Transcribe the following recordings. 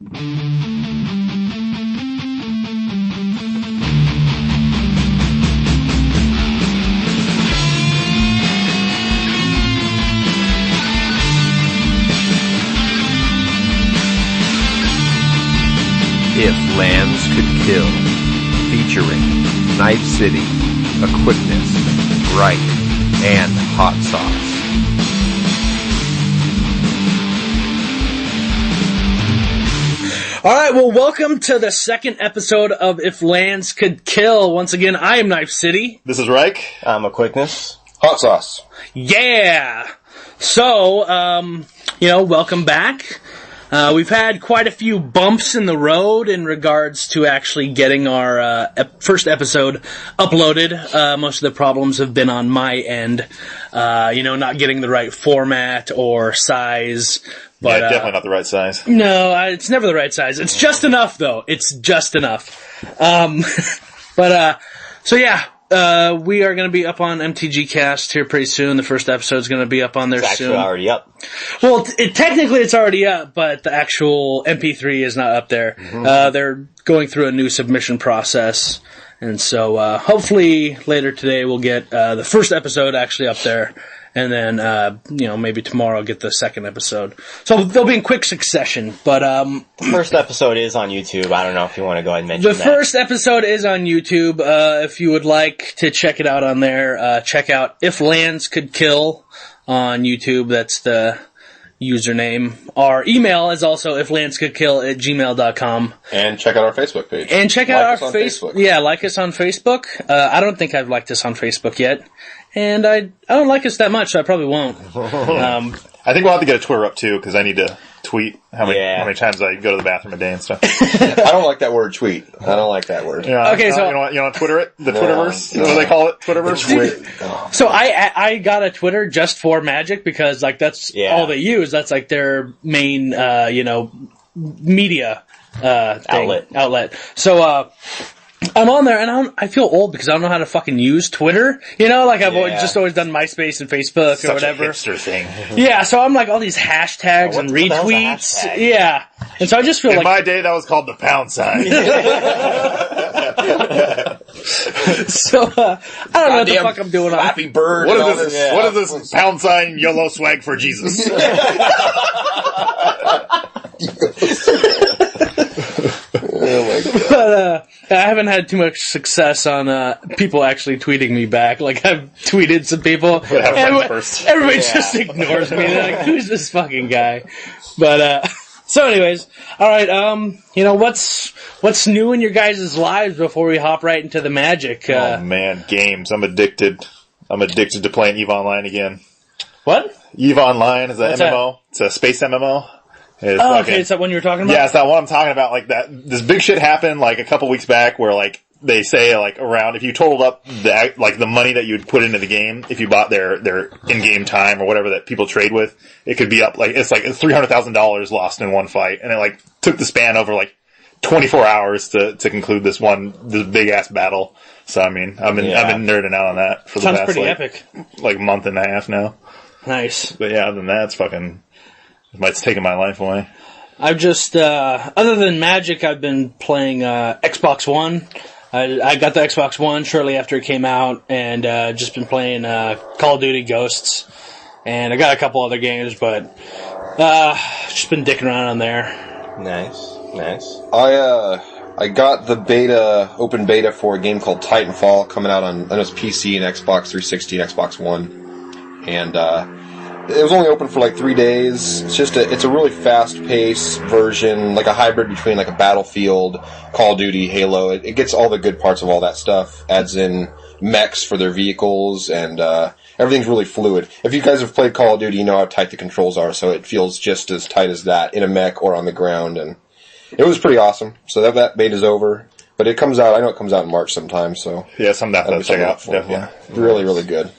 If Lands Could Kill, featuring Knife City, Aquickness, Ryke, and Hot Sauce. Alright, well, welcome to the second episode of If Lands Could Kill. Once again, I am Knife City. This is Ryke. I'm Aquickness. Hot Sauce. Yeah! So, welcome back. We've had quite a few bumps in the road in regards to actually getting our first episode uploaded. Most of the problems have been on my end. Not getting the right format or size. But, yeah, definitely not the right size. No, it's never the right size. It's just enough, though. It's just enough. We are going to be up on MTG Cast here pretty soon. The first episode is going to be up on there soon. It's actually already up. Well, technically it's already up, but the actual MP3 is not up there. Mm-hmm. They're going through a new submission process. And so, hopefully later today we'll get, the first episode actually up there. And then, maybe tomorrow I'll get the second episode. So they'll be in quick succession, but, the first episode is on YouTube. I don't know if you want to go ahead and mention that. The first episode is on YouTube. If you would like to check it out on there, check out If Lands Could Kill on YouTube. That's the username. Our email is also iflandscouldkill@gmail.com. And check out our Facebook page. And check out our Facebook. Yeah, like us on Facebook. I don't think I've liked us on Facebook yet. And I don't like us that much, so I probably won't. I think we'll have to get a Twitter up too, because I need to tweet how many times I go to the bathroom a day and stuff. I don't like that word, tweet. I don't like that word. Yeah, okay, so you want to Twitter it? The Twitterverse? No. What do they call it? Twitterverse? So I got a Twitter just for Magic because that's all they use. That's like their main media outlet. So I'm on there, and I feel old because I don't know how to fucking use Twitter. I've always done MySpace and Facebook or whatever. Such a hipster thing. Yeah, so I'm like all these hashtags and retweets. Yeah, and so I just feel in my day that was called the pound sign. So I don't know what the fuck I'm doing. Flappy Bird. What is this? Yeah. What is this pound sign YOLO swag for Jesus? Oh my God. But I haven't had too much success on people actually tweeting me back. Like, I've tweeted some people, everybody just ignores me. They're like, who's this fucking guy? But so anyways, all right. What's new in your guys' lives before we hop right into the Magic? Oh man, games. I'm addicted. I'm addicted to playing EVE Online again. What? EVE Online is an MMO. That? It's a space MMO. Okay, is that one you were talking about? Yeah, it's that one I'm talking about. Like that, this big shit happened like a couple weeks back, where like they say like around if you totaled up the money that you'd put into the game, if you bought their in-game time or whatever that people trade with, it could be up like it's like $300,000 lost in one fight, and it like took the span over like 24 hours to conclude this big ass battle. So I mean, I've been nerding out on that for the past epic. Like month and a half now. Nice. But yeah, other than that, it's taken my life away. I've just, other than Magic, I've been playing Xbox One. I got the Xbox One shortly after it came out, and just been playing Call of Duty Ghosts. And I got a couple other games, but just been dicking around on there. Nice. I got the open beta for a game called Titanfall coming out on PC and Xbox 360 and Xbox One. And it was only open for like 3 days. It's a really fast-paced version, like a hybrid between like a Battlefield, Call of Duty, Halo. It gets all the good parts of all that stuff. Adds in mechs for their vehicles, and everything's really fluid. If you guys have played Call of Duty, you know how tight the controls are, so it feels just as tight as that in a mech or on the ground, and it was pretty awesome. So that beta's over. But it comes out, I know it comes out in March sometime, so... Yeah, something to check out. Definitely. Yeah, really, really good.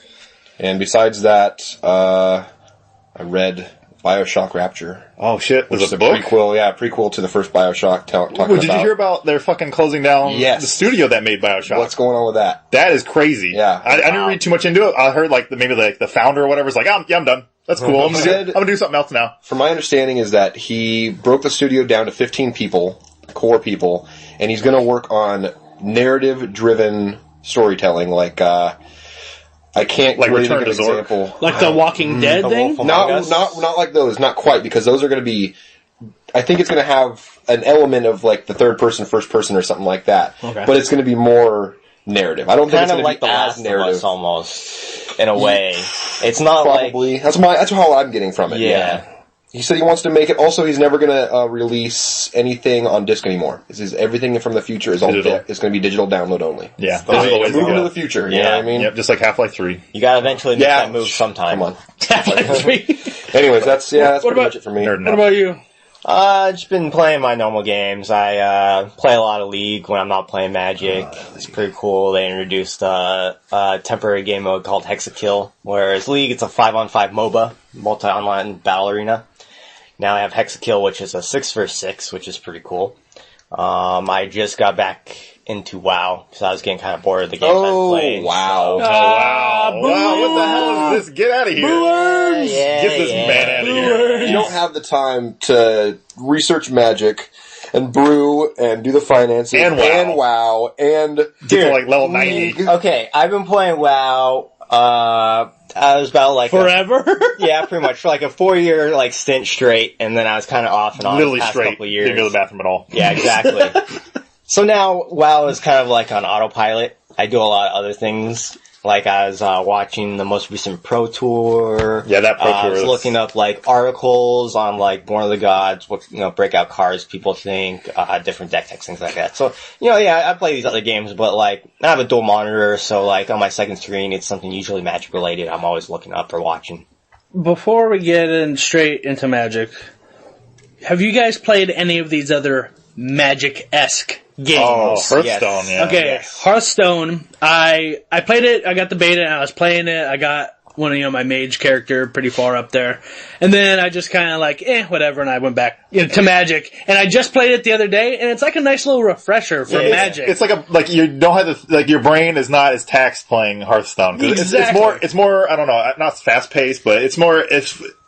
And besides that, I read BioShock Rapture. Oh shit! Which is a book? Prequel to the first BioShock. Did you hear about they're fucking closing down the studio that made BioShock? What's going on with that? That is crazy. Yeah, I didn't read too much into it. I heard maybe the founder or whatever is like, I'm done. That's cool. I'm said- gonna do something else now. From my understanding is that he broke the studio down to 15 people, core people, and he's going to work on narrative-driven storytelling, like, I can't Like really Return think of to an Zork? example. Like the Walking Dead The thing? Wolf Among Us? Not like those, not quite, because those are going to be, I think it's going to have an element of like the third person, first person, or something like that. Okay. But it's going to be more narrative. I don't think Kind it's of going like to The be as Last of narrative. Us, almost, in a way. It's not Probably. That's how I'm getting from it. Yeah. He said he wants to make it. Also, he's never going to release anything on disc anymore. This is everything from the future is all Digital. it's going to be digital download only. Yeah, the way to ways to Moving go. to the future. You know Yeah. what I mean? Yep, just like Half-Life 3. You gotta eventually make Yeah. that move sometime. Come on. Half-Life 3. Anyways, that's What pretty about- much it for me. Nerding What out. about you? Just been playing my normal games. I play a lot of League when I'm not playing Magic. It's pretty cool. They introduced a temporary game mode called Hexakill, whereas League, it's a 5-on-5 MOBA, multi-online battle arena. Now I have Hexakill, which is a 6 vs 6, which is pretty cool. I just got back into WoW, so I was getting kind of bored of the games I'm playing. wow. Oh, wow. boo! Wow, what the hell is this? Get out of here. Yeah, Get this man out of here. You don't have the time to research Magic and brew and do the finances And WoW. WoW and Get to like level 90. Okay, I've been playing WoW, I was about like Forever? yeah, pretty much for like a 4-year like stint straight, and then I was kind of off and on Literally the past straight. couple of years. Didn't go to the bathroom at all. Yeah, exactly. So now WoW is kind of like on autopilot. I do a lot of other things. Like I was watching the most recent Pro Tour. Yeah, that Pro I Tour was is- looking up like articles on like Born of the Gods, what breakout cards people think, different deck techs, things like that. So I play these other games, but like I have a dual monitor, so like on my second screen, it's something usually Magic related. I'm always looking up or watching. Before we get in straight into Magic, have you guys played any of these other Magic-esque games? Oh, Hearthstone, Yes. yeah. Okay, Yes. Hearthstone. I played it. I got the beta, and I was playing it. I got one of my mage character pretty far up there, and then I just kind of like whatever, and I went back to Magic, and I just played it the other day, and it's like a nice little refresher for It's- Magic. It's like you don't have the your brain is not as taxed playing Hearthstone. 'Cause Exactly. It's more I don't know, not fast paced, but it's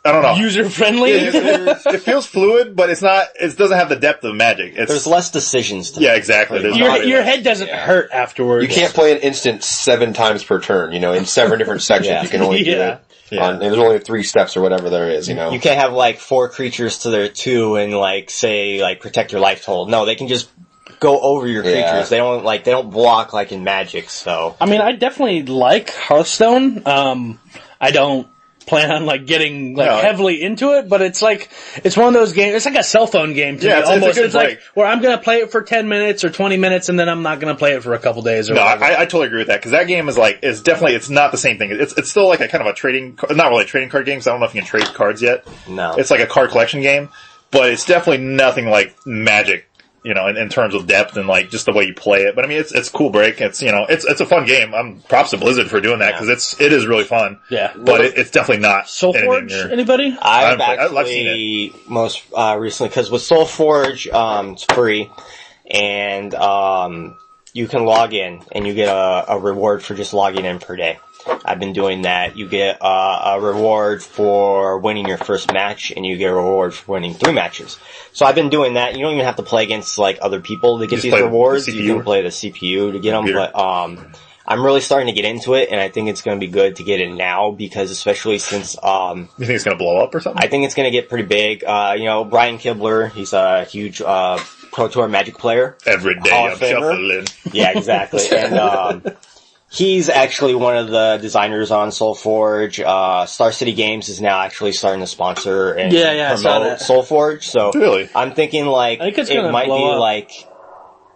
I don't know. user friendly. It feels fluid, but it's not. It doesn't have the depth of Magic. There's less decisions to Yeah, exactly. There's your head doesn't hurt afterwards. you can't play an instant 7 times per turn, in 7 different sections. Yeah. You can only do Yeah. it. And there's only 3 steps or whatever there is, You can't have like 4 creatures to their 2 and like say like protect your life total. No, they can just go over your creatures. Yeah. They don't block like in Magic. So I mean, I definitely like Hearthstone. I don't plan on getting heavily into it, but it's one of those games. It's like a cell phone game to me. it's a Almost. good It's like break. where I'm going to play it for 10 minutes or 20 minutes, and then I'm not going to play it for a couple days or No, whatever. I totally agree with that because that game is definitely it's not the same thing. It's still like a kind of a trading, not really a trading card game. 'Cause I don't know if you can trade cards yet. no, It's like a card collection game, but it's definitely nothing like Magic. In terms of depth and just the way you play it. But I mean, it's cool break. It's it's a fun game. Props to Blizzard for doing that because it is really fun. Yeah. but it's definitely not anything Soulforge, near- anybody? I've I've seen actually most recently because with SoulForge, it's free, and you can log in and you get a reward for just logging in per day. I've been doing that. You get a reward for winning your first match, and you get a reward for winning 3 matches. So I've been doing that. You don't even have to play against other people to get just these play the rewards. CPU? You can play the CPU to get them. Computer. But I'm really starting to get into it, and I think it's going to be good to get in now because especially since You think it's going to blow up or something? I think it's going to get pretty big. Brian Kibler, he's a huge Pro Tour Magic player. Every day Hall I'm of Famer. shuffling. Yeah, exactly. And he's actually one of the designers on SoulForge. Star City Games is now actually starting to sponsor and Yeah, I saw promote that. SoulForge. So Really? I'm thinking think it's it gonna might be blow up.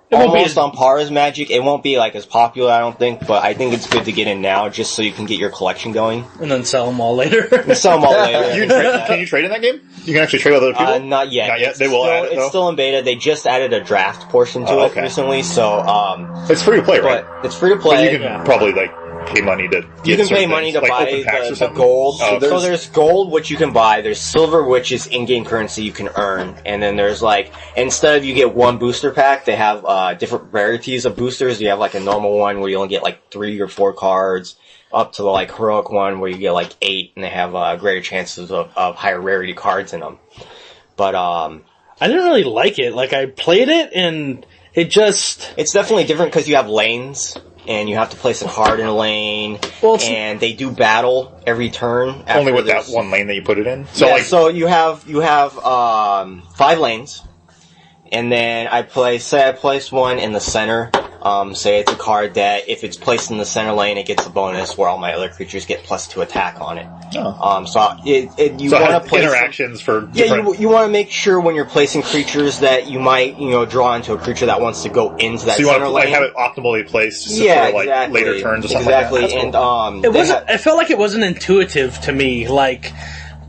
it won't be almost as- on par as Magic. It won't be as popular, I don't think, but I think it's good to get in now just so you can get your collection going. And then sell them all later. And sell them all later. Can you trade in that game? You can actually trade with other people? Not yet. Not yet? It's They will still, add it, It's though? still in beta. They just added a draft portion to Oh, it okay. recently, so It's free to play, right? but it's free to But play. you can probably pay money to get You can certain pay money things, to buy open packs or the something? gold. Oh, So there's gold, which you can buy. There's silver, which is in-game currency you can earn. And then there's instead of you get one booster pack, they have different rarities of boosters. You have a normal one where you only get 3 or 4 cards. up to the like heroic one where you get like 8 and they have greater chances of higher rarity cards in them. But I didn't really like it. Like, I played it and it just... It's definitely different because you have lanes, and you have to place a card in a lane, and they do battle every turn. Only with that one lane that you put it in? So, yeah, so you have 5 lanes, and then I place one in the center. Say it's a card that if it's placed in the center lane, it gets a bonus where all my other creatures get +2 attack on it. Oh. You want to place interactions for you want to make sure when you're placing creatures that you might draw into a creature that wants to go into that so you center want to lane. have it optimally placed just Yeah, for exactly. later turns or something exactly. like that. And Cool. I felt like it wasn't intuitive to me, like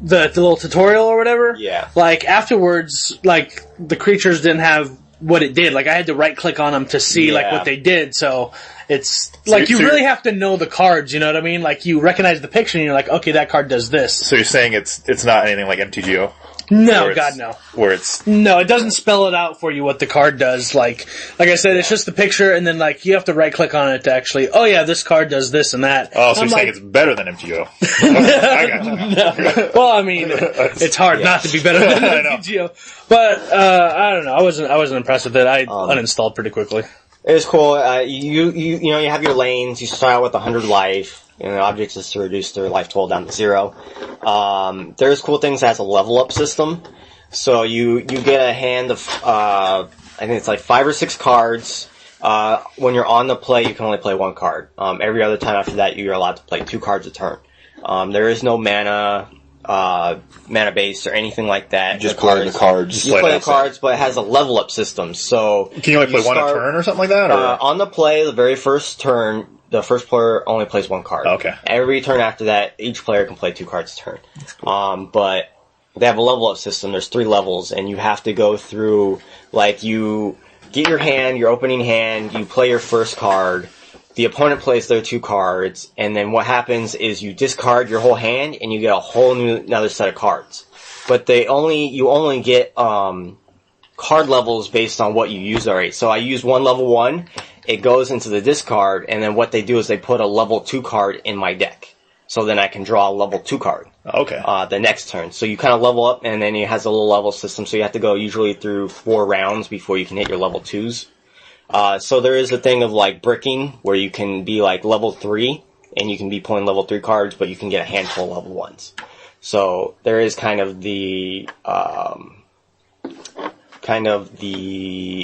the little tutorial or whatever. Yeah. Like afterwards, like the creatures didn't have what it did. Like I had to right click on them to see like what they did. So it's like you really have to know the cards. You know what I mean? Like you recognize the picture and you're like, okay, that card does this. So you're saying it's not anything like MTGO? No, God, no. Where it's... No, it doesn't spell it out for you what the card does. Like I said, it's just the picture, and then like you have to right-click on it to actually, oh yeah, this card does this and that. Oh, so you're saying it's better than MTGO? I got you. No. Well, I mean, it's hard not to be better than MTGO. But I don't know. I wasn't impressed with it. I uninstalled pretty quickly. It was cool. You have your lanes. You start out with 100 life. The object is to reduce their life total down to 0. There's cool things that has a level up system. So you get a hand of, I think it's like 5 or 6 cards. When you're on the play, you can only play 1 card. Every other time after that, you're allowed to play 2 cards a turn. There is no mana base or anything like that. You just play the cards. You play the cards, but it has a level up system. So can you only play 1 a turn or something like that? Or? On the play, the very first turn, the first player only plays 1 card. Okay. Every turn after that, each player can play 2 cards a turn. Cool. But they have a level up system. There's 3 levels, and you have to go through, like, you get your hand, your opening hand, you play your first card, the opponent plays their 2 cards, and then what happens is you discard your whole hand, and you get a whole another set of cards. But you only get card levels based on what you use already. So I use one level 1, it goes into the discard, and then what they do is they put a level 2 card in my deck. So then I can draw a level 2 card. Okay. The next turn. So you kind of level up, and then it has a little level system, so you have to go usually through 4 rounds before you can hit your level 2s. So there is a thing of like bricking, where you can be like level 3, and you can be pulling level 3 cards, but you can get a handful of level 1s. So there is kind of the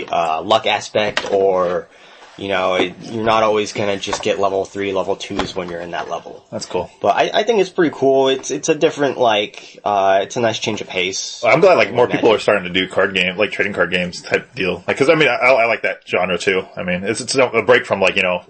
luck aspect, or you're not always gonna just get level 3, level 2s when you're in that level. That's cool. But I think it's pretty cool. It's a different, it's a nice change of pace. I'm glad more people are starting to do card game, like trading card games type deal. Like, cause I like that genre too. I mean, it's a break from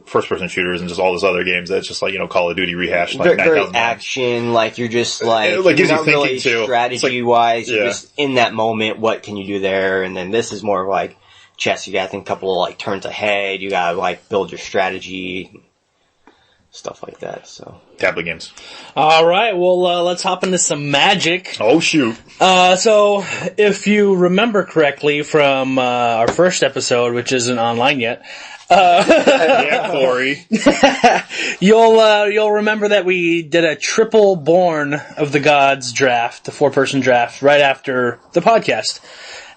first person shooters and just all those other games that's just Call of Duty rehashed. Like very action, you're just it gives you not thinking really too. Strategy wise, you're just in that moment, what can you do there? And then this is more of like chess. You gotta think a couple of turns ahead, you gotta build your strategy, stuff like that. So tablet games. Alright, well let's hop into some Magic. Oh shoot. So if you remember correctly from our first episode, which isn't online yet, yeah, Corey. You'll remember that we did a triple Born of the Gods draft, the 4-person draft, right after the podcast.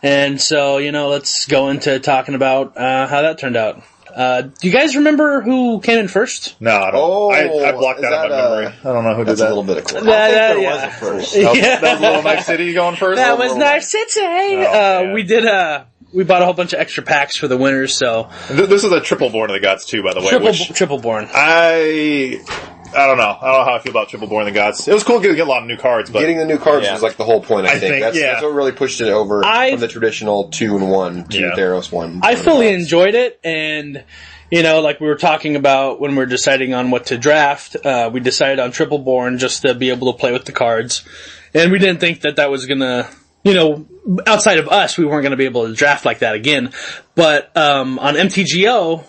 And so, let's go into talking about how that turned out. Do you guys remember who came in first? No, I don't. I blocked that out of my memory. I don't know who did that. That's a little bit of cool. There was a first. That was Little Knife City going first? That was Knife City! We bought a whole bunch of extra packs for the winners, so... This is a triple Born of the Gods, too, by the way. Triple Born. I don't know. I don't know how I feel about Triple Born of the Gods. It was cool to get a lot of new cards, but... Getting the new cards was the whole point, I think. That's what really pushed it over from the traditional 2-1 to Theros 1. I fully enjoyed it, and... like we were talking about when we were deciding on what to draft, we decided on Triple Born just to be able to play with the cards. And we didn't think that was gonna, outside of us, we weren't going to be able to draft like that again. But on MTGO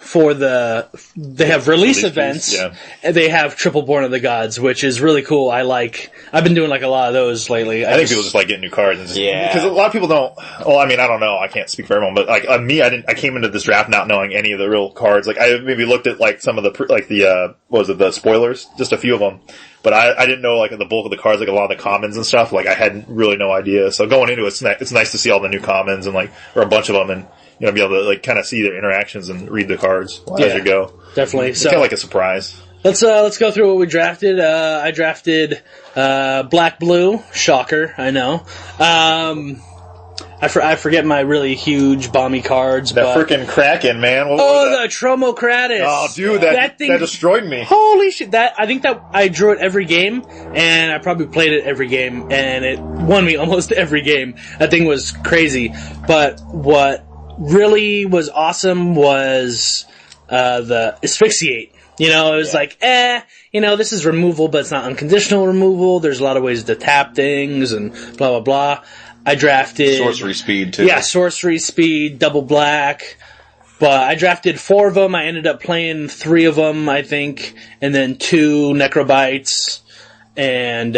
they have release events. Yeah. And they have Triple Born of the Gods, which is really cool. I've been doing like a lot of those lately. I think people just like getting new cards. And because a lot of people don't. Well, I mean, I don't know. I can't speak for everyone, but like me, I came into this draft not knowing any of the real cards. Like I maybe looked at like some of the the spoilers, just a few of them. But I didn't know like the bulk of the cards, like a lot of the commons and stuff. Like I had really no idea. So going into it, it's nice to see all the new commons and or a bunch of them, and be able to like kind of see their interactions and read the cards as you go. Definitely. It's kind of like a surprise. Let's go through what we drafted. I drafted black blue. Shocker, I know. I forget my really huge bomby cards. That but freaking Kraken, man! What oh, was the Tromokratis! Oh, dude, that thing destroyed me. Holy shit! I think that I drew it every game, and I probably played it every game, and it won me almost every game. That thing was crazy. But what really was awesome was the asphyxiate. It was like, this is removal, but it's not unconditional removal. There's a lot of ways to tap things and blah, blah, blah. I drafted... Sorcery speed, too. Yeah, sorcery speed, double black. But I drafted 4 of them. I ended up playing 3 of them, I think. And then 2 Necrobites. And,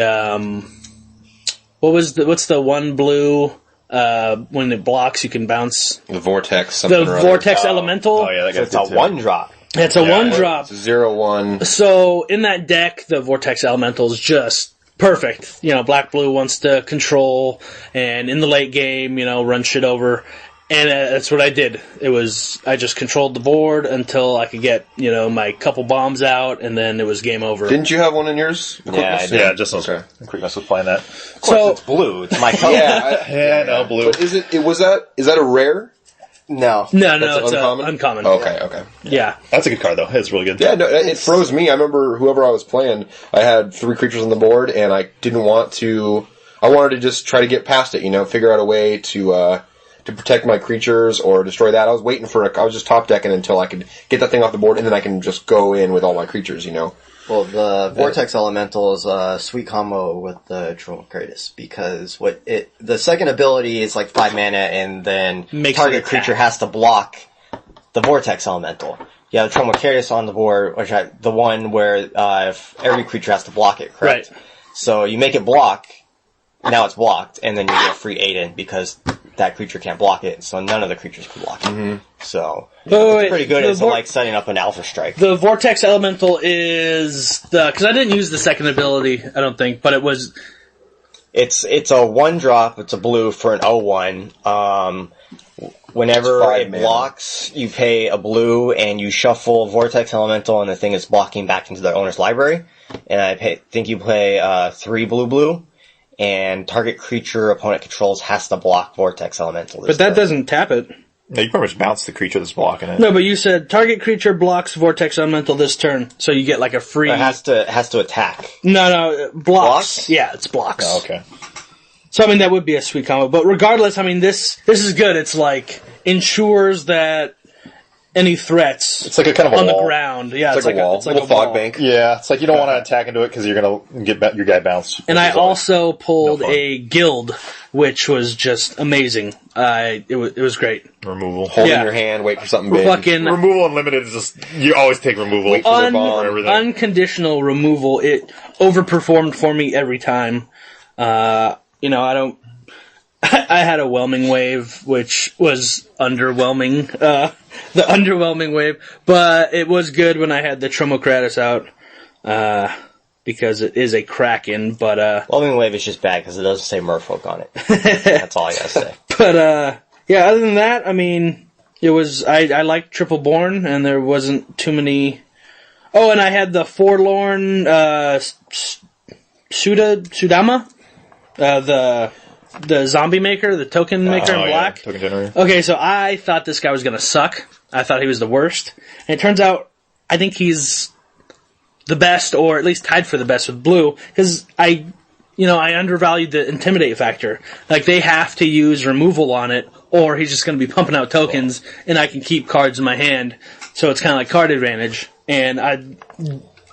what's the one blue, when it blocks, you can bounce? The Vortex. The Vortex Elemental. Oh, yeah, that So it's a 1-drop. It's a 1-drop. It's 0/1. So in that deck, the Vortex Elemental is just perfect. Black blue wants to control, and in the late game, run shit over. And that's what I did. I just controlled the board until I could get, my couple bombs out, and then it was game over. Didn't you have one in yours? Yeah, I did. Yeah, just okay. Quickness was playing that. Of course, it's blue. It's my color. Yeah, no, blue. But is that a rare? No. No, That's it's uncommon? uncommon. Okay. Yeah. That's a good card, though. It's really good. Yeah, no, it froze me. I remember whoever I was playing, I had 3 creatures on the board, and I didn't want to... I wanted to just try to get past it, figure out a way to protect my creatures or destroy that. I was waiting I was just top decking until I could get that thing off the board, and then I can just go in with all my creatures, Well, the Vortex Elemental is a sweet combo with the Tromokratis because the second ability is like 5 mana, and then Makes target it attack. creature has to block the Vortex Elemental. You have the Tromokratis on the board, the one where if every creature has to block it, correct? Right. So you make it block, now it's blocked, and then you get a free 8 in because that creature can't block it, so none of the creatures can block it. Mm-hmm. So, it's pretty good. It's like setting up an Alpha Strike. The Vortex Elemental is because I didn't use the second ability, I don't think, but it was... It's a 1-drop, it's a blue for an 0/1. Whenever it blocks, you pay a blue and you shuffle Vortex Elemental and the thing is blocking back into their owner's library. And I think you play 3 blue, and target creature opponent controls has to block Vortex Elemental. But that doesn't tap it. Yeah, you pretty much bounce the creature that's blocking it. No, but you said target creature blocks Vortex Elemental this turn, so you get like a free... It has to attack. No, blocks. Blocks? Yeah, it's blocks. Oh, okay. So, that would be a sweet combo. But regardless, this is good. It's like, ensures that any threats... It's like a kind of a on wall. the ground. Yeah, It's like a wall. It's like Little a fog wall. bank. Yeah, it's like you don't want to attack into it because you're going to get your guy bounced. And I also pulled no fun. a guild, which was just amazing. It was great. Removal. Hold Yeah. in your hand, wait for something big. Fucking Removal Unlimited is just... You always take removal. Wait for their bomb. everything. unconditional removal. It overperformed for me every time. I don't... I had a whelming wave, which was underwhelming. The underwhelming wave. But it was good when I had the Tromokratis out. Because it is a Kraken, but... Whelming Wave is just bad because it doesn't say Merfolk on it. That's all I gotta say. But, yeah, other than that, it was... I liked Triple Born, and there wasn't too many... Oh, and I had the Forlorn, Sudama? The zombie maker, the token maker in black. Yeah, token generator. Okay, so I thought this guy was gonna suck. I thought he was the worst. And it turns out, I think he's the best, or at least tied for the best with blue, because I undervalued the intimidate factor. Like, they have to use removal on it, or he's just gonna be pumping out tokens, and I can keep cards in my hand. So it's kind of like card advantage. And I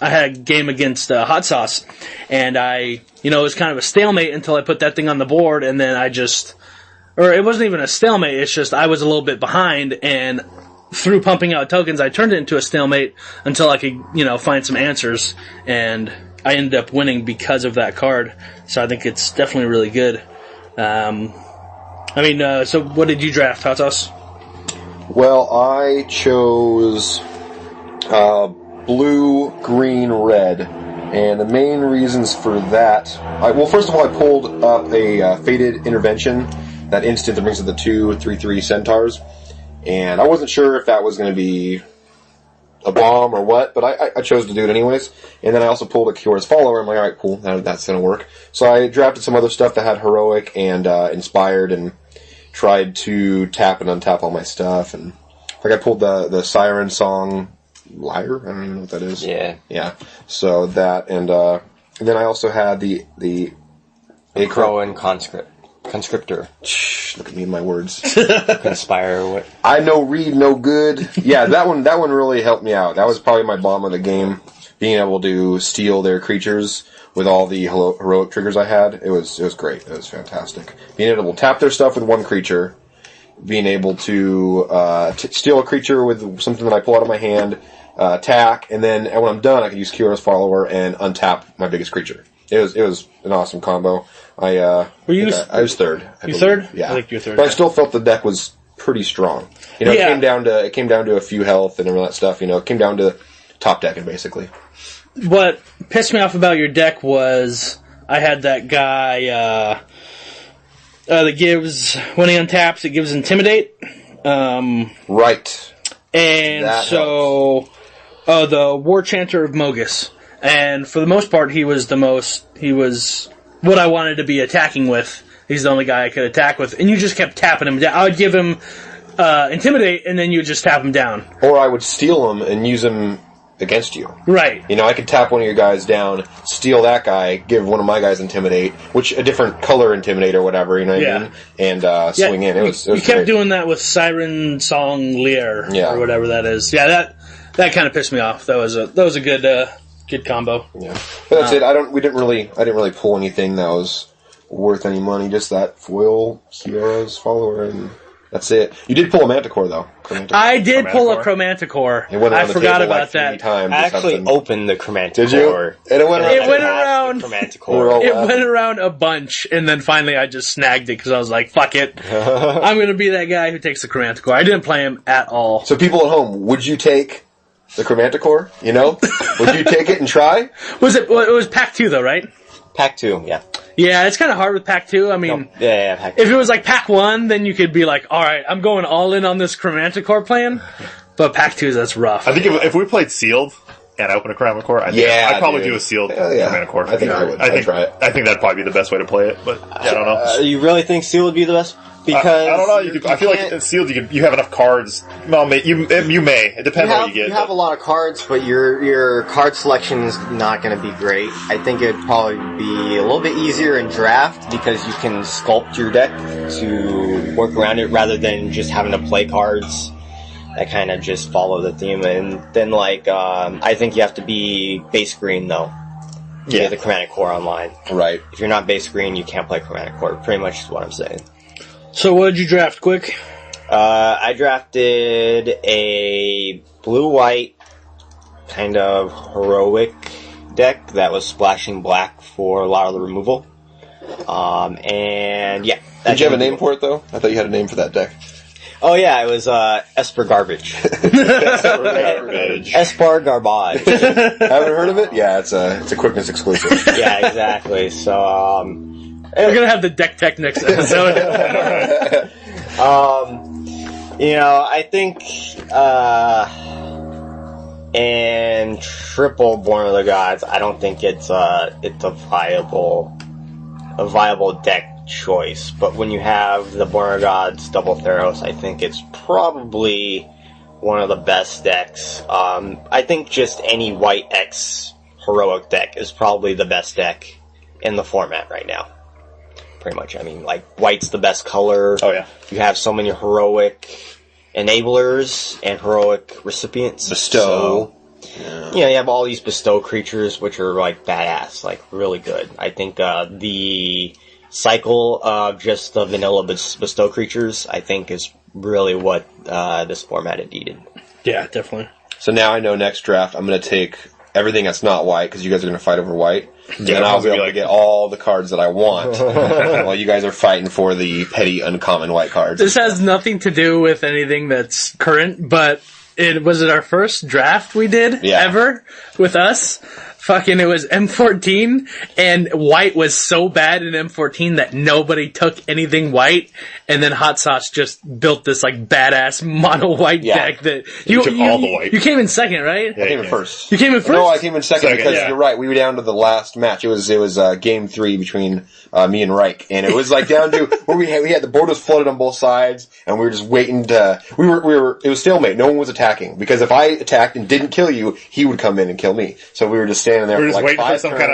had a game against Hot Sauce, and it was kind of a stalemate until I put that thing on the board, and then I just or it wasn't even a stalemate, it's just I was a little bit behind, and through pumping out tokens, I turned it into a stalemate until I could, find some answers, and I ended up winning because of that card. So I think it's definitely really good. So what did you draft, Hot Sauce? Well, I chose blue, green, red, and the main reasons for that... first of all, I pulled up a Fated Intervention, that instant that brings up the 2/3/3 centaurs, and I wasn't sure if that was going to be a bomb or what, but I chose to do it anyways. And then I also pulled a Kiyora's Follower. I'm like, alright, cool, that's going to work. So I drafted some other stuff that had Heroic and Inspired, and tried to tap and untap all my stuff. And I pulled the Siren Song Lyre? I don't even know what that is. Yeah. So that, and then I also had the Acro and Conscriptor. Shh, look at me and my words. Conspire. What? I know read no good. Yeah, that one really helped me out. That was probably my bomb of the game. Being able to steal their creatures with all the heroic triggers I had. It was great. It was fantastic. Being able to tap their stuff with one creature. Being able to steal a creature with something that I pull out of my hand, attack, and then when I'm done, I can use Kiyora's Follower and untap my biggest creature. It was an awesome combo. I was third. You third? Yeah. I think you're third. But I still felt the deck was pretty strong. It came down to a few health and all that stuff. It came down to top decking basically. What pissed me off about your deck was I had that guy that gives, when he untaps, it gives Intimidate. Right. And that so the War Chanter of Mogus. And for the most part, he was what I wanted to be attacking with. He's the only guy I could attack with. And you just kept tapping him down. I would give him Intimidate, and then you would just tap him down. Or I would steal him and use him against you. Right. I could tap one of your guys down, steal that guy, give one of my guys Intimidate, which a different color Intimidate or whatever, you know what I mean? And swing in. It was you kept doing that with Siren Song Lyre, or whatever that is. Yeah, that kind of pissed me off. That was a good combo. Yeah. But that's it. I didn't really pull anything that was worth any money, just that foil Kiyora's Follower, and that's it. You did pull a Manticore though. I did pull a Chromanticore. I forgot about that. Times, I actually opened the Chromanticore. Did you? And it went around. It went around a bunch, and then finally I just snagged it because I was like, "Fuck it, I'm going to be that guy who takes the Chromanticore." I didn't play him at all. So people at home, would you take the Chromanticore? Would you take it and try? It was Pack 2 though, right? Pack 2, yeah. Yeah, it's kind of hard with Pack 2. I mean, Pack 2. If it was like Pack 1, then you could be like, alright, I'm going all in on this Chromanticore plan. But Pack 2, that's rough. I think if we played Sealed and I opened a Chromanticore, I'd probably do a Sealed Chromanticore. I think I would. I'd try it. I think that'd probably be the best way to play it, but I don't know. You really think Sealed would be the best? Because I don't know. I feel like Sealed, you have enough cards. Well, you may. It depends on what you get. You have a lot of cards, but your card selection is not going to be great. I think it'd probably be a little bit easier in draft because you can sculpt your deck to work around it rather than just having to play cards that kind of just follow the theme. And then, I think you have to be base green though. To get the Chromatic Core online. Right. If you're not base green, you can't play Chromatic Core. Pretty much is what I'm saying. So what did you draft, Quick? I drafted a blue-white kind of heroic deck that was splashing black for a lot of the removal. Did you have a name for it, though? I thought you had a name for that deck. Oh, yeah, it was Esper Garbage. Esper Garbage. Haven't heard of it? Yeah, it's a Aquickness exclusive. Yeah, exactly. So, we're gonna have the deck tech next episode. I think in triple Born of the Gods, I don't think it's a viable deck choice. But when you have the Born of the Gods double Theros, I think it's probably one of the best decks. I think just any white X heroic deck is probably the best deck in the format right now. Pretty much. I mean, white's the best color. Oh, yeah. You have so many heroic enablers and heroic recipients. Bestow. So, you have all these bestow creatures, which are, badass, really good. I think the cycle of just the vanilla bestow creatures, I think, is really what this format had needed. Yeah, definitely. So now I know next draft I'm going to take everything that's not white, because you guys are going to fight over white. Yeah, and I'll be able to get all the cards that I want while you guys are fighting for the petty, uncommon white cards. This has nothing to do with anything that's current, but was it our first draft we did ever with us? Fucking, it was M14, and white was so bad in M14 that nobody took anything white, and then Hot Sauce just built this, like, badass mono white deck that... You took all the white. You came in second, right? I came in first. You came in first? No, I came in second because yeah. you're right. We were down to the last match. It was game 3 between me and Ryke, and it was like down to where we had the board was flooded on both sides, and we were just waiting to. It was stalemate. No one was attacking because if I attacked and didn't kill you, he would come in and kill me. So we were just standing there. We were just like waiting for some kind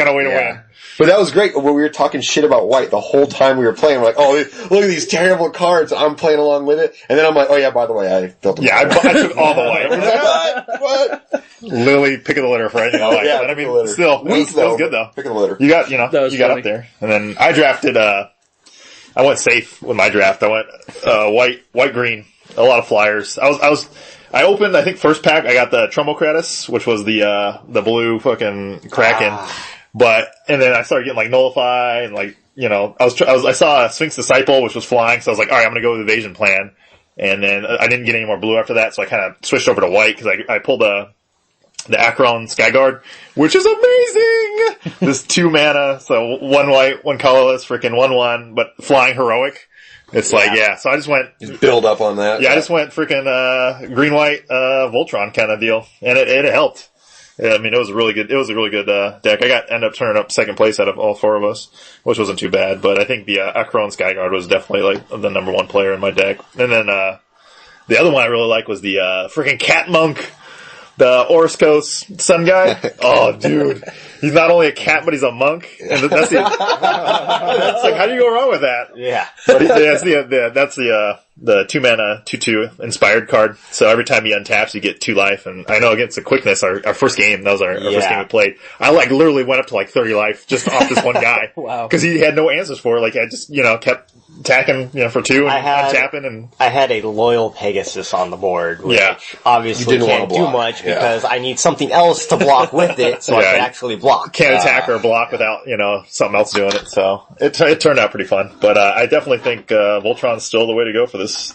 of way to win. But that was great. When we were talking shit about white the whole time we were playing, we're like, "Oh, look at these terrible cards." I'm playing along with it, and then I'm like, "Oh yeah, by the way, I built them." Yeah, I took all the white. We're like, what? Literally pick of the litter for anything I like. But I mean, still, it was good though. Pick of the litter. You got, funny. up there, and then I drafted. I went safe with my draft. I went white, green. A lot of flyers. I opened, I think, first pack, I got the Trumocratus, which was the blue fucking Kraken. And then I started getting, like, Nullify, and, like, I saw a Sphinx Disciple, which was flying, so I was like, alright, I'm gonna go with Evasion Plan. And then I didn't get any more blue after that, so I kind of switched over to white, because I pulled the Acheron Skyguard, which is amazing! This 2 mana, so 1 white, 1 colorless, freaking 1/1, but flying heroic. It's so I just went... Just build up on that. Yeah, I just went freaking green-white Voltron kind of deal. And it helped. I mean, it was a really good deck. I ended up turning up second place out of all 4 of us, which wasn't too bad. But I think the Acheron Skyguard was definitely, like, the number 1 player in my deck. And then the other one I really liked was the freaking Cat Monk. The Orskos Sun guy. Oh, dude. He's not only a cat, but he's a monk. And that's like, how do you go wrong with that? Yeah. But that's the 2 mana, 2/2 inspired card. So every time he untaps, you get 2 life. And I know against Aquickness, our first game, that was our first game we played. I literally went up to 30 life just off this one guy. Wow. Cause he had no answers for it. Like I just, kept attacking, for 2 and untapping and. I had a loyal Pegasus on the board, which obviously can't do much because I need something else to block with it so I can actually block. Can't attack or block without, something else doing it. So it turned out pretty fun. But I definitely think Voltron's still the way to go for this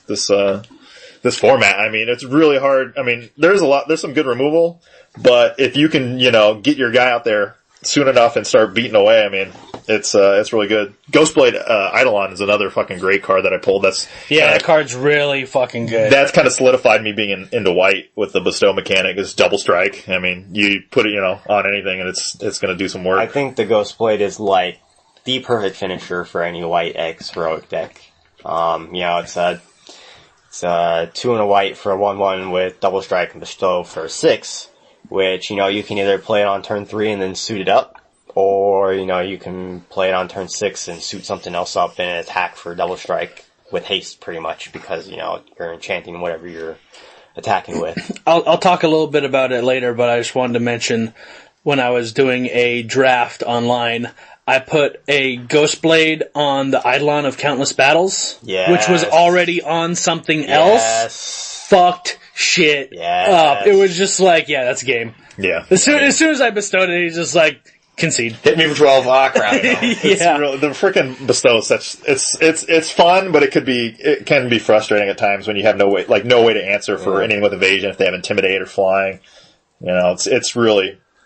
format. I mean, it's really hard. I mean, there's some good removal, but if you can, get your guy out there soon enough and start beating away, I mean, it's really good. Ghostblade Eidolon is another fucking great card that I pulled. That card's really fucking good. That's kind of solidified me being into white with the bestow mechanic. Is double strike. I mean, you put it, on anything and it's going to do some work. I think the Ghostblade is like the perfect finisher for any white X heroic deck. It's a 2 and a white for a 1/1 with double strike and bestow for 6, which, you can either play it on turn 3 and then suit it up, or, you can play it on turn 6 and suit something else up and attack for double strike with haste pretty much because, you're enchanting whatever you're attacking with. I'll talk a little bit about it later, but I just wanted to mention when I was doing a draft online, I put a Ghostblade on the Eidolon of Countless Battles, which was already on something else. Fucked shit up. It was just like, that's game. Yeah. As soon as I bestowed it, he's just like, concede. Hit me for 12. Crap. The freaking bestow is it's fun, but it can be frustrating at times when you have no way to answer for anything with evasion if they have intimidate or flying.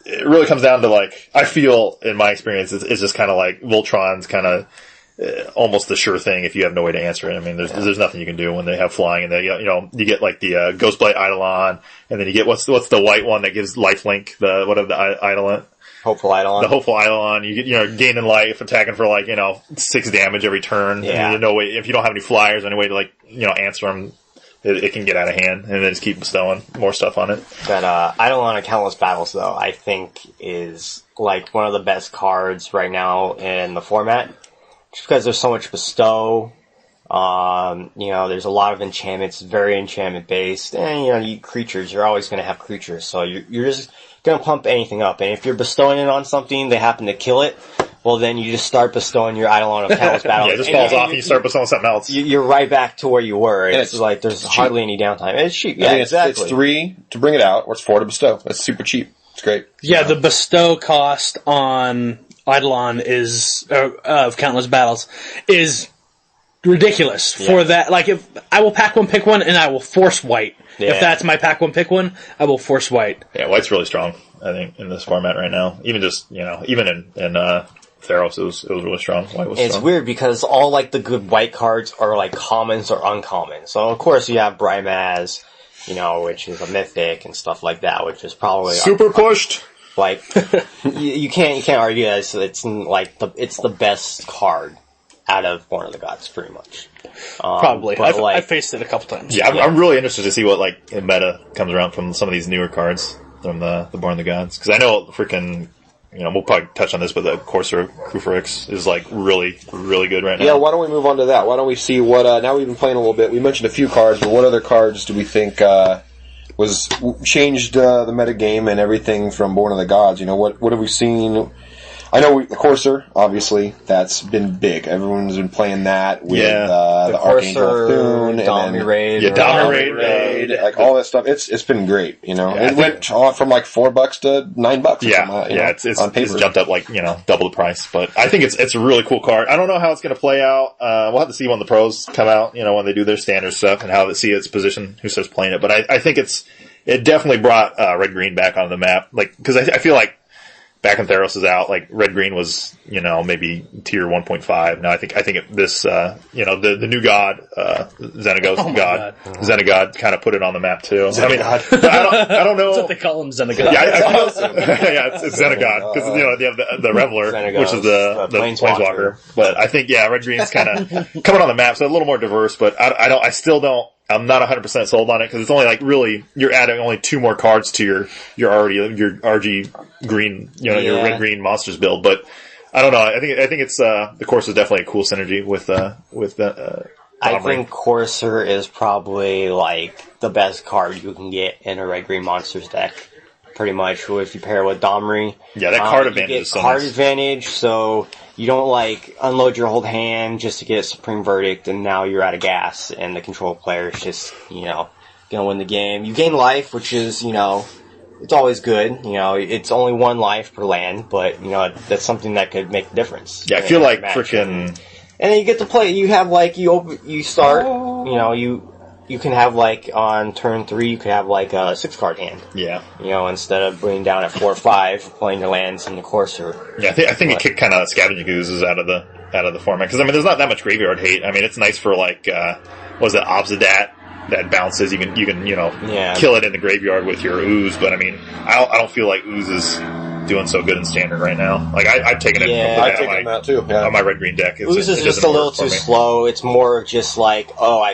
It really comes down to I feel in my experience it's just kind of like Voltron's kind of almost the sure thing if you have no way to answer it. I mean, there's nothing you can do when they have flying, and they you get the Ghostblade Eidolon, and then you get what's the white one that gives lifelink, the Eidolon. Hopeful Eidolon. The Hopeful Eidolon. You get, gaining life, attacking for 6 damage every turn. Yeah. And no way, if you don't have any flyers, any way to answer them, it can get out of hand, and then just keep bestowing more stuff on it. That Eidolon of Countless Battles, though, I think is one of the best cards right now in the format, just because there's so much bestow. There's a lot of enchantments, very enchantment based, and you creatures. You're always going to have creatures, so you're just going to pump anything up. And if you're bestowing it on something, they happen to kill it. well, then you just start bestowing your Eidolon of Countless Battles. Yeah, it just falls off and you start bestowing something else. You're right back to where you were. It's like there's hardly any downtime. It's cheap. Yeah, exactly. It's 3 to bring it out, or it's 4 to bestow. That's super cheap. It's great. Yeah, the bestow cost on Eidolon of Countless Battles is ridiculous for that. Like, if I will pack one, pick one, and I will force white. Yeah. If that's my pack one, pick one, I will force white. Yeah, white's really strong, I think, in this format right now. Even just, even in Theros, it was really strong. White was strong. It's weird because all, like, the good white cards are, like, commons or uncommon. So, of course, you have Brymaz, which is a mythic and stuff like that, which is probably... Super pushed! Like, you can't argue that it's the best card out of Born of the Gods, pretty much. Probably. I've faced it a couple times. Yeah, I'm really interested to see what meta comes around from some of these newer cards from the Born of the Gods. Because I know freaking, we'll probably touch on this, but the Corsair Kruferix is really, really good right now. Yeah, why don't we move on to that? Why don't we see what, now we've been playing a little bit. We mentioned a few cards, but what other cards do we think, changed the meta game and everything from Born of the Gods? What have we seen? I know the Corsair, obviously, that's been big. Everyone's been playing that with the Archangel of Thune, Domi Raid, like all that stuff. It's been great. It went from like $4 to $9. It's jumped up double the price. But I think it's a really cool card. I don't know how it's going to plplay out. We'll have to see when the pros come out. When they do their standard stuff and how they see its position, who starts playing it. But I think it definitely brought red green back on the map. Because I feel like back when Theros is out, red-green was, maybe tier 1.5. Now I think this, the new god, Xenagod kind of put it on the map too. Xenagod. I don't know. That's what they call him, Xenagod. Yeah, it's Xenagod. Because, they have the Reveler, which is the Planeswalker. But I think, red-green's kind of coming on the map, so a little more diverse, but I'm not 100% sold on it because it's only really you're adding only 2 more cards to your RG green, your red green monsters build. But I don't know. I think it's the Corsair is definitely a cool synergy with I think Corsair is probably the best card you can get in a red green monsters deck. Pretty much, if you pair it with Domri. Yeah, that card advantage is so card nice. advantage, so you don't unload your whole hand just to get a Supreme Verdict, and now you're out of gas, and the control player is just gonna win the game. You gain life, which is it's always good. It's only 1 life per land, but that's something that could make a difference. Yeah, I feel like freaking. And then you get to play. You have you start. You can have on turn 3, you could have a 6-card hand. Yeah. Instead of bringing down at 4 or 5, playing your lands in the Corsair. Yeah, I think it kicked kind of Scavenging Oozes out of the format because there's not that much graveyard hate. It's nice for was it Obsidat that bounces? You can kill it in the graveyard with your Ooze, but I don't feel like Ooze is doing so good in standard right now. I've taken it. Yeah, I've taken him out too. Yeah. On my red green deck. Ooze is just a little too slow. It's more of just I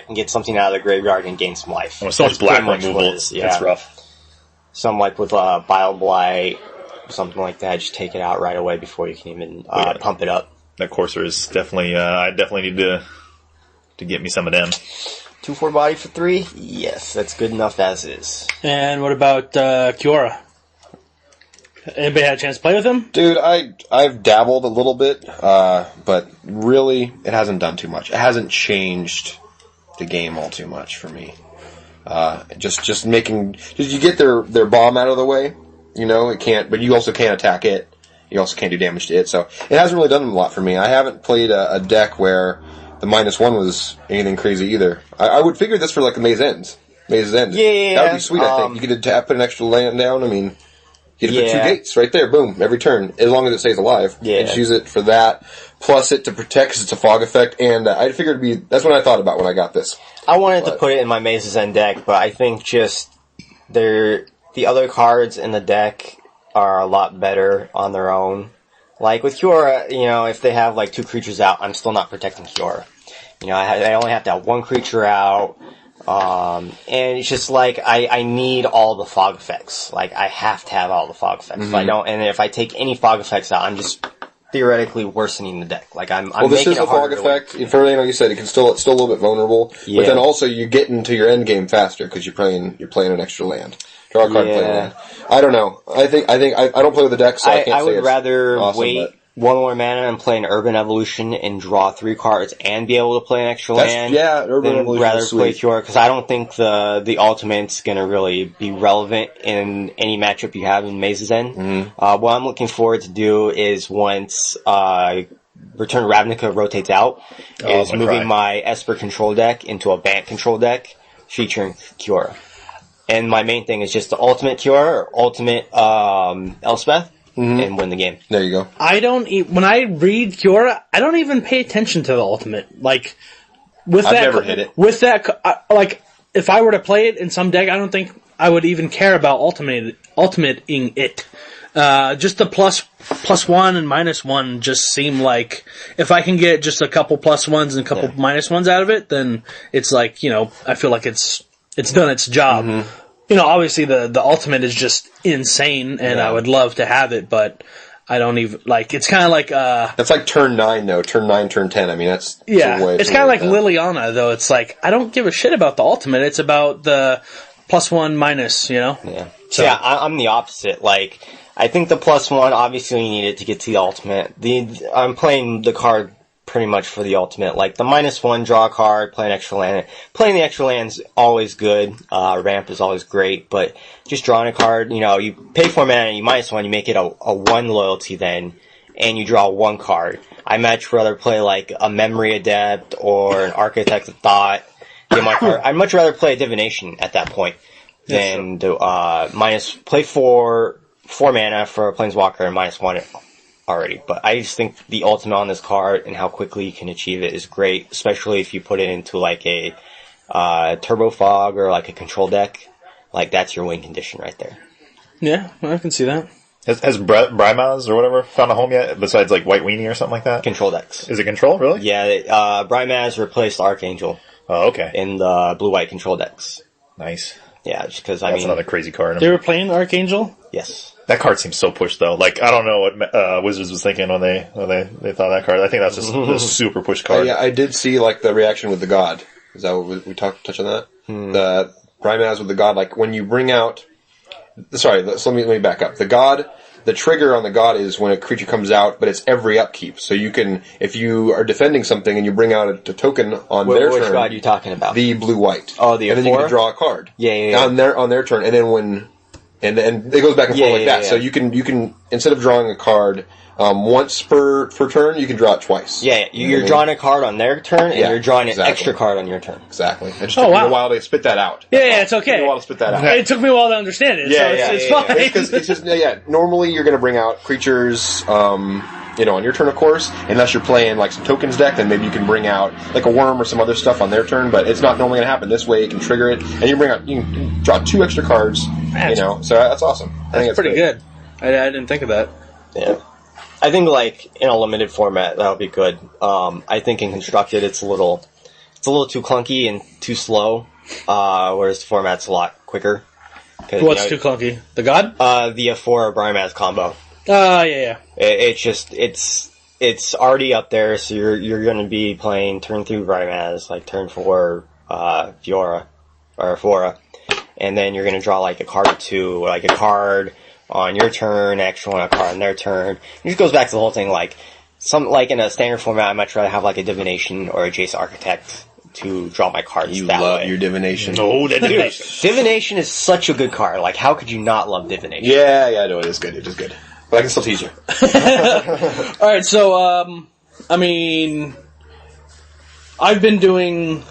can get something out of the graveyard and gain some life. So much black removal. It's rough. Some with Bile Blight, something like that. Just take it out right away before you can even pump it up. That Corsair is definitely. I definitely need to get me some of them. 2/4 body for 3. Yes, that's good enough as is. And what about Kiora? Anybody had a chance to play with him? Dude, I've dabbled a little bit, but really, it hasn't done too much. It hasn't changed the game all too much for me. Just you get their bomb out of the way, it can't, but you also can't attack it. You also can't do damage to it, so it hasn't really done a lot for me. I haven't played a deck where the -1 was anything crazy either. I would figure this for the Maze Ends. Maze's End. Yeah. That would be sweet, I think. You could put an extra land down, get it for 2 gates right there, boom, every turn, as long as it stays alive. Yeah. Just use it for that, plus it to protect because it's a fog effect, and I figured that's what I thought about when I got this. I wanted to put it in my Maze's End deck, but I think just the other cards in the deck are a lot better on their own. With Kiora, if they have 2 creatures out, I'm still not protecting Kiora. I only have to have 1 creature out. And it's just I need all the fog effects. I have to have all the fog effects. If I don't, and if I take any fog effects out, I'm just theoretically worsening the deck. I'm this making is it a fog effect. For everything like you said, it's still a little bit vulnerable. Yeah. But then also you get into your end game faster because you're playing an extra land. Draw a card, play a land. I don't know. I don't play with the deck, so I can't say would it's rather awesome, wait 1 more mana and play an Urban Evolution and draw 3 cards and be able to play an extra land. Yeah, Urban Evolution rather is sweet. play Cure, because I don't think the ultimate's going to really be relevant in any matchup you have in Maze's End. Mm-hmm. What I'm looking forward to do is once Return Ravnica rotates out, is moving my Esper control deck into a Bant control deck featuring Cure. And my main thing is just the ultimate Cure or ultimate Elspeth. And win the game. There you go. When I read Cure, I don't even pay attention to the ultimate. Like, I've never hit it. With that, like, if I were to play it in some deck, I don't think I would even care about ultimating it. Just the +1 and -1 just seem like, if I can get just a couple +1s and a couple -1s out of it, then it's like, I feel like it's done its job. Mm-hmm. Obviously the ultimate is just insane, and I would love to have it, but I don't even, like, it's kind of like, That's like turn 9, though. Turn 9, turn 10. I mean, that's... it's kind of like Liliana, though. It's like, I don't give a shit about the ultimate. It's about the +1/-, Yeah. So yeah, I'm the opposite. Like, I think the +1, obviously you need it to get to the ultimate. I'm playing the card pretty much for the ultimate. Like, the -1, draw a card, play an extra land. Playing the extra land's always good. Ramp is always great, but just drawing a card, you pay 4 mana and you -1, you make it a 1 loyalty then, and you draw 1 card. I much rather play, like, a Memory Adept or an Architect of Thought. Get my card. I'd much rather play a Divination at that point than to, play 4 mana for a Planeswalker and -1 already, but I just think the ultimate on this card and how quickly you can achieve it is great, especially if you put it into like a Turbo Fog or like a control deck. Like, that's your win condition right there. Yeah, I can see that. Has Brymaz or whatever found a home yet, besides like White Weenie or something like that? Control decks. Is it control, really? Yeah, Brymaz replaced Archangel. Oh, okay. In the blue-white control decks. Nice. Yeah, just because, That's another crazy card. They were playing Archangel? Yes. That card seems so pushed, though. Like, I don't know what Wizards was thinking when they thought that card. I think that's just a super pushed card. Yeah, I did see, like, the reaction with the God. Is that what we touch on that? The Brymaz with the God, like, when you bring out... Sorry, let me back up. The God... The trigger on the God is when a creature comes out, but it's every upkeep. So you can, if you are defending something and you bring out a token on their turn... Which God are you talking about? The blue-white. Oh, the And then you can draw a card. Yeah. On their turn, and then and it goes back and forth like that. So you can, instead of drawing a card once per turn, you can draw it twice. Yeah, you're drawing a card on their turn, and you're drawing an extra card on your turn. Exactly. It just took me a while to spit that out. Yeah, it's okay. It took me a while to spit that out. It took me a while to understand it, it's fine. It's just, normally you're going to bring out creatures, on your turn, of course, unless you're playing, like, some tokens deck, then maybe you can bring out, like, a worm or some other stuff on their turn, but it's not normally going to happen this way. You can trigger it, and you can draw 2 extra cards, so that's awesome. I think it's pretty good. I didn't think of that. Yeah. I think, like, in a limited format, that'll be good. I think in Constructed, it's a little too clunky and too slow, whereas the format's a lot quicker. What's too clunky? The God? The Aphora Brymaz combo. Yeah. It's already up there, so you're going to be playing turn 3 Brymaz, like turn 4 Fiora or Aphora, and then you're going to draw like a card or 2, like a card on your turn, extra one, a card on their turn. It just goes back to the whole thing, like in a standard format, I'd much rather have like a Divination or a Jace Architect to draw my cards you that love way. your Divination. Oh, that Divination. Divination is such a good card. Like, how could you not love Divination? Yeah, no, it is good. It is good. But I can still tease you. Alright, so, I've been doing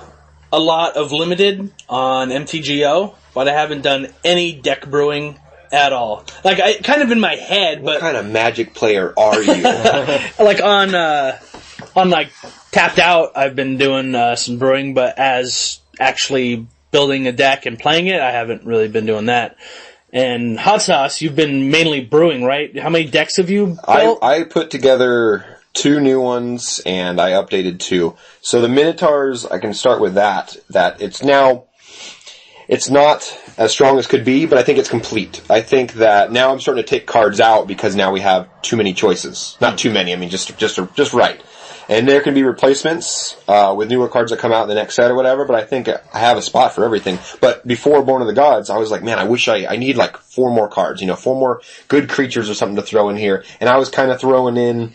a lot of limited on MTGO, but I haven't done any deck brewing at all. Like, I kind of in my head, but... What kind of Magic player are you? Like, on like, Tapped Out, I've been doing some brewing, but as actually building a deck and playing it, I haven't really been doing that. And Hot Sauce, you've been mainly brewing, right? How many decks have you built? I put together 2 new ones, and I updated 2. So the Minotaurs, I can start with that it's now... It's not as strong as could be, but I think it's complete. I think that now I'm starting to take cards out because now we have too many choices. Not too many, I mean just right. And there can be replacements with newer cards that come out in the next set or whatever, but I think I have a spot for everything. But before Born of the Gods, I was like, man, I wish I need like 4 more cards, 4 more good creatures or something to throw in here. And I was kind of throwing in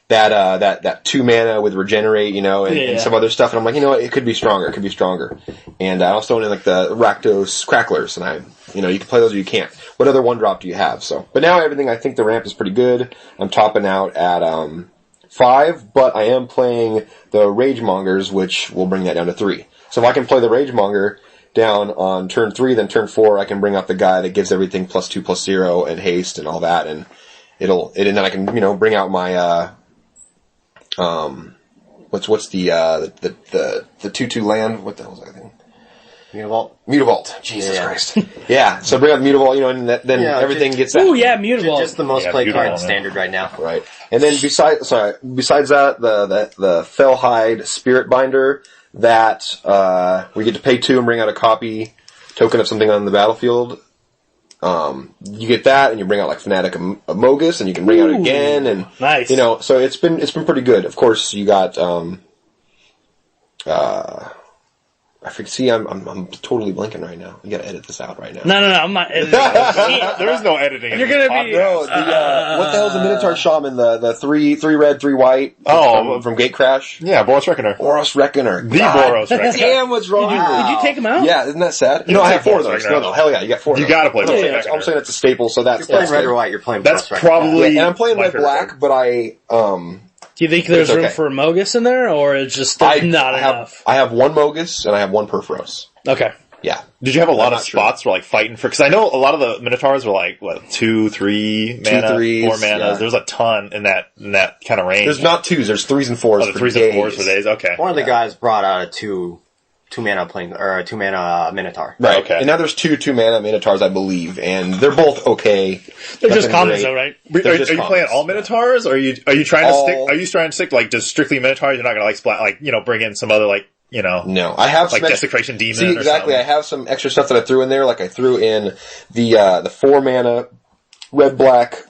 that 2 mana with Regenerate, and some other stuff. And I'm like, it could be stronger. And I was throwing in like the Rakdos Cracklers, and you can play those or you can't. What other 1-drop do you have? But now everything, I think the ramp is pretty good. I'm topping out at 5, but I am playing the Ragemongers, which will bring that down to 3. So if I can play the Ragemonger down on turn 3, then turn 4 I can bring up the guy that gives everything +2/+0 and haste and all that, and and then I can bring out my what's the 2/2 land? What the hell is that thing? Mutavault. Jesus Christ. Yeah. So bring up Mutavault, and then everything gets that. Oh yeah, Mutavault. Just the most played card in Standard right now. Right. And then besides that, the Fellhide Spirit Binder that we get to pay 2 and bring out a copy token of something on the battlefield. You get that, and you bring out like Fanatic Amogus, and you can bring out it again, and nice. So it's been pretty good. Of course, you got I forget. See, I'm totally blanking right now. You got to edit this out right now. No, I'm not editing. There is no editing. You're gonna be what the hell is the Minotaur Shaman? The 3 red, 3 white. From Gate Crash. Yeah, Boros Reckoner. Boros Reckoner. The Boros Reckoner. Damn, what's wrong? Did you take him out? Yeah, isn't that sad? I have 4 of those. No, hell yeah, you got 4. You got to play Boros Yeah, Reckoner. I'm saying it's a staple, so that's You're playing red or white. You're playing. That's Boros Reckoner. probably. and I'm playing red black, but Do you think there's It's room okay. for a Mogus in there, or it's just not enough? I have 1 Mogus and I have 1 Perforos. Okay. Yeah. Did you have a lot I'm of not sure. spots for like fighting for? Because I know a lot of the Minotaurs were like 2, 3 mana, 2, 3s, 4 mana. yeah. There's a ton in that kind of range. There's not 2s, there's 3s and 4s. Oh, the 3s and 4s for days. Okay. One of the guys brought out a 2 mana playing or a 2 mana Minotaur. Right. Okay. And now there's 2 mana Minotaurs, I believe, and they're both okay. They're just Nothing commons, great. though, right? Are you just playing all Minotaurs, or are you trying to All- stick? Are you trying to stick to, like just strictly Minotaurs? You're not gonna bring in some other No, I have like some Desecration Demon. See, or exactly. something. I have some extra stuff that I threw in there. Like I threw in the 4 mana red black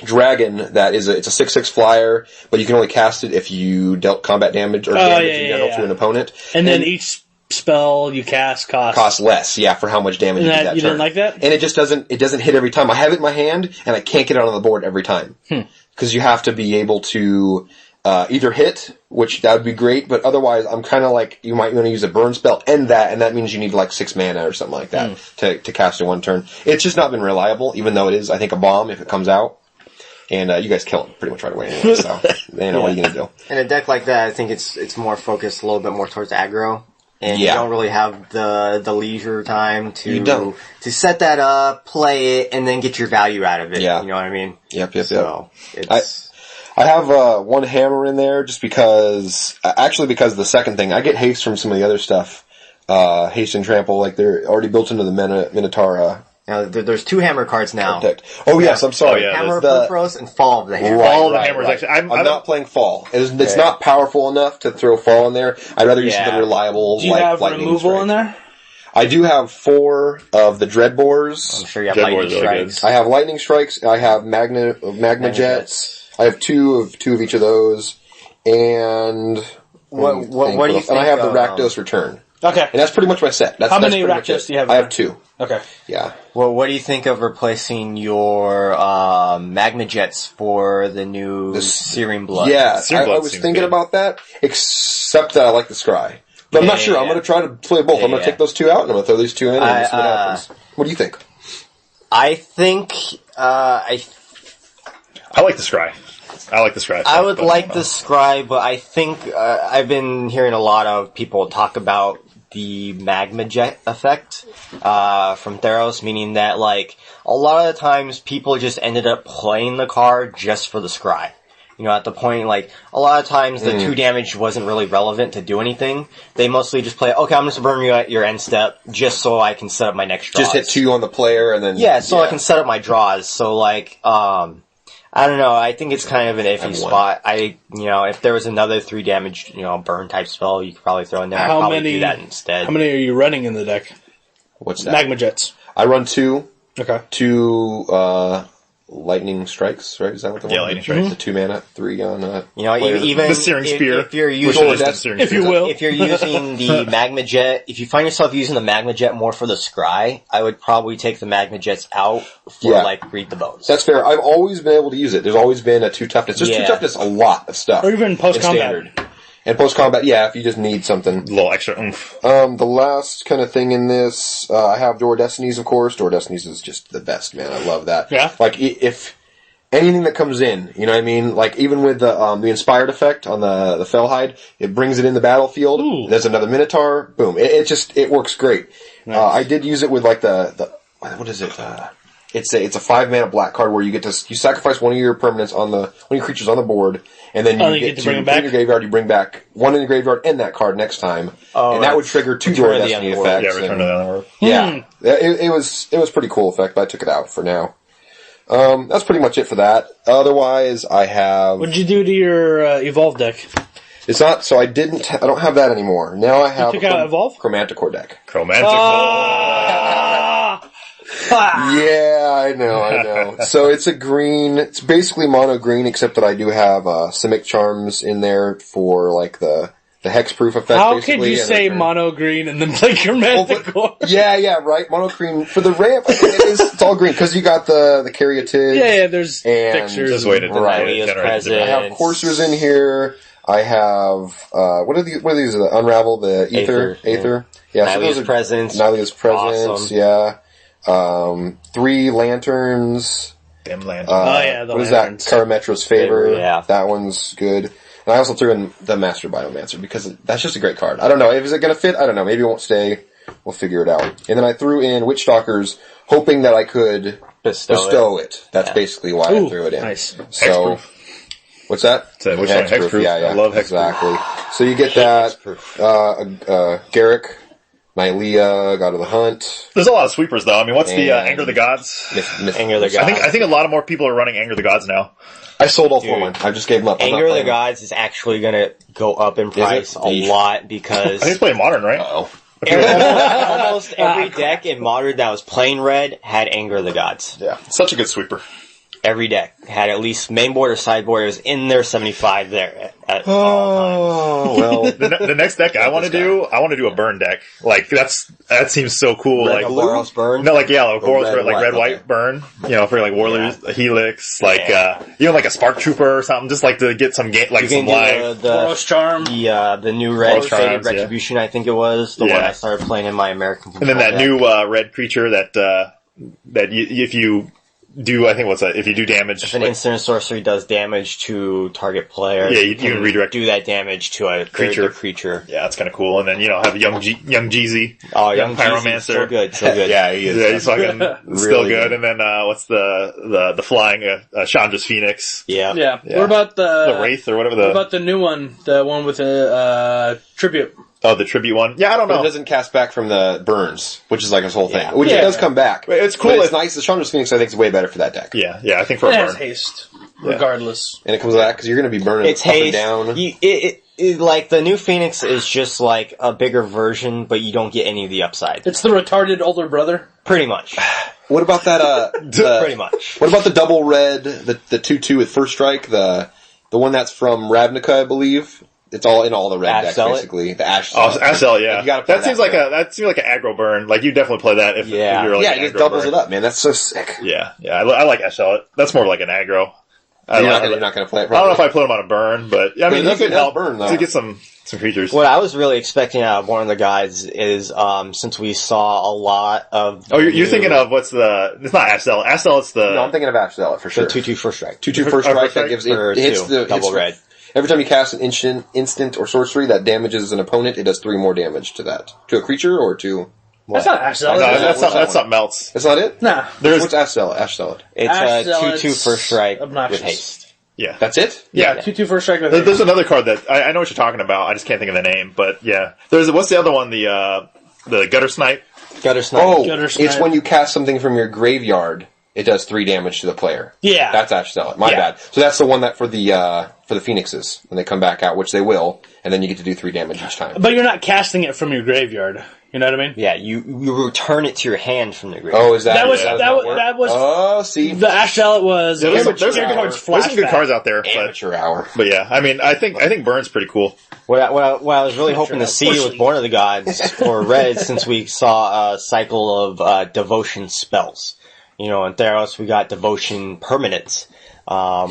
dragon that is it's a 6/6 flyer, but you can only cast it if you dealt combat damage or damage in general to an opponent. And then each spell you cast costs less, for how much damage you do that you turn. didn't like that? And it just doesn't hit every time. I have it in my hand and I can't get it on the board every time because you have to be able to. Either hit, which that would be great, but otherwise I'm kind of like, you might want to use a burn spell and that means you need like 6 mana or something like that to cast in 1 turn. It's just not been reliable, even though it is, I think, a bomb if it comes out. And you guys kill it pretty much right away anyway, so, what are you going to do? In a deck like that, I think it's more focused a little bit more towards aggro. And you don't really have the leisure time to set that up, play it, and then get your value out of it. Yeah. You know what I mean? Yep. So, it's... I have 1 hammer in there just because the second thing, I get haste from some of the other stuff. Haste and trample, like they're already built into the Minotaur. Now, there's 2 hammer cards now. Architect. Oh yes, I'm sorry. Oh, yeah. Hammer of The- Perforos and Fall of the Hammer. Fall of the Hammer is actually. I'm not playing Fall. It's not powerful enough to throw Fall in there. I'd rather use something reliable. Do you have lightning removal strike. in there? I do have 4 of the Dreadbores. I'm sure you have Dreadbore's lightning really good. strikes. I have lightning strikes. I have magma jets. I have 2 of each of those, and What do you think? And I have the of, Rakdos Return, Okay. and that's pretty much my set. How many pretty much Rakdos it. do you have? I have 2. Okay. Yeah. Well, what do you think of replacing your Magma Jets for the new Searing Blood? Yeah, Searing I Blood was seems thinking good. about that, except that I like the Scry. But I'm not sure. I'm going to try to play both. I'm going to take those 2 out, and I'm going to throw these 2 in, and see what happens. What do you think? I think I like the Scry. I would like the Scry, but I think I've been hearing a lot of people talk about the Magma Jet effect from Theros, meaning that like a lot of the times people just ended up playing the card just for the Scry. At the point, like, a lot of times the 2 damage wasn't really relevant to do anything. They mostly just play, okay, I'm just burn you at your end step just so I can set up my next draws. Just hit 2 on the player, and then... Yeah, so I can set up my draws. So, like, I don't know, I think it's kind of an iffy spot. If there was another 3 damage, burn type spell you could probably throw in there, I'd probably do that instead. How many are you running in the deck? What's that? Magma Jets. I run 2. Okay. 2, lightning strikes, right? Is that what the one? Yeah, lightning strikes. The 2 mana, 3 on. Even the searing spear, if you're using if you will. If you're using the magma jet, if you find yourself using the magma jet more for the scry, I would probably take the magma jets out for read the bones. That's fair. I've always been able to use it. There's always been a 2 toughness. There's 2 toughness a lot of stuff. Or even post-combat. In standard. And post-combat, if you just need something. A little extra oomph. The last kind of thing in this, I have Door Destinies, of course. Door Destinies is just the best, man. I love that. Yeah. Like, if anything that comes in, you know what I mean? Like, even with the Inspired effect on the Fellhide, it brings it in the battlefield. Ooh. There's another Minotaur. Boom. It works great. Nice. I did use it with, like, what is it? It's a 5 mana black card where you sacrifice one of your permanents one of your creatures on the board, and then you get to bring back in your graveyard. You bring back one in the graveyard and that card next time, and that would trigger 2 Door Destiny effects. Yeah, Return to the Underworld. Yeah, it was pretty cool effect, but I took it out for now. That's pretty much it for that. Otherwise, I have. What'd you do to your Evolve deck? It's not. So I don't have that anymore. Now I have. You took out Evolve? Chromanticore deck. Yeah, I know. So it's a green. It's basically mono green, except that I do have Simic Charms in there for like the hexproof effect. How basically, could you say mono green and then play Chromanticore? Yeah, right. Mono green for the ramp. It's all green because you got the Caryatids. Yeah. There's and fixtures. Just waited. Presence. I have coursers in here. I have what are these? The Unravel, the Aether. Yeah, so those are Presence. Nylea's Presence. Awesome. Yeah. 3 Lanterns. Damn land. The what is that? Lanterns. Karametra's Favor. Yeah. That one's good. And I also threw in the Master Biomancer because that's just a great card. I don't know. Is it going to fit? I don't know. Maybe it won't stay. We'll figure it out. And then I threw in Witchstalkers, hoping that I could bestow it. That's basically why I threw it in. Nice. So, what's that? Hexproof. Yeah. I love Hexproof. Exactly. So you get that. Garrick. Nylea, God of the Hunt. There's a lot of sweepers, though. I mean, what's the Anger of the Gods? Anger of the Gods. I think a lot more people are running Anger of the Gods now. I sold all 4 of mine. I just gave them up. Anger of the Gods is actually going to go up in price a lot because... I think it's playing Modern, right? Uh-oh. Almost every deck in Modern that was playing red had Anger of the Gods. Yeah. Such a good sweeper. Every deck had at least main board or sideboard. It was in their 75 there at all times. Well, the next deck I want to do a burn deck. Like that seems so cool. Red like Boros burn. No, like Boros red, like white, red white okay. burn. You know, for like Warlords, Helix, like even like a Spark Trooper or something, just like to get some You some can live. do Boros Charm. the new red Boros Charms, Faded Retribution, I think it was the one I started playing in my American. And then that deck. new red creature that if you do, I think if you do damage, If an instant or sorcery does damage to target player, you can redirect. do that damage to a creature. Yeah, that's kind of cool. And then have young Jeezy. Oh, young Pyromancer. so good, so good. yeah, he is. Yeah, he's fucking still Really good. good. And then what's the flying Chandra's Phoenix? Yeah. Yeah. Yeah. What about the Wraith or whatever What about the new one? The one with a tribute. the tribute one? Yeah, I don't But know. it doesn't cast back from the burns, which is like his whole thing. Yeah. Which it does come back. It's cool. But it's nice. The Chandra's Phoenix, I think, is way better for that deck. Yeah, I think for It a has burn. haste, regardless. And it comes back because you're going to be burning It's up and haste. down. Like the new Phoenix is just like a bigger version, but you don't get any of the upside. It's the retarded older brother. Pretty much. What about that? Pretty much. What about the double red, the 2/2 with first strike, the one that's from Ravnica, I believe? It's all in all the red Ash decks, Zealot? basically. The Ash Oh, Zealot. Ashell, yeah. You gotta play That seems like an aggro burn. Like you definitely play that if Yeah. you're like Yeah, an it just aggro doubles burn. it up, man. That's so sick. Yeah. I like Ashell. That's more like an aggro. You're not going to play it. I don't know if I put him on a burn, but I mean, it he could does help burn, though. to get some creatures. What I was really expecting out of one of the guys is, since we saw a lot of... Oh, you're thinking of it's not Ashell. Ashell, it's the... No, I'm thinking of Ash Zealot for sure. the 2/2 first strike. 2/2 first strike first that strike? gives Or it hits two, the double red. Every time you cast an instant or sorcery that damages an opponent, it does 3 more damage to that. To a creature or to... That's not Ash Zealot. No, is it? that's something else. That's not it? Nah. What's Ash Zealot? Ash Zealot. It's Ash a Zealot's 2/2 first strike obnoxious. with haste. Yeah. That's it? Yeah. 2/2 first strike with There's haste. another card that I know what you're talking about. I just can't think of the name, but yeah. What's the other one? The Gutter Snipe. Gutter Snipe. Oh, Gutter it's Snipe. when you cast something from your graveyard, it does 3 damage to the player. Yeah. That's Ash Zealot. My Yeah. bad. So that's the one that for the Phoenixes when they come back out, which they will, and then you get to do 3 damage each time. But you're not casting it from your graveyard. You know what I mean? Yeah, you return it to your hand from the grave. Oh, is that That was that that was Oh, see, the Ashell. It was Yeah, there's geared some towards good flashback. cards out there, amateur hour. but yeah, I mean, I think Burn's pretty cool. What I was really hoping to see with Born of the Gods for Red, since we saw a cycle of devotion spells. You know, in Theros we got devotion permanents,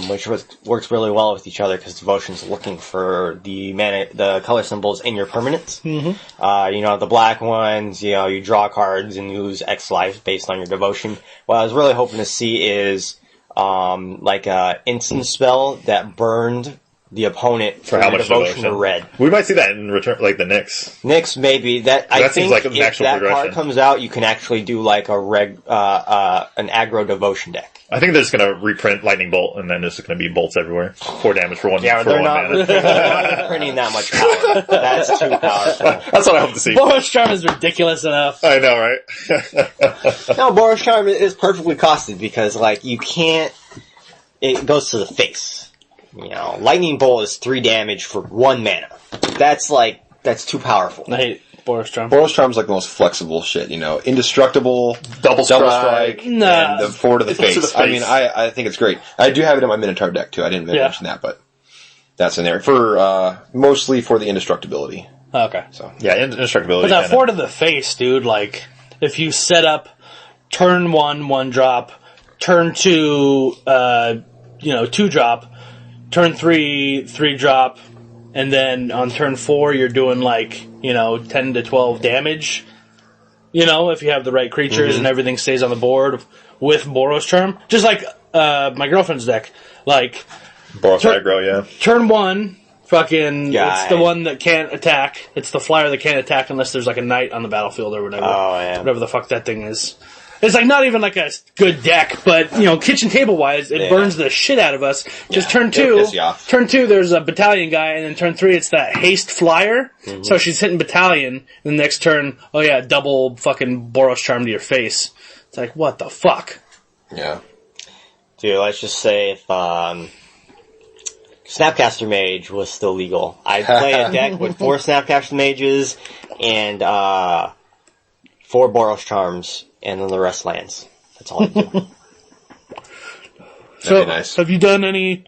which works really well with each other because devotion's looking for the color symbols in your permanents. Mm-hmm. You know, the black ones, you know, you draw cards and you lose X life based on your devotion. What I was really hoping to see is like a instant spell that burned the opponent for how much devotion devotion? to red. We might see that in return, like the Knicks. Knicks, maybe. I seems think like an if actual that progression. card comes out, you can actually do like an aggro devotion deck. I think they're just going to reprint Lightning Bolt, and then there's just going to be bolts everywhere. 4 damage for one. Yeah, for they're one not mana. printing that much power. That's too powerful. That's what I hope to see. Boros Charm is ridiculous enough. I know, right? No, Boros Charm is perfectly costed because, like, you can't. It goes to the face. You know, Lightning Bolt is 3 damage for 1 mana. That's too powerful. I hate Boros Charm. Boros Charm's like the most flexible shit, you know. Indestructible, double strike, Nah. and the 4 to the face. To the face. I mean, I think it's great. I do have it in my Minotaur deck too. I didn't mention that, but that's in there for mostly for the indestructibility. Okay. So Yeah, indestructibility. But that kinda. 4 to the face, dude, like, if you set up turn 1 drop, turn 2, 2 drop, turn 3 drop, and then on turn 4 you're doing 10 to 12 damage. You know, if you have the right creatures and everything stays on the board with Boros Charm. Just like my girlfriend's deck. Like, Boros aggro, yeah. turn 1, fucking, Guy. it's the one that can't attack. It's the flyer that can't attack unless there's like a knight on the battlefield or whatever. Oh, yeah. Whatever the fuck that thing is. It's like not even like a good deck, but, you know, kitchen table wise, it burns the shit out of us. Just turn it'll 2, piss you off. turn 2, there's a battalion guy, and then turn 3, it's that haste flyer. So she's hitting battalion, and the next turn, double fucking Boros Charm to your face. It's like, what the fuck? yeah, Dude, let's just say if Snapcaster Mage was still legal, I'd play a deck with 4 Snapcaster Mages and 4 Boros Charms, and then the rest lands. That's all I do. So, be nice. have you done any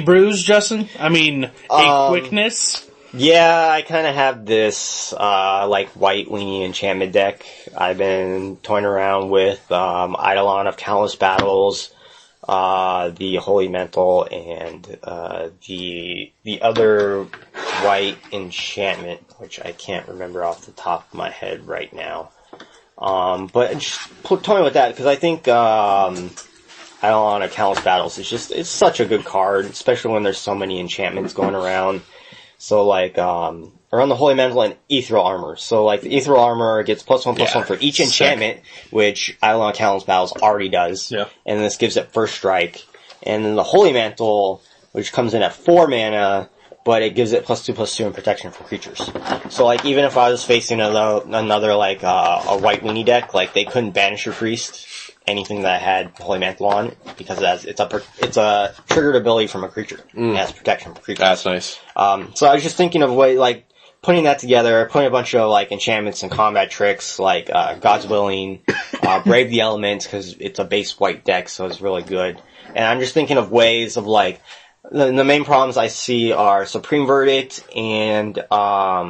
brews, Justin? I mean, Aquickness? Yeah, I kind of have this, white weenie enchantment deck I've been toying around with, Eidolon of Countless Battles, the Holy Mantle, and, the other white enchantment, which I can't remember off the top of my head right now. But just toying with that, because I think, Eidolon of Countless Battles it's such a good card, especially when there's so many enchantments going around. So, around the Holy Mantle and Ethereal Armor. So, the Ethereal Armor gets +1/+1 for each enchantment, which Eidolon of Countless Battles already does. Yeah. And this gives it first strike. And then the Holy Mantle, which comes in at 4 mana, but it gives it +2/+2 in protection for creatures. So, even if I was facing another a white weenie deck, they couldn't banish your priest, anything that had Holy Mantle on, because it's a triggered ability from a creature. It has protection for creatures. that's nice. So I was just thinking of putting that together, putting a bunch of enchantments and combat tricks, God's Willing, Brave the Elements, because it's a base white deck, so it's really good. And I'm just thinking of ways of the main problems I see are Supreme Verdict and Devour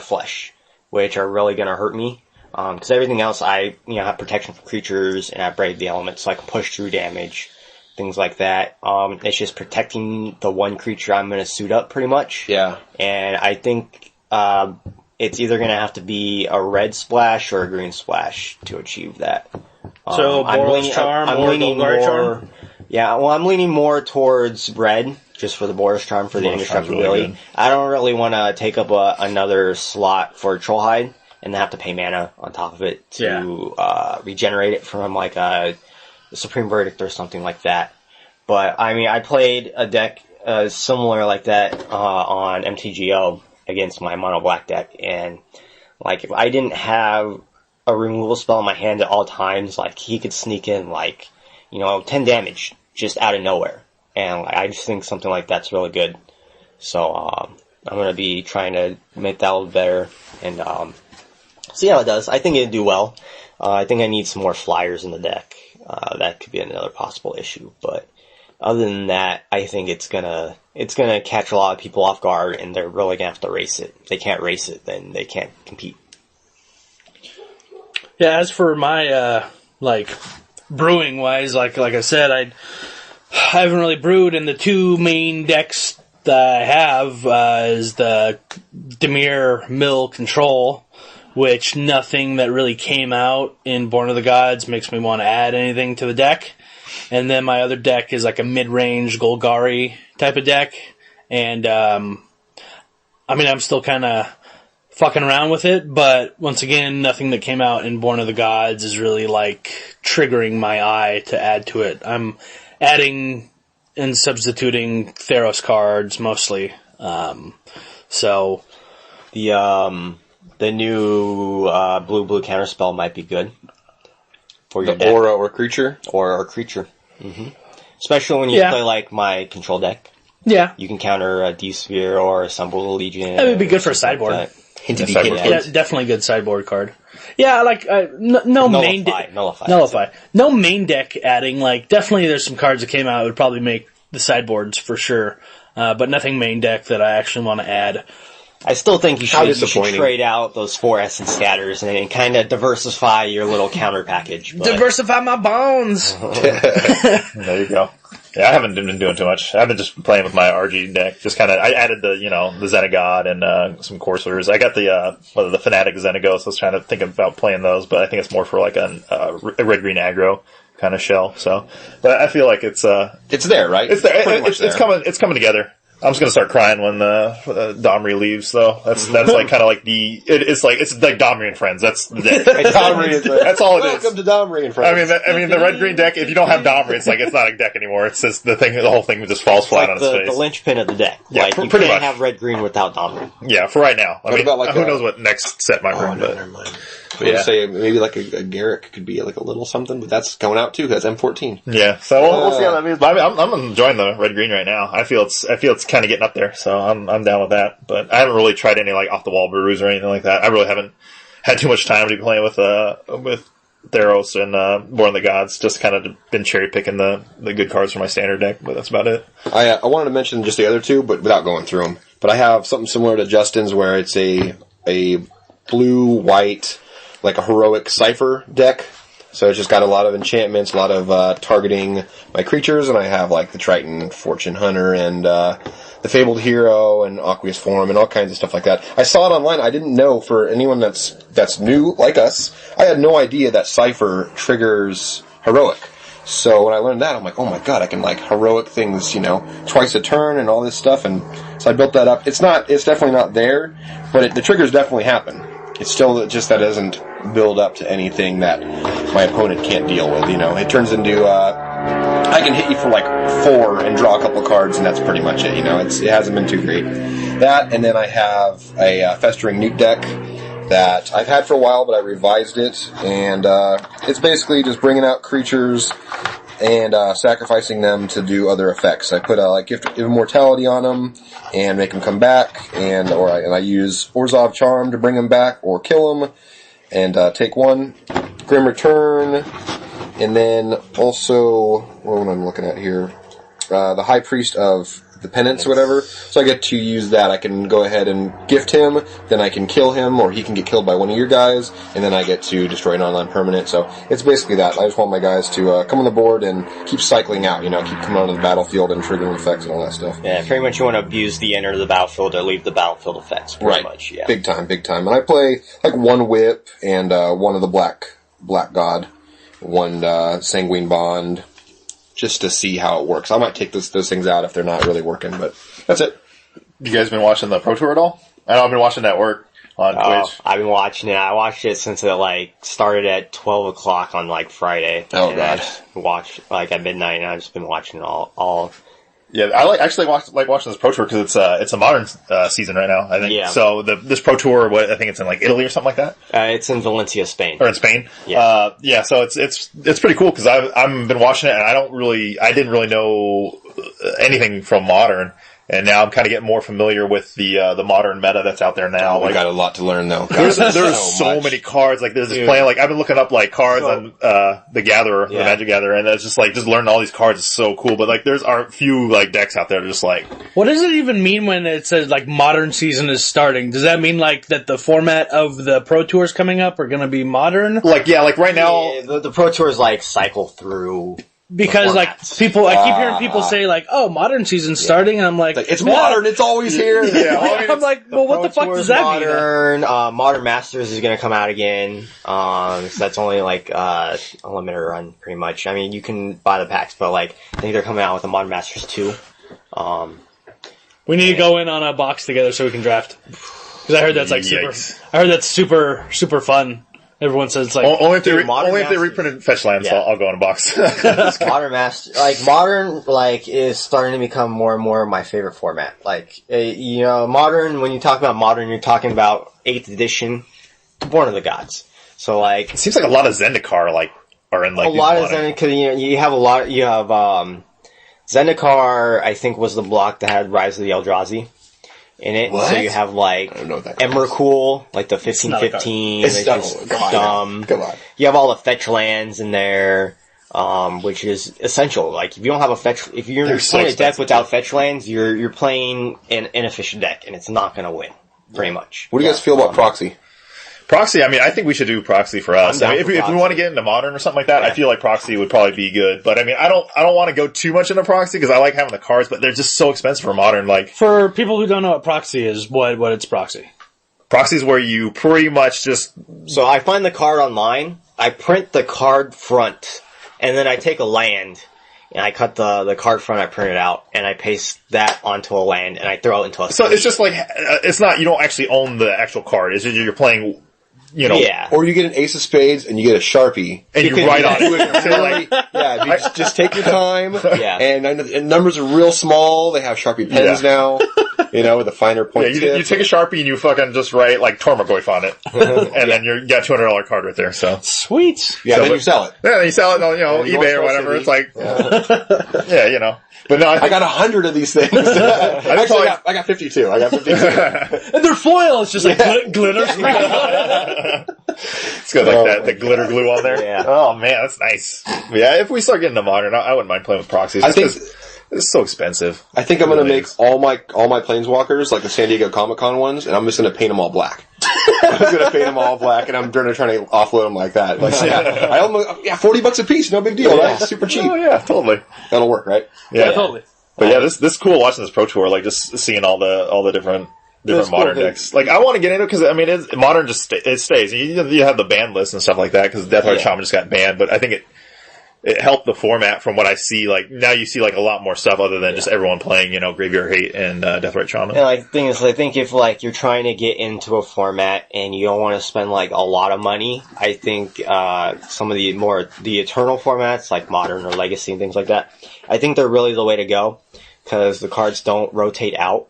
Flesh, which are really going to hurt me. Because everything else I have protection for creatures and I Brave the Elements, so I can push through damage, things like that. It's just protecting the one creature I'm going to suit up pretty much. Yeah, And I think it's either going to have to be a red splash or a green splash to achieve that. So, Boros Charm or Golgari Charm? Yeah, well, I'm leaning more towards red, just for the Boros Charm, for the Boros Charm's really indestructibility. good. I don't really want to take up another slot for Trollhide and have to pay mana on top of it to regenerate it from a Supreme Verdict or something like that. But, I mean, I played a deck similar like that on MTGO against my mono black deck, and if I didn't have a removal spell in my hand at all times, he could sneak in 10 damage just out of nowhere. And I just think something like that's really good. So I'm gonna be trying to make that a little better and see how it does. I think it'd do well. I think I need some more flyers in the deck. That could be another possible issue, but other than that, I think it's gonna catch a lot of people off guard, and they're really gonna have to race it. If they can't race it, then they can't compete. Yeah, as for my, brewing wise, like I said, I haven't really brewed, and the two main decks that I have, is the Dimir Mill Control, which nothing that really came out in Born of the Gods makes me want to add anything to the deck. And then my other deck is like a mid-range Golgari type of deck, and, I'm still kind of fucking around with it, but once again, nothing that came out in Born of the Gods is really triggering my eye to add to it. I'm adding and substituting Theros cards mostly. So the new blue counterspell might be good for your deck. Aura or creature, Mm-hmm. Especially when you play my control deck. Yeah, you can counter a D-Sphere or a Symbol of Legion. That would be good for a sideboard. Yeah, definitely a good sideboard card. Yeah, Nullify. No main deck adding. Definitely there's some cards that came out that would probably make the sideboards for sure. But nothing main deck that I actually want to add. I still think you should trade out those 4 Essence Scatters and kind of diversify your little counter package. But... Diversify my bones! There you go. Yeah, I haven't been doing too much. I've been just playing with my RG deck. Just kind of, I added the Xenagod and some Courserers. I got the Fnatic Xenagos. I was trying to think about playing those, but I think it's more for a red-green aggro kind of shell. So, but I feel like it's there, right? It's there. It's coming together. I'm just gonna start crying when Domri leaves, though. That's kind of like it's like Domri and Friends. That's the deck. That's all it is. Welcome to Domri and Friends. I mean the red green deck. If you don't have Domri, it's not a deck anymore. It's just the whole thing just falls flat on its face. The linchpin of the deck. Yeah, you pretty can't much have red green without Domri. Yeah, for right now. Who knows what next set might bring? Never mind. I would say maybe a Garrick could be a little something, but that's going out too. That's M14. Yeah, so we'll see how that means. I'm enjoying the red green right now. I feel it's kind of getting up there, so I'm down with that. But I haven't really tried any off the wall brews or anything like that. I really haven't had too much time to be playing with Theros and Born of the Gods. Just kind of been cherry picking the good cards for my standard deck, but that's about it. I wanted to mention just the other two, but without going through them. But I have something similar to Justin's, where it's a blue white. A heroic Cypher deck. So it's just got a lot of enchantments, a lot of targeting my creatures, and I have the Triton Fortune Hunter and the Fabled Hero and Aqueous Form and all kinds of stuff like that. I saw it online. I didn't know, for anyone that's new like us, I had no idea that Cypher triggers heroic. So when I learned that, I'm like, oh my god, I can heroic things, twice a turn and all this stuff, and so I built that up. It's definitely not there, but the triggers definitely happen. It's still just that it doesn't build up to anything that my opponent can't deal with, It turns into, I can hit you for 4 and draw a couple cards, and that's pretty much it, It hasn't been too great. That, and then I have a Festering Newt deck that I've had for a while, but I revised it, and it's basically just bringing out creatures and sacrificing them to do other effects. I put a Gift of Immortality on them and make them come back, and I use Orzhov Charm to bring them back or kill them, and take 1 Grim Return, and then also what am I looking at here? The High Priest of the Penance or whatever. So I get to use that. I can go ahead and gift him, then I can kill him, or he can get killed by one of your guys, and then I get to destroy an online permanent. So it's basically that. I just want my guys to come on the board and keep cycling out, keep coming onto the battlefield and triggering effects and all that stuff. Yeah, pretty much you want to abuse the enter the battlefield or leave the battlefield effects, pretty much, yeah. Big time. And I play 1 Whip and 1 of the Black God, 1 Sanguine Bond, just to see how it works. I might take those things out if they're not really working, but that's it. You guys been watching the Pro Tour at all? I know I've been watching that work on Twitch. I've been watching it. I watched it since it started at 12 o'clock on Friday. Oh god. I watched at midnight, and I've just been watching it all. Yeah, I like watching this Pro Tour because it's a modern season right now, I think. Yeah. So this Pro Tour, I think it's in Italy or something like that. It's in Valencia, Spain. Or in Spain. Yeah. Yeah. So it's pretty cool because I've been watching it and I didn't really know anything from modern. And now I'm kind of getting more familiar with the modern meta that's out there now. We got a lot to learn though. There's so many cards. Like there's this plan. Like I've been looking up like cards on the Gatherer, the Magic Gatherer, and it's just like just learning all these cards is so cool. But like there's a few like decks out there that are just like. What does it even mean when it says like modern season is starting? Does that mean like that the format of the Pro Tours coming up are going to be modern? Like like right now, the Pro Tours like cycle through. Because like people, I keep hearing people say like, "Oh, modern season's starting," and I'm like, it's modern. It's always here. I'm like, well, what the fuck does that mean? Modern Masters is going to come out again. So that's only like a limited run, pretty much. I mean, you can buy the packs, but like I think they're coming out with the Modern Masters 2. We need to go in on a box together so we can draft. Because I heard that's like super. I heard that's super fun. Everyone says it's like only if they reprinted fetch lands, so I'll go in a box. Modern is starting to become more and more my favorite format. Like Modern. When you talk about Modern, you're talking about 8th edition, Born of the Gods. So like, it seems like a lot of Zendikar are in like a lot of Zendikar. You have a lot. You have Zendikar. I think was the block that had Rise of the Eldrazi in it. What? So you have like Emrakul, like the 15/15. It's dumb. Come on. You have all the fetch lands in there, which is essential. Like if you don't have if you're playing a deck without fetch lands, you're playing an inefficient deck, and it's not going to win. Pretty much. What do you guys feel about Proxy? Proxy, I mean, I think we should do Proxy for us. I mean, if we want to get into Modern or something like that, I feel like Proxy would probably be good. But I mean, I don't want to go too much into Proxy because I like having the cards, but they're just so expensive for Modern. Like for people who don't know what Proxy is, what it's Proxy? Proxy is where you pretty much just. So I find the card online, I print the card front, and then I take a land. And I cut the card front, I print it out, and I paste that onto a land, and I throw it into a. So it's just like it's not. You don't actually own the actual card. It's just you're playing. Or you get an Ace of Spades and you get a Sharpie. And you write on it. Just take your time. And numbers are real small. They have Sharpie pens now, with a finer point tip. You take a Sharpie and you fucking just write like Tormagoyf on it. And then you got $200 card right there, so. Sweet. Yeah, then you sell it. Yeah, then you sell it on, eBay or whatever. It's like, But no, I got 100 of these things. I got 52. And they're foil. It's just like glitter. It's got like that glitter glue on there. Yeah. Oh man, that's nice. Yeah, if we start getting to Modern, I wouldn't mind playing with proxies. I think it's so expensive. I think I'm going to make all my Planeswalkers like the San Diego Comic-Con ones, and I'm just going to paint them all black. I'm just going to paint them all black, and I'm trying to offload them like that. Like, $40 a piece, no big deal, right? It's super cheap. Oh yeah, totally. That'll work, right? Yeah, totally. But yeah, this is cool watching this Pro Tour, like just seeing all the different Modern decks. Like I want to get into it because I mean, Modern just it stays. You have the ban list and stuff like that because Deathrite Shaman just got banned, but I think it helped the format from what I see. Like now you see like a lot more stuff other than just everyone playing, Graveyard Hate and Deathrite Shaman. And the thing is, I think if like you're trying to get into a format and you don't want to spend like a lot of money, I think some of the Eternal formats like Modern or Legacy and things like that, I think they're really the way to go because the cards don't rotate out.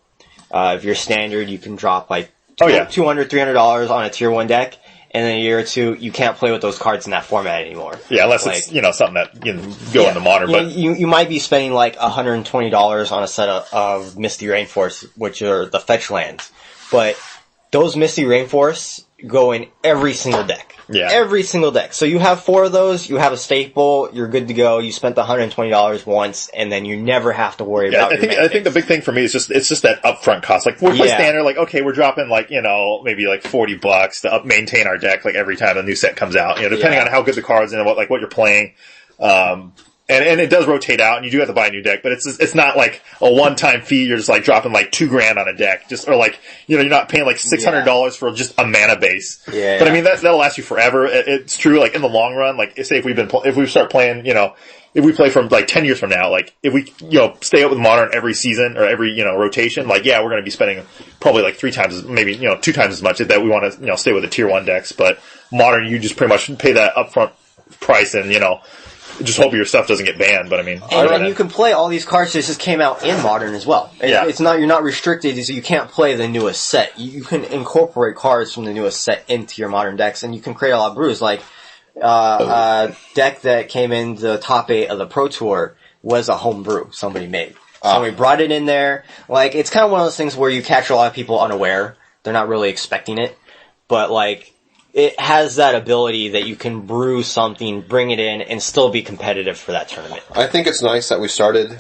If you're standard, you can drop like $200, $300 on a tier 1 deck. And in a year or two, you can't play with those cards in that format anymore. Yeah, unless it's, something that go into Modern. But you might be spending like $120 on a set of Misty Rainforest, which are the fetch lands. But those Misty Rainforests go in every single deck. Yeah. Every single deck. So you have 4 of those, you have a staple, you're good to go, you spent the $120 once, and then you never have to worry about it. I think the big thing for me is it's just that upfront cost. Like, we play standard, like, okay, we're dropping like, maybe like $40 to maintain our deck, like, every time a new set comes out, depending on how good the cards and what you're playing. And it does rotate out, and you do have to buy a new deck, but it's not like a one-time fee. You're just like dropping like $2,000 on a deck, or like you're not paying like $600 for just a mana base. Yeah. But I mean that'll last you forever. It's true. Like in the long run, like say if we start playing, if we play from like 10 years from now, like if we stay up with Modern every season or every rotation, like we're going to be spending probably like 3 times, maybe 2 times as much that we want to stay with the tier 1 decks. But Modern, you just pretty much pay that upfront price and just hope your stuff doesn't get banned, but I mean... And you can play all these cards that just came out in Modern as well. You're not restricted, so you can't play the newest set. You can incorporate cards from the newest set into your Modern decks, and you can create a lot of brews. Like, a deck that came in the top 8 of the Pro Tour was a home brew somebody made. So we brought it in there. Like, it's kind of one of those things where you catch a lot of people unaware. They're not really expecting it. But, like, it has that ability that you can brew something, bring it in, and still be competitive for that tournament. I think it's nice that we started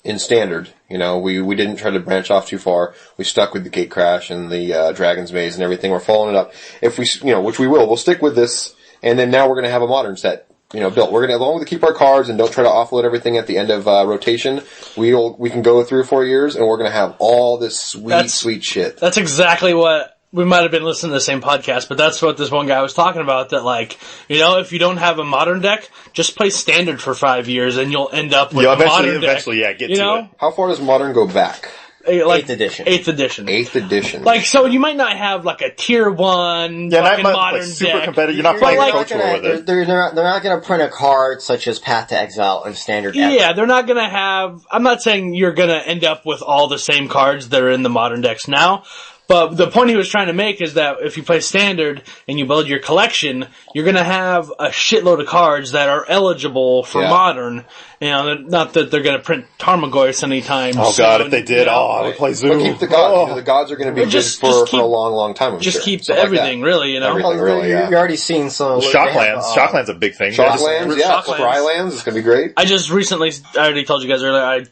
in standard. You know, we didn't try to branch off too far. We stuck with the Gate Crash and the Dragon's Maze and everything. We're following it up. If we, which we will, we'll stick with this, and then now we're going to have a modern set, built. We're going to, as long as we keep our cards and don't try to offload everything at the end of rotation, we can go 3 or 4 years, and we're going to have all this sweet shit. That's exactly what... We might have been listening to the same podcast, but that's what this one guy was talking about, that, like, if you don't have a modern deck, just play standard for 5 years and you'll end up with a modern deck. Eventually, get to it. How far does modern go back? Like 8th edition. 8th edition. 8th edition. Like, so you might not have, like, a tier 1 fucking modern super deck. competitive. You're not playing Coach War with it. They're not going to print a card such as Path to Exile in standard ever. Yeah, they're not going to have... I'm not saying you're going to end up with all the same cards that are in the modern decks now, but the point he was trying to make is that if you play standard and you build your collection, you're going to have a shitload of cards that are eligible for modern. Not that they're going to print Tarmogoyf anytime soon. Oh god, if they did, I would play Zoo. But keep the gods. The gods are going to be just for keep, a long time. I'm just sure. keep Something everything, like really, Everything, really, yeah. You're already seeing some... Shocklands. Shocklands a big thing. Shocklands, Scrylands, it's going to be great. I just recently, I already told you guys earlier, I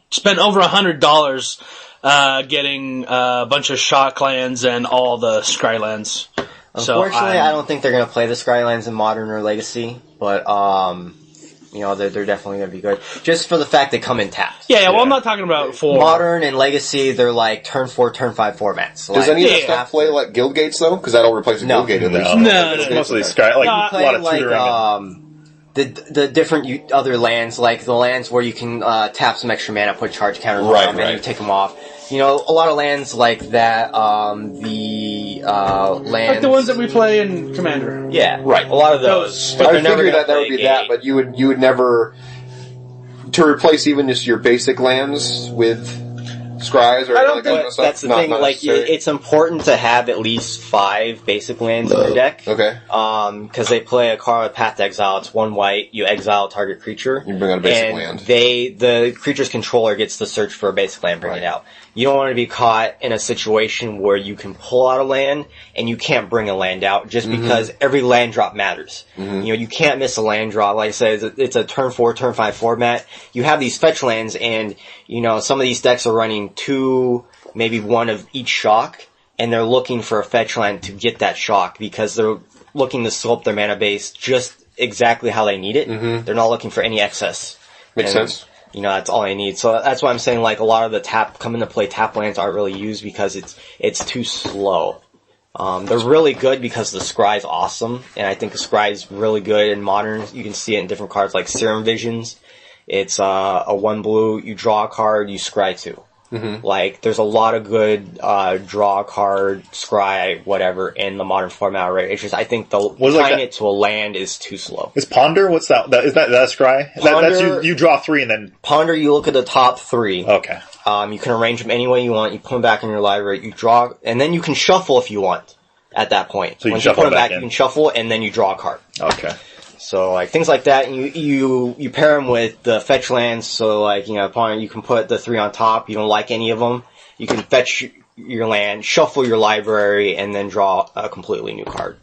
spent over $100 getting a bunch of Shocklands and all the Scrylands. Unfortunately, I don't think they're going to play the Scrylands in Modern or Legacy, but they're definitely going to be good. Just for the fact they come in tapped. Yeah, well, I'm not talking about for... Modern and Legacy, they're like turn 4, turn 5 formats. Does any of that stuff play like Guild Gates, though? Because that'll replace the Guild Gate in there. No. It's mostly Sky, like, a lot of tutoring. The different other lands, like the lands where you can tap some extra mana, put charge counters on them, and you take them off. A lot of lands like that, lands... Like the ones that we play in Commander. Yeah, right. A lot of those. I would figure that would be that, but you would never... To replace even just your basic lands with Scries or anything like that kind of stuff? That's the thing, it's important to have at least 5 basic lands in your deck. Okay. Because they play a card with Path to Exile. It's 1 white, you exile a target creature. You bring out a basic land. The creature's controller gets to search for a basic land and bring it out. You don't want to be caught in a situation where you can pull out a land and you can't bring a land out just because every land drop matters. You can't miss a land drop. Like I said, it's a turn 4, turn 5 format. You have these fetch lands and, some of these decks are running 2, maybe 1 of each shock, and they're looking for a fetch land to get that shock because they're looking to sculpt their mana base just exactly how they need it. They're not looking for any excess. Makes sense. That's all I need. So that's why I'm saying, like, a lot of the come into play tap lands aren't really used because it's too slow. They're really good because the Scry's awesome, and I think the Scry's really good in Modern. You can see it in different cards like Serum Visions. It's a 1 blue, you draw a card, you Scry 2. Like, there's a lot of good draw card, Scry, whatever, in the Modern format already. It's just, I think tying it to a land is too slow. Is Ponder? What's that? Is that Scry? That's you draw 3 and then... Ponder, you look at the top 3. Okay. You can arrange them any way you want, you put them back in your library, you draw, and then you can shuffle if you want at that point. So once you put them back, you can shuffle, and then you draw a card. Okay. So, like, things like that, and you pair them with the fetch lands, so, like, upon you can put the 3 on top, you don't like any of them, you can fetch your land, shuffle your library, and then draw a completely new card.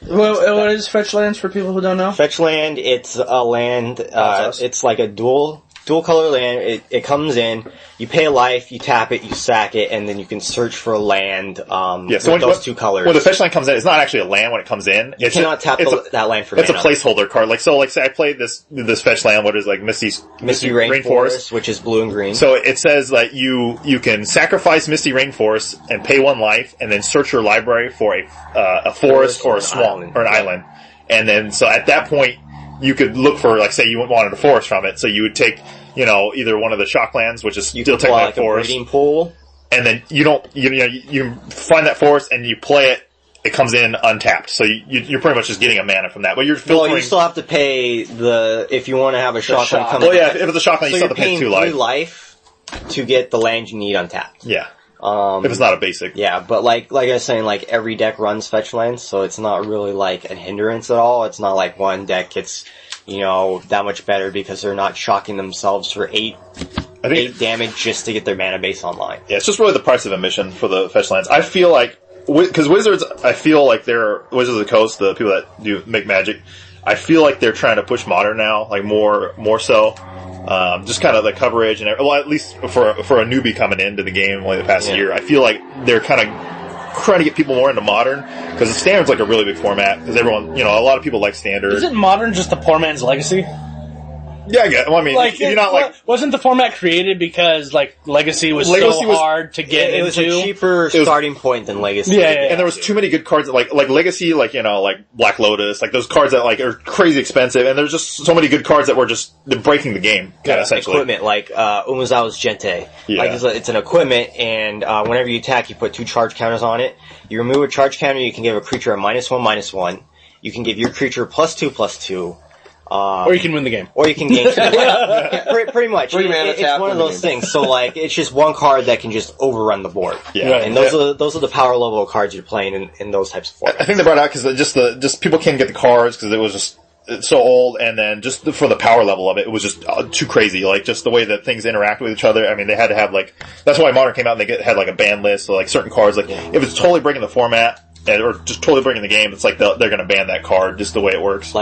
What is fetch lands for people who don't know? Fetch land, it's a land, it's like a dual color land. It comes in, you pay a life, you tap it, you sack it, and then you can search for a land with those 2 colors. When the fetch land comes in, it's not actually a land when it comes in. You cannot tap that land for mana. It's a placeholder card. Like, say I played this fetch land, what is like Misty Rainforest, which is blue and green. So it says that you can sacrifice Misty Rainforest and pay 1 life, and then search your library for a forest or a swamp or an island. And then, so at that point, you could look for, like, say you wanted a forest from it, so you would take, either one of the Shocklands, which is still take like a forest, breeding pool, and then you find that forest and you play it. It comes in untapped, so you're pretty much just getting a mana from that. But you're filtering. Well, you still have to pay if you want to have a Shockland come in. Well, yeah, if it's a Shockland, you still have to pay 2 life to get the land you need untapped. Yeah. If it's not a basic. Yeah, but like I was saying, like, every deck runs fetch lands, so it's not really like a hindrance at all. It's not like one deck gets, that much better because they're not shocking themselves for 8 8 damage just to get their mana base online. Yeah, it's just really the price of admission for the fetch lands. I feel like, because Wizards, I feel like they're, Wizards of the Coast, the people that do make Magic, I feel like they're trying to push Modern now, like more so. Just kind of the coverage and, well, at least for a newbie coming into the game only the past year, I feel like they're kind of trying to get people more into Modern, because the Standard's like a really big format, because everyone, a lot of people like Standard. Isn't Modern just the poor man's Legacy? Yeah, I guess. Well, I mean, if you're not wasn't the format created because Legacy was hard to get into? It was a cheaper starting point than Legacy. Yeah, and there was too many good cards like Legacy, like Black Lotus, like those cards that are crazy expensive, and there's just so many good cards that were just breaking the game. Essentially, equipment like Umezawa's Gente. Yeah. Like it's an equipment, and whenever you attack, you put 2 charge counters on it. You remove a charge counter, you can give a creature a -1/-1. You can give your creature +2/+2. Or you can win the game. Or you can gain 2. Pretty much. It's one of those things. So, it's just one card that can just overrun the board. Yeah. Right. And those are the power level of cards you're playing in those types of formats. I think they brought it out because just people can't get the cards because it was just so old, and then just for the power level of it, it was just too crazy. Like, just the way that things interact with each other. I mean, they had to have, that's why Modern came out and they had, a ban list, so, certain cards. If it's totally breaking the format, or just totally breaking the game, it's like they're going to ban that card, just the way it works.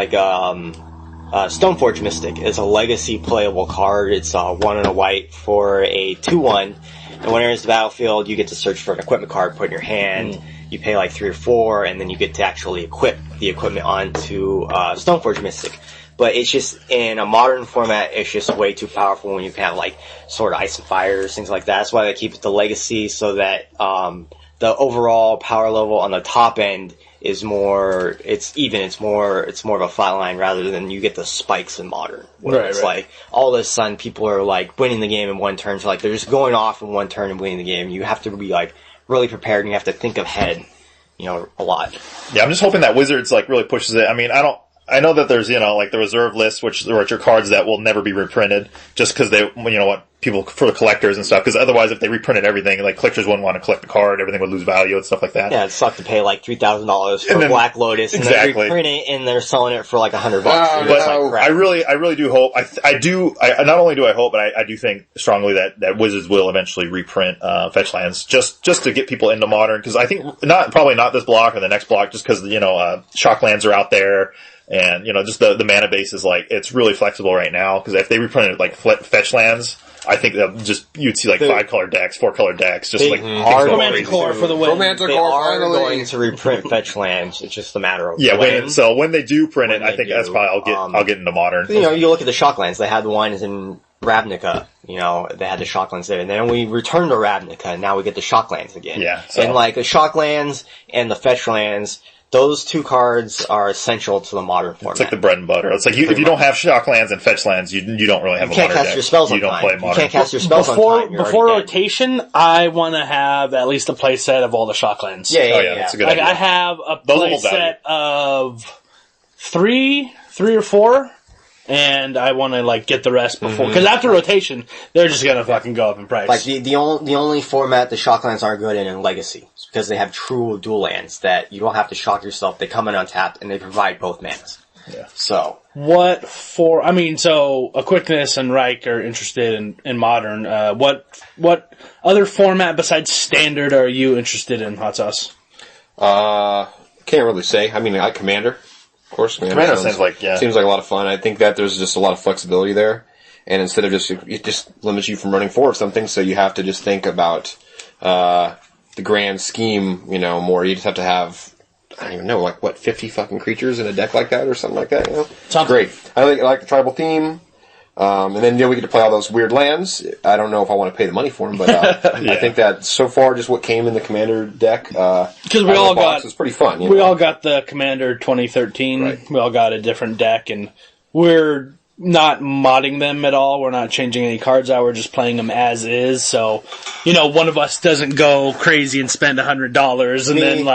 Stoneforge Mystic is a legacy playable card. It's 1 and a white for a 2/1. And when it enters the battlefield, you get to search for an equipment card, put in your hand. You pay 3 or 4, and then you get to actually equip the equipment onto Stoneforge Mystic. But it's just, in a modern format, it's just way too powerful when you can have Sword of Ice and Fires, things like that. That's why they keep it the legacy, so that the overall power level on the top end is more, it's even, it's more of a flat line rather than you get the spikes in Modern. Where it's all of a sudden people are winning the game in one turn, so they're just going off in one turn and winning the game. You have to be really prepared, and you have to think ahead, a lot. Yeah, I'm just hoping that Wizards really pushes it. I mean, I know that there's, the reserve list, which are cards that will never be reprinted, just because they, what people, for the collectors and stuff, because otherwise if they reprinted everything, collectors wouldn't want to collect the card, everything would lose value and stuff like that. Yeah, it sucks to pay $3,000 for Black Lotus, and then reprint it, and they're selling it for $100. But I really do hope, I not only do I hope, but I do think strongly that Wizards will eventually reprint fetch lands, just to get people into Modern, because I think, probably not this block or the next block, just because, shock lands are out there. And, just the mana base is it's really flexible right now, because if they reprinted fetch lands, I think that you'd see 5-color decks, 4-color decks, just Romantic Core for the win. They are going to reprint fetch lands. It's just a matter of when. So when they do print it, I think that's probably I'll get into Modern. You look at the shock lands. They had the ones in Ravnica. They had the shock lands there, and then we returned to Ravnica, and now we get the shock lands again. Yeah. And the shock lands and the fetch lands, those 2 cards are essential to the Modern format. It's like the bread and butter. It's if you don't have shock lands and fetch lands, you don't really have a Modern deck. You can't cast your spells on time. You don't play Modern. You can't cast your spells on time. Before rotation, I want to have at least a play set of all the shock lands. Yeah. That's a good idea. I have a play set of 3 or 4. And I want to get the rest before, because after rotation, they're just gonna fucking go up in price. The only format the shock lands aren't good in Legacy, because they have true dual lands that you don't have to shock yourself. They come in untapped and they provide both manas. Yeah. So so Aquickness and Ryke are interested in Modern. What other format besides Standard are you interested in, Hot Sauce? Can't really say. I mean, I like Commander. Of course, Commander seems like a lot of fun. I think that there's just a lot of flexibility there, and instead of it just limits you from running 4 of something, so you have to just think about the grand scheme, more. You just have to have, I don't even know, 50 fucking creatures in a deck like that or something like that. Sounds great. I like the tribal theme. And then we get to play all those weird lands. I don't know if I want to pay the money for them, but I think that so far just what came in the Commander deck, because we all got, it's pretty fun. We all got the Commander 2013. Right. We all got a different deck, and we're not modding them at all. We're not changing any cards out. We're just playing them as is. So, one of us doesn't go crazy and spend $100 and then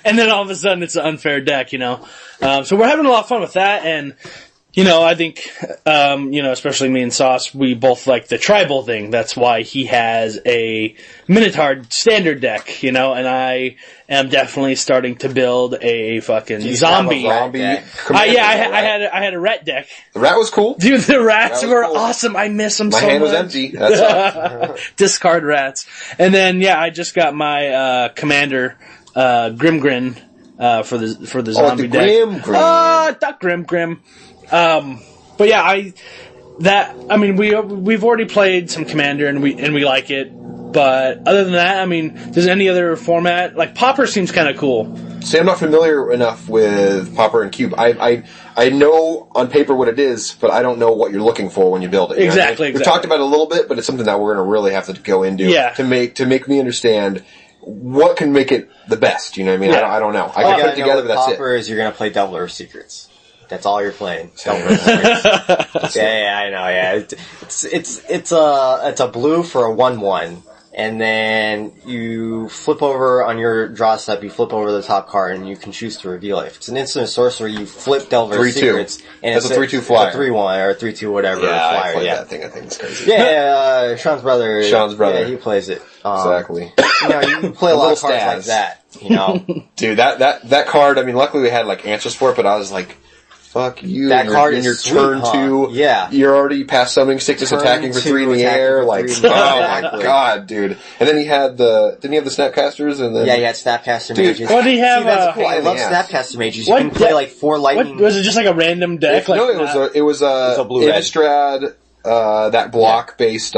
and then all of a sudden it's an unfair deck. So we're having a lot of fun with that, and I think, especially me and Sauce, we both like the tribal thing. That's why he has a Minotaur standard deck, and I am definitely starting to build a fucking zombie. I had a rat deck. The rat was cool. Dude, the rats were cool. awesome. I miss them so much. My hand was empty. That's Discard rats. And then, I just got my Commander Grimgrin for the zombie deck. Duck Grim. But yeah, we've already played some Commander and we like it. But other than that, does any other format, like Pauper seems kind of cool. See, I'm not familiar enough with Pauper and Cube. I know on paper what it is, but I don't know what you're looking for when you build it. Exactly. We've talked about it a little bit, but it's something that we're going to really have to go into to make me understand what can make it the best. You know what I mean? Yeah. I don't know. I can put it together, but that's Pauper it. is you're going to play Delver Secrets. That's all you're playing. Delver Secrets. Yeah, I know. Yeah, it's a blue for a 1/1. And then you flip over on your draw step, you flip over the top card, and you can choose to reveal it. If it's an instant sorcery, you flip Delver 3/2. Secrets. And That's a 3/2 flyer. It's a 3/1 or 3/2 whatever. Yeah, flyer, I played that thing. I think it's crazy. Yeah, Sean's brother. Yeah, he plays it. Exactly. You can play a lot of cards like that. Dude, that card. Luckily we had answers for it, but I was like, fuck you. That card in is your sweet, turn huh? 2. Yeah. You're already past summoning sickness, attacking for 3 in the air. Oh my god, dude. And then he had didn't he have the Snapcasters? And then he had Snapcaster Mages. What did he have? See, that's cool. I love Snapcaster Mages. You can play 4 lightning. What, was it just like a random deck? It was a blue Innistrad, that block based,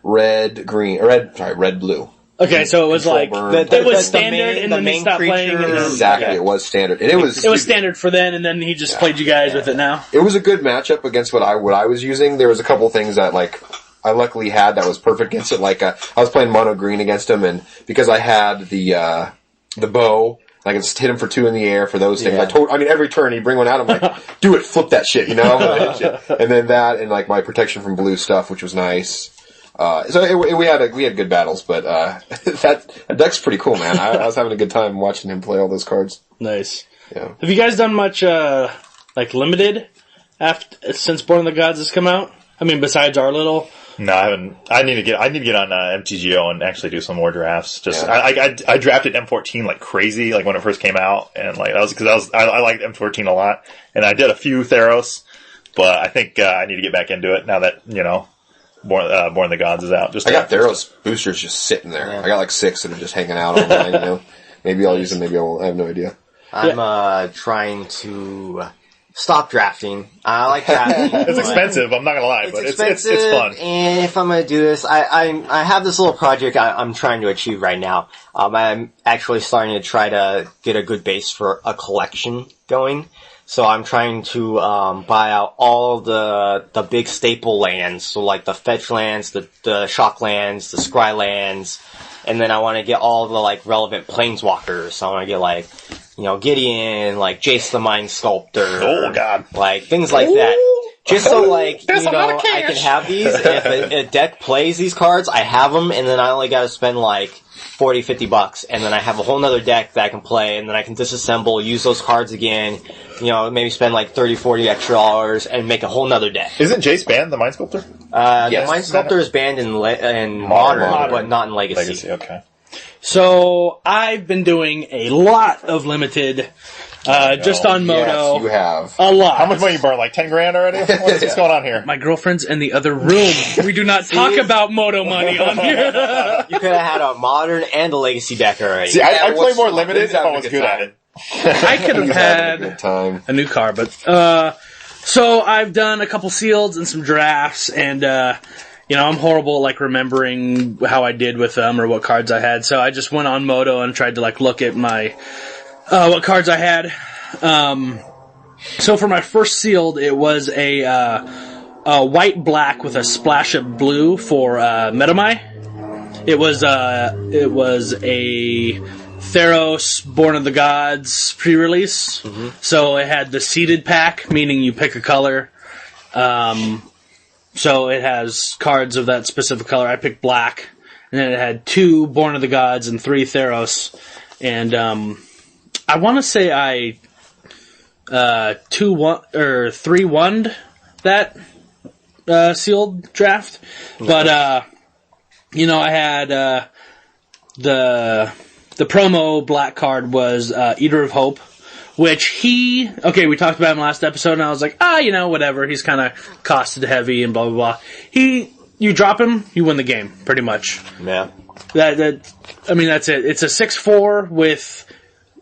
red blue. Okay, so it was it was standard, the and then they stopped playing. And then, Exactly, it was standard. And it was standard for then, and then he just played you guys with it now. It was a good matchup against what I was using. There was a couple things that I luckily had that was perfect against it. I was playing mono green against him, and because I had the bow, I could just hit him for 2 in the air for those things. Yeah. Every turn he'd bring one out. I'm like, do it, flip that shit, And then that, and my protection from blue stuff, which was nice. We had good battles, but that deck's pretty cool, man. I was having a good time watching him play all those cards. Nice. Yeah. Have you guys done much limited since Born of the Gods has come out? Besides our little. No, I haven't. I need to get on MTGO and actually do some more drafts. I drafted M14 like crazy, when it first came out, and I liked M14 a lot, and I did a few Theros, but I think I need to get back into it now that Born of the Gods is out. I got Theros boosters just sitting there. Yeah. I got 6 that are just hanging out online. Maybe I'll use them. Maybe I won't. I have no idea. I'm trying to stop drafting. I like drafting. It's expensive. I'm not gonna lie, but it's fun. And if I'm gonna do this, I have this little project I'm trying to achieve right now. I'm actually starting to try to get a good base for a collection going. So I'm trying to buy out all the big staple lands, so the fetch lands, the shock lands, the scry lands, and then I want to get all the relevant planeswalkers. So I want to get Gideon, Jace the Mind Sculptor. Oh god, things like that. Just so I can have these. If a deck plays these cards, I have them, and then I only got to spend $40-$50, and then I have a whole nother deck that I can play, and then I can disassemble, use those cards again, maybe spend $30-$40 extra dollars and make a whole nother deck. Isn't Jace banned, the Mind Sculptor? Yes. The Mind Sculptor is banned in Modern, but not in Legacy, okay. So I've been doing a lot of limited, just on Moto. Yes, you have. A lot. How much money you burned? $10 grand already? What's going on here? My girlfriend's in the other room. We do not talk about Moto money on here. You could have had a Modern and a Legacy deck already. See, I play more limited if I was good at it. I could have had a new car, but so I've done a couple sealeds and some drafts, and I'm horrible at remembering how I did with them or what cards I had. So I just went on Moto and tried to look at my what cards I had. So for my first sealed, it was a white black with a splash of blue for Metamai. It was a Theros Born of the Gods pre-release. Mm-hmm. So it had the seeded pack, meaning you pick a color. So it has cards of that specific color. I picked black. And then it had 2 Born of the Gods and 3 Theros. And I want to say I 3-1'd that sealed draft. But I had the promo black card was Eater of Hope, which we talked about him last episode, and I was like, whatever. He's kind of costed heavy and blah blah blah. You drop him, you win the game pretty much. Yeah. That's it. It's a 6/4 with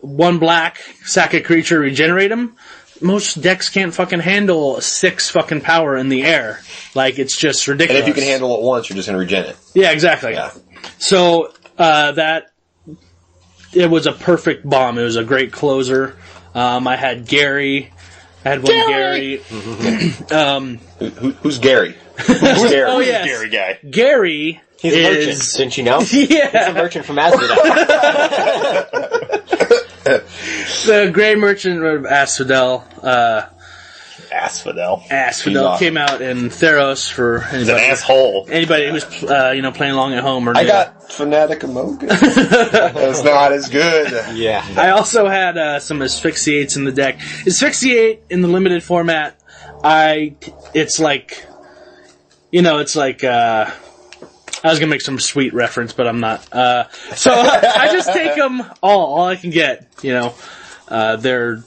1 black, sack a creature, regenerate him. Most decks can't fucking handle 6 fucking power in the air. Like, it's just ridiculous. And if you can handle it once, you're just going to regen it. Yeah, exactly. Yeah. So, it was a perfect bomb. It was a great closer. I had Gary. I had one Gary. Who's Gary? Who's Gary? Oh, yes. Gary guy. Gary He's a merchant, didn't you know? Yeah. He's a merchant from Asphodel. The Grey Merchant of Asphodel. Asphodel. Came out in Theros for anybody. He's an asshole. Anybody who's playing along at home or I new. got Fanatic Amoga. That's not as good. Yeah. I also had some Asphyxiates in the deck. Asphyxiate in the limited format, it's like I was gonna make some sweet reference, but I'm not. So I just take them all I can get. They're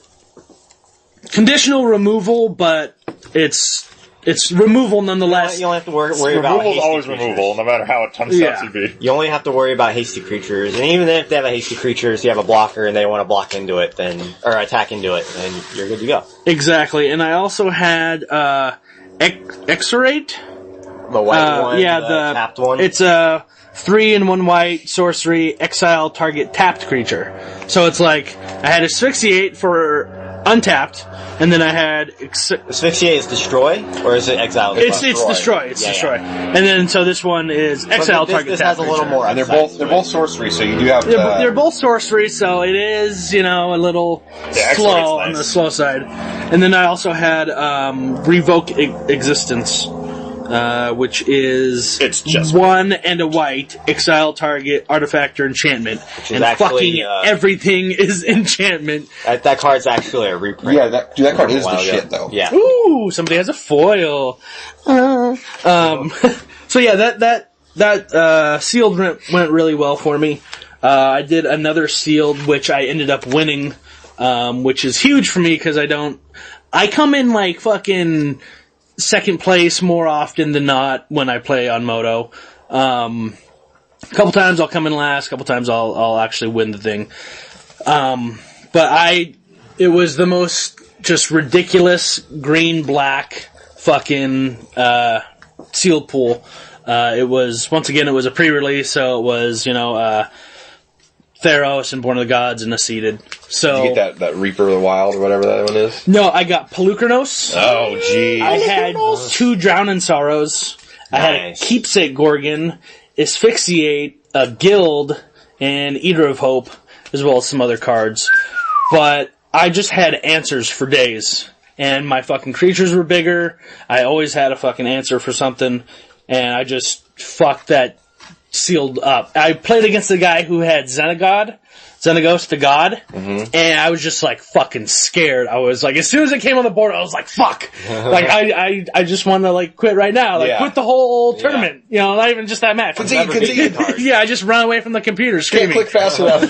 conditional removal, but it's removal nonetheless. You only have to worry about Removal's hasty always creatures. removal, no matter how tough you be. You only have to worry about hasty creatures, and even if they have a hasty creatures, you have a blocker, and they want to block into it, or attack into it, then you're good to go. Exactly, and I also had Exorate. The white one, the tapped one. It's a 3 and 1 white sorcery, exile target tapped creature. So it's like I had Asphyxiate for untapped, and then I had Asphyxiate is destroy, or is it exile? It's destroy. It's destroy. And then so this one is exile target. This tapped has a little more. And they're both sorcery, so you do have. They're both sorcery, so it is a little slow on the slow side. And then I also had Revoke Existence. Which is it's just 1 and a white, exile target, artifact or enchantment. And actually, fucking everything is enchantment. That card's actually a reprint. Yeah, that card is the shit, though. Yeah. Ooh, somebody has a foil. So yeah, that sealed went really well for me. I did another sealed, which I ended up winning, which is huge for me because I come in like fucking second place more often than not when I play on Moto. A couple times I'll come in last, a couple times I'll actually win the thing. But it was the most just ridiculous green-black fucking sealed pool. It was a pre-release, so it was, Theros and Born of the Gods and a seeded. So did you get that Reaper of the Wild or whatever that one is? No, I got Pelucranos. Oh, geez. I had 2 Drowning Sorrows. I had a Keepsake Gorgon, Asphyxiate, a Guild, and Eater of Hope, as well as some other cards. But I just had answers for days. And my fucking creatures were bigger. I always had a fucking answer for something. And I just fucked that sealed up. I played against a guy who had Xenagos the God, and I was just like fucking scared. I was like, as soon as it came on the board, I was like, fuck. Like, I just want to like quit right now. Like, quit the whole tournament. Not even just that match. Yeah, I just run away from the computer screaming. Can't click fast enough.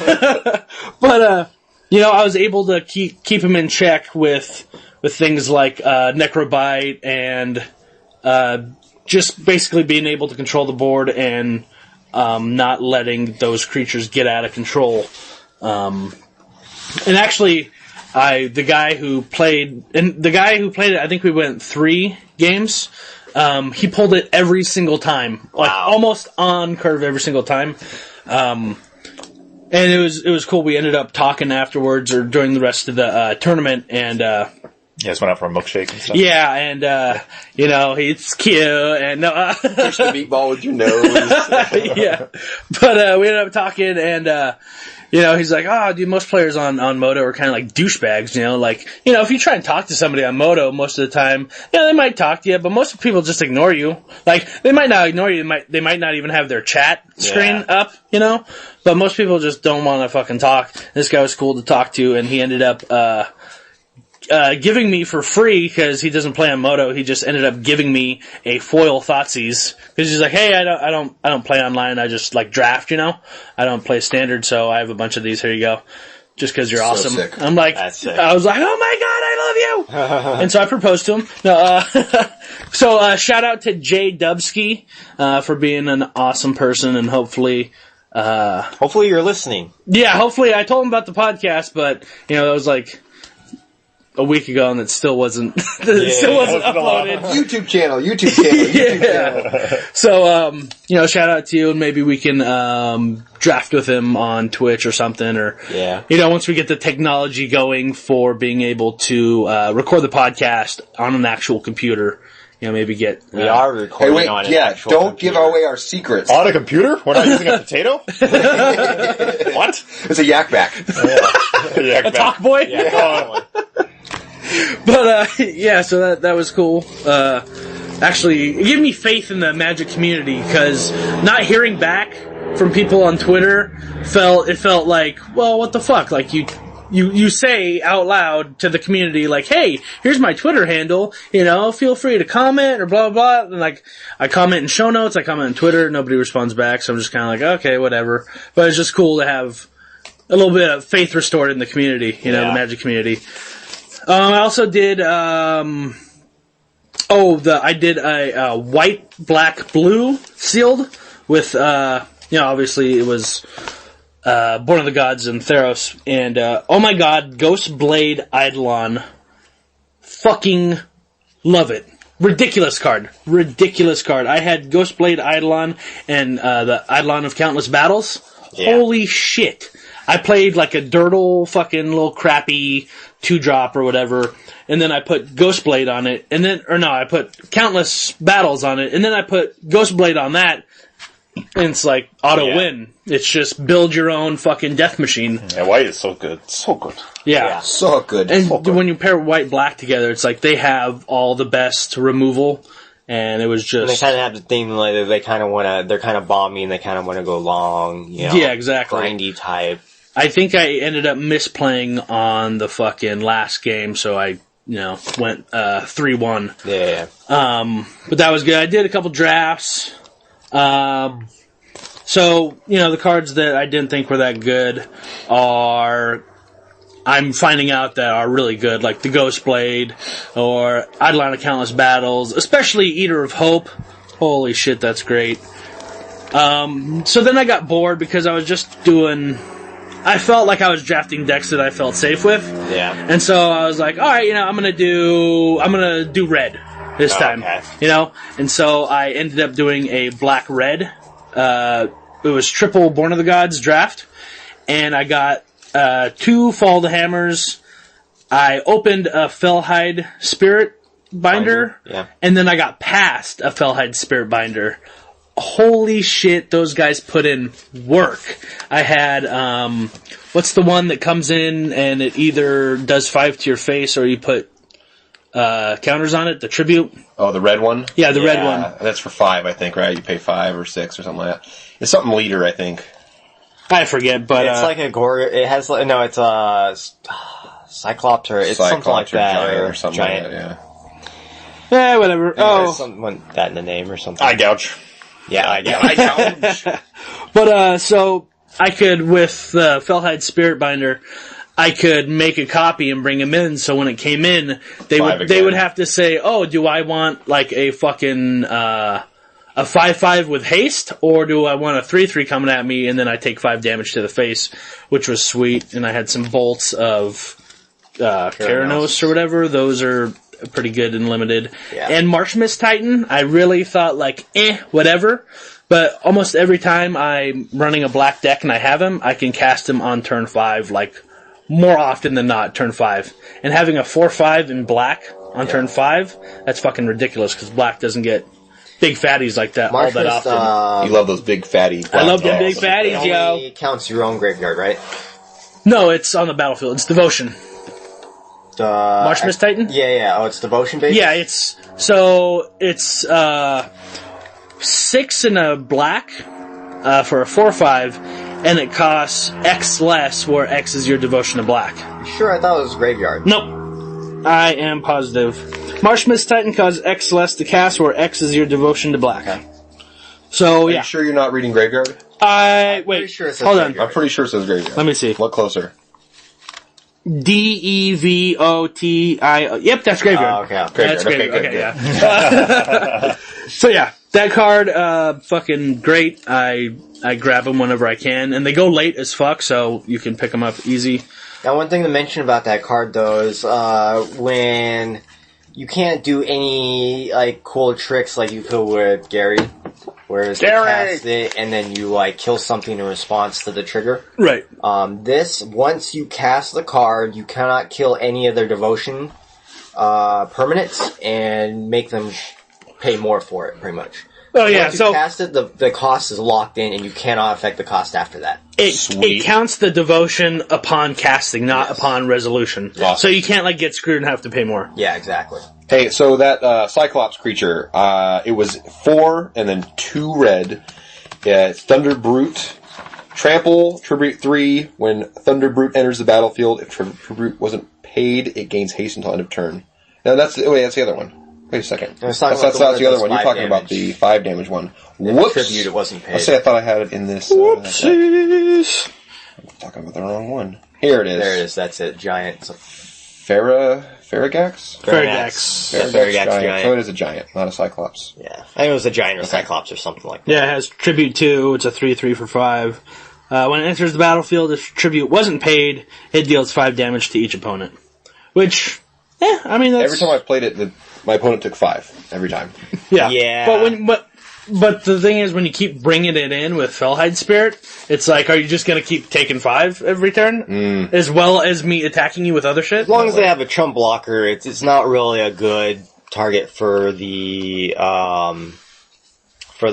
But, I was able to keep him in check with things like, Necrobite and, just basically being able to control the board and, not letting those creatures get out of control. And actually, the guy who played it, I think we went 3 games. He pulled it every single time, like almost on curve every single time. And it was cool. We ended up talking afterwards or during the rest of the tournament, and You guys went out for a milkshake and stuff? yeah, and he's cute, and Push the meatball with your nose. yeah. But we ended up talking, and he's like, dude, most players on Moto are kind of like douchebags, if you try and talk to somebody on Moto most of the time, they might talk to you, but most people just ignore you. Like, they might not ignore you, they might not even have their chat screen up, but most people just don't want to fucking talk. This guy was cool to talk to, and he ended up, giving me for free, because he doesn't play on Moto, he just ended up giving me a foil Thoughtseize, because he's like, hey, I don't play online, I just like draft, you know? I don't play standard, so I have a bunch of these, here you go. Just because you're So awesome. sick. I'm like, I was like, oh my god, I love you! And so I proposed to him. No, so shout out to Jay Dubsky, for being an awesome person, and hopefully Hopefully you're listening. yeah, hopefully I told him about the podcast, but, you know, that was like a week ago and it still wasn't, uploaded. YouTube channel. Yeah. So, you know, shout out to you, and maybe we can, draft with him on Twitch or something, or, you know, once we get the technology going for being able to, record the podcast on an actual computer. You know, maybe get... We are recording on an actual don't computer. give away our secrets. On a computer? We're not using a potato? What? It's a yak back. a talk boy? Yeah, But, yeah, so that was cool. Actually, it gave me faith in the Magic community, because not hearing back from people on Twitter felt like, well, what the fuck? Like, you say out loud to the community, like, hey, here's my Twitter handle, you know, feel free to comment, or blah, blah, blah. And, like, I comment in show notes, I comment on Twitter, nobody responds back, so I'm just kind of like, okay, whatever. But it's just cool to have a little bit of faith restored in the community, you know, the Magic community. I also did, I did a white, black, blue sealed with, you know, obviously it was, Born of the Gods and Theros, and, oh my god, Ghost Blade Eidolon. Fucking love it. Ridiculous card. I had Ghost Blade Eidolon and, the Eidolon of Countless Battles. Yeah. Holy shit. I played like a dirtle fucking little crappy 2-drop or whatever, and then I put Ghost Blade on it, and then, I put Countless Battles on it, and then I put Ghost Blade on that, and it's like auto win. It's just build your own fucking death machine. Yeah, white is so good. So good. Yeah. So good. And so good. when you pair white black together, it's like they have all the best removal, and it was just... And they kind of have the thing, like, they're kind of bomby, and they kind of want to go long, you know. Yeah, exactly. Grindy type. I think I ended up misplaying on the fucking last game, so I, you know, went 3-1. Yeah. But that was good. I did a couple drafts. So, you know, the cards that I didn't think were that good I'm finding out that are really good, like the Ghost Blade, or Eidolon of Countless Battles, especially Eater of Hope. Holy shit, that's great. So then I got bored because I was just I felt like I was drafting decks that I felt safe with. Yeah. And so I was like, alright, you know, I'm gonna do red this time. Okay. You know? And so I ended up doing a black-red. It was triple Born of the Gods draft. And I got 2 Fall the Hammers. I opened a Fellhide Spirit Binder. Yeah. And then I got past a Fellhide Spirit Binder. Holy shit, those guys put in work. I had, what's the one that comes in and it either does 5 to your face or you put counters on it? The Tribute? Oh, the red one? Yeah, the red one. That's for 5, I think, right? You pay 5 or 6 or something like that. It's something leader, I think. I forget, but... It's like a it has, no, it's a Cyclops or it's something like that. Giant or something like that, yeah. Yeah, whatever. There's something that in the name or something. Eye gouge. Yeah, I gouge. But, so, I could, with the Fellhide Spirit Binder, I could make a copy and bring them in, so when it came in, they would have to say, oh, do I want, like, a fucking, a 5/5 with haste, or do I want a 3/3 coming at me, and then I take 5 damage to the face, which was sweet, and I had some bolts of, Keranos or whatever, those are pretty good and limited. Yeah. And Marsh Mist Titan, I really thought, like, whatever. But almost every time I'm running a black deck and I have him, I can cast him on turn 5, like, more often than not, turn 5. And having a 4/5 in black on turn 5, that's fucking ridiculous, because black doesn't get big fatties like that all that often. You love those big fatty. I love the big fatties, It yo. only counts your own graveyard, right? No, it's on the battlefield. It's Devotion. Marsh Mist Titan? Yeah. Oh, it's Devotion based? Yeah, it's 6 in a black for a 4/5, and it costs X less, where X is your Devotion to black. Sure, I thought it was graveyard. Nope. I am positive. Marsh Mist Titan causes X less to cast, where X is your devotion to black. Okay. So, Are yeah. you sure you're not reading Graveyard? Wait, sure it says hold on. Graveyard. I'm pretty sure it says Graveyard. Let me see. Look closer. DEVOTI. Yep, that's Graveyard. Okay. That's Okay, Graveyard. good, Okay, yeah. So yeah, that card, fucking great. I grab them whenever I can, and they go late as fuck, so you can pick them up easy. Now, one thing to mention about that card, though, is when you can't do any like cool tricks like you could with Gary, whereas you cast it and then you like kill something in response to the trigger. Right. This, once you cast the card, you cannot kill any of their devotion permanents and make them pay more for it, pretty much. Oh yeah, Once you so cast it, the cost is locked in, and you cannot affect the cost after that. it counts the devotion upon casting, not upon resolution. Awesome. So you can't like get screwed and have to pay more. Yeah, exactly. Hey, so that Cyclops creature, it was 4 and then 2 red. It's Thunder Brute. Trample, Tribute 3. When Thunder Brute enters the battlefield, if Tribute wasn't paid, it gains haste until end of turn. Now that's the other one. Wait a second. I was That's talking about the other one. You're 5 talking about damage. the 5 damage one. If Whoops! Tribute, it wasn't paid. Let's say I thought I had it in this. Whoopsies. I'm talking about the wrong one. Here it is. There it is. That's it. Giant. Faragax? Faragax. Yeah, Faragax giant. So it is a giant, not a Cyclops. Yeah. I think it was a giant or Cyclops or something like that. Yeah, it has Tribute 2, it's a 3/3 for 5. When it enters the battlefield, if Tribute wasn't paid, it deals 5 damage to each opponent. Which, I mean, that's... Every time I played it, my opponent took 5. Every time. Yeah. Yeah. But the thing is, when you keep bringing it in with Fellhide Spirit, it's like, are you just going to keep taking 5 every turn? As well as me attacking you with other shit? As long as they have a chump blocker, it's not really a good target for the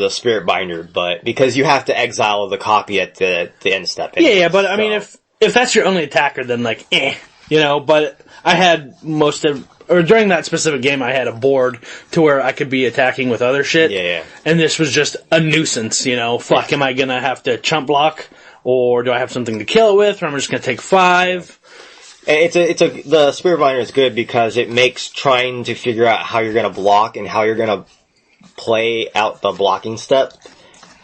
Spirit Binder, but because you have to exile the copy at the end step. Yeah, but I mean, if that's your only attacker, then like, but I had during that specific game, I had a board to where I could be attacking with other shit. Yeah. And this was just a nuisance, Fuck, am I gonna have to chump block? Or do I have something to kill it with? Or am I just gonna take 5? The Spirit Binder is good because it makes trying to figure out how you're gonna block and how you're gonna play out the blocking step.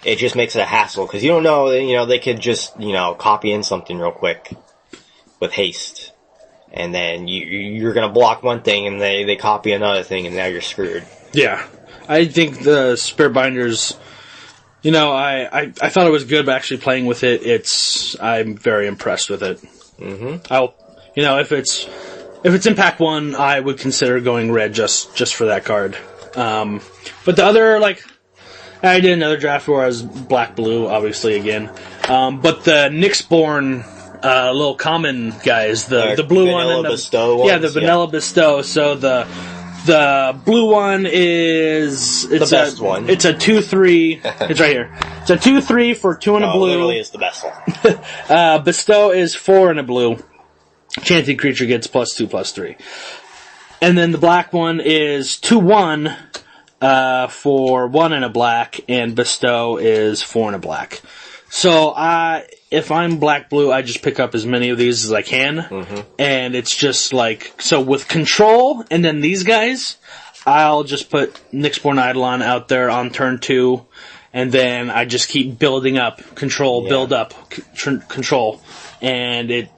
It just makes it a hassle because you don't know, they could just, copy in something real quick with haste. And then you're going to block one thing, and they copy another thing, and now you're screwed. Yeah. I think the Spirit Binders, I thought it was good, but actually playing with it, I'm very impressed with it. Mm-hmm. If it's Impact 1, I would consider going red just for that card. But the other, I did another draft where I was black-blue, obviously, again. But the Nyxborn little common guys, the blue one and the Bestow ones, the vanilla bestow. So the blue one is the best one. It's a 2/3. It's right here. It's a 2/3 for 2 and a blue. Literally, is the best one. Bestow is 4 and a blue. Enchanted creature gets +2/+3. And then the black one is 2/1 for 1 and a black, and bestow is 4 and a black. So if I'm black-blue, I just pick up as many of these as I can. Mm-hmm. And it's just so with control, and then these guys, I'll just put Nyxborn Eidolon out there on turn 2, and then I just keep building up control, build up control. And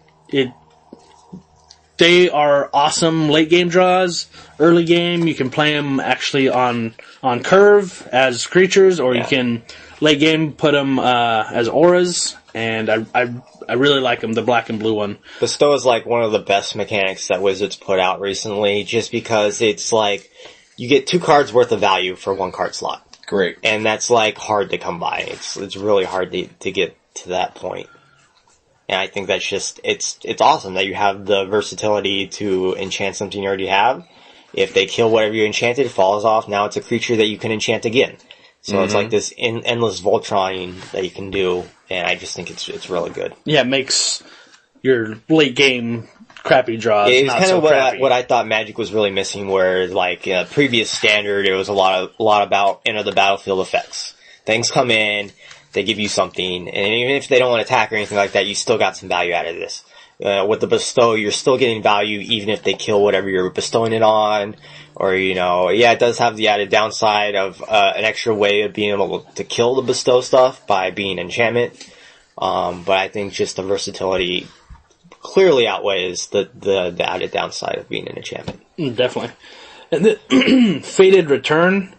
they are awesome late game draws. Early game, you can play them actually on curve as creatures, or you can late game put them as auras. And I really like them, the black and blue one. Bestow is one of the best mechanics that Wizards put out recently, just because it's you get 2 cards worth of value for 1 card slot. Great. And that's hard to come by. It's really hard to get to that point. And I think that's just, it's awesome that you have the versatility to enchant something you already have. If they kill whatever you enchanted, it falls off. Now it's a creature that you can enchant again. So it's this endless Voltroning that you can do, and I just think it's really good. Yeah, it makes your late game crappy draws it's not kind so of crappy. what I thought Magic was really missing, where previous Standard, it was a lot about enter the battlefield effects. Things come in, they give you something, and even if they don't want to attack or anything like that, you still got some value out of this. with the bestow, you're still getting value even if they kill whatever you're bestowing it on. Or, it does have the added downside of an extra way of being able to kill the bestow stuff by being enchantment. But I think just the versatility clearly outweighs the added downside of being an enchantment. Definitely. And the Fated Return,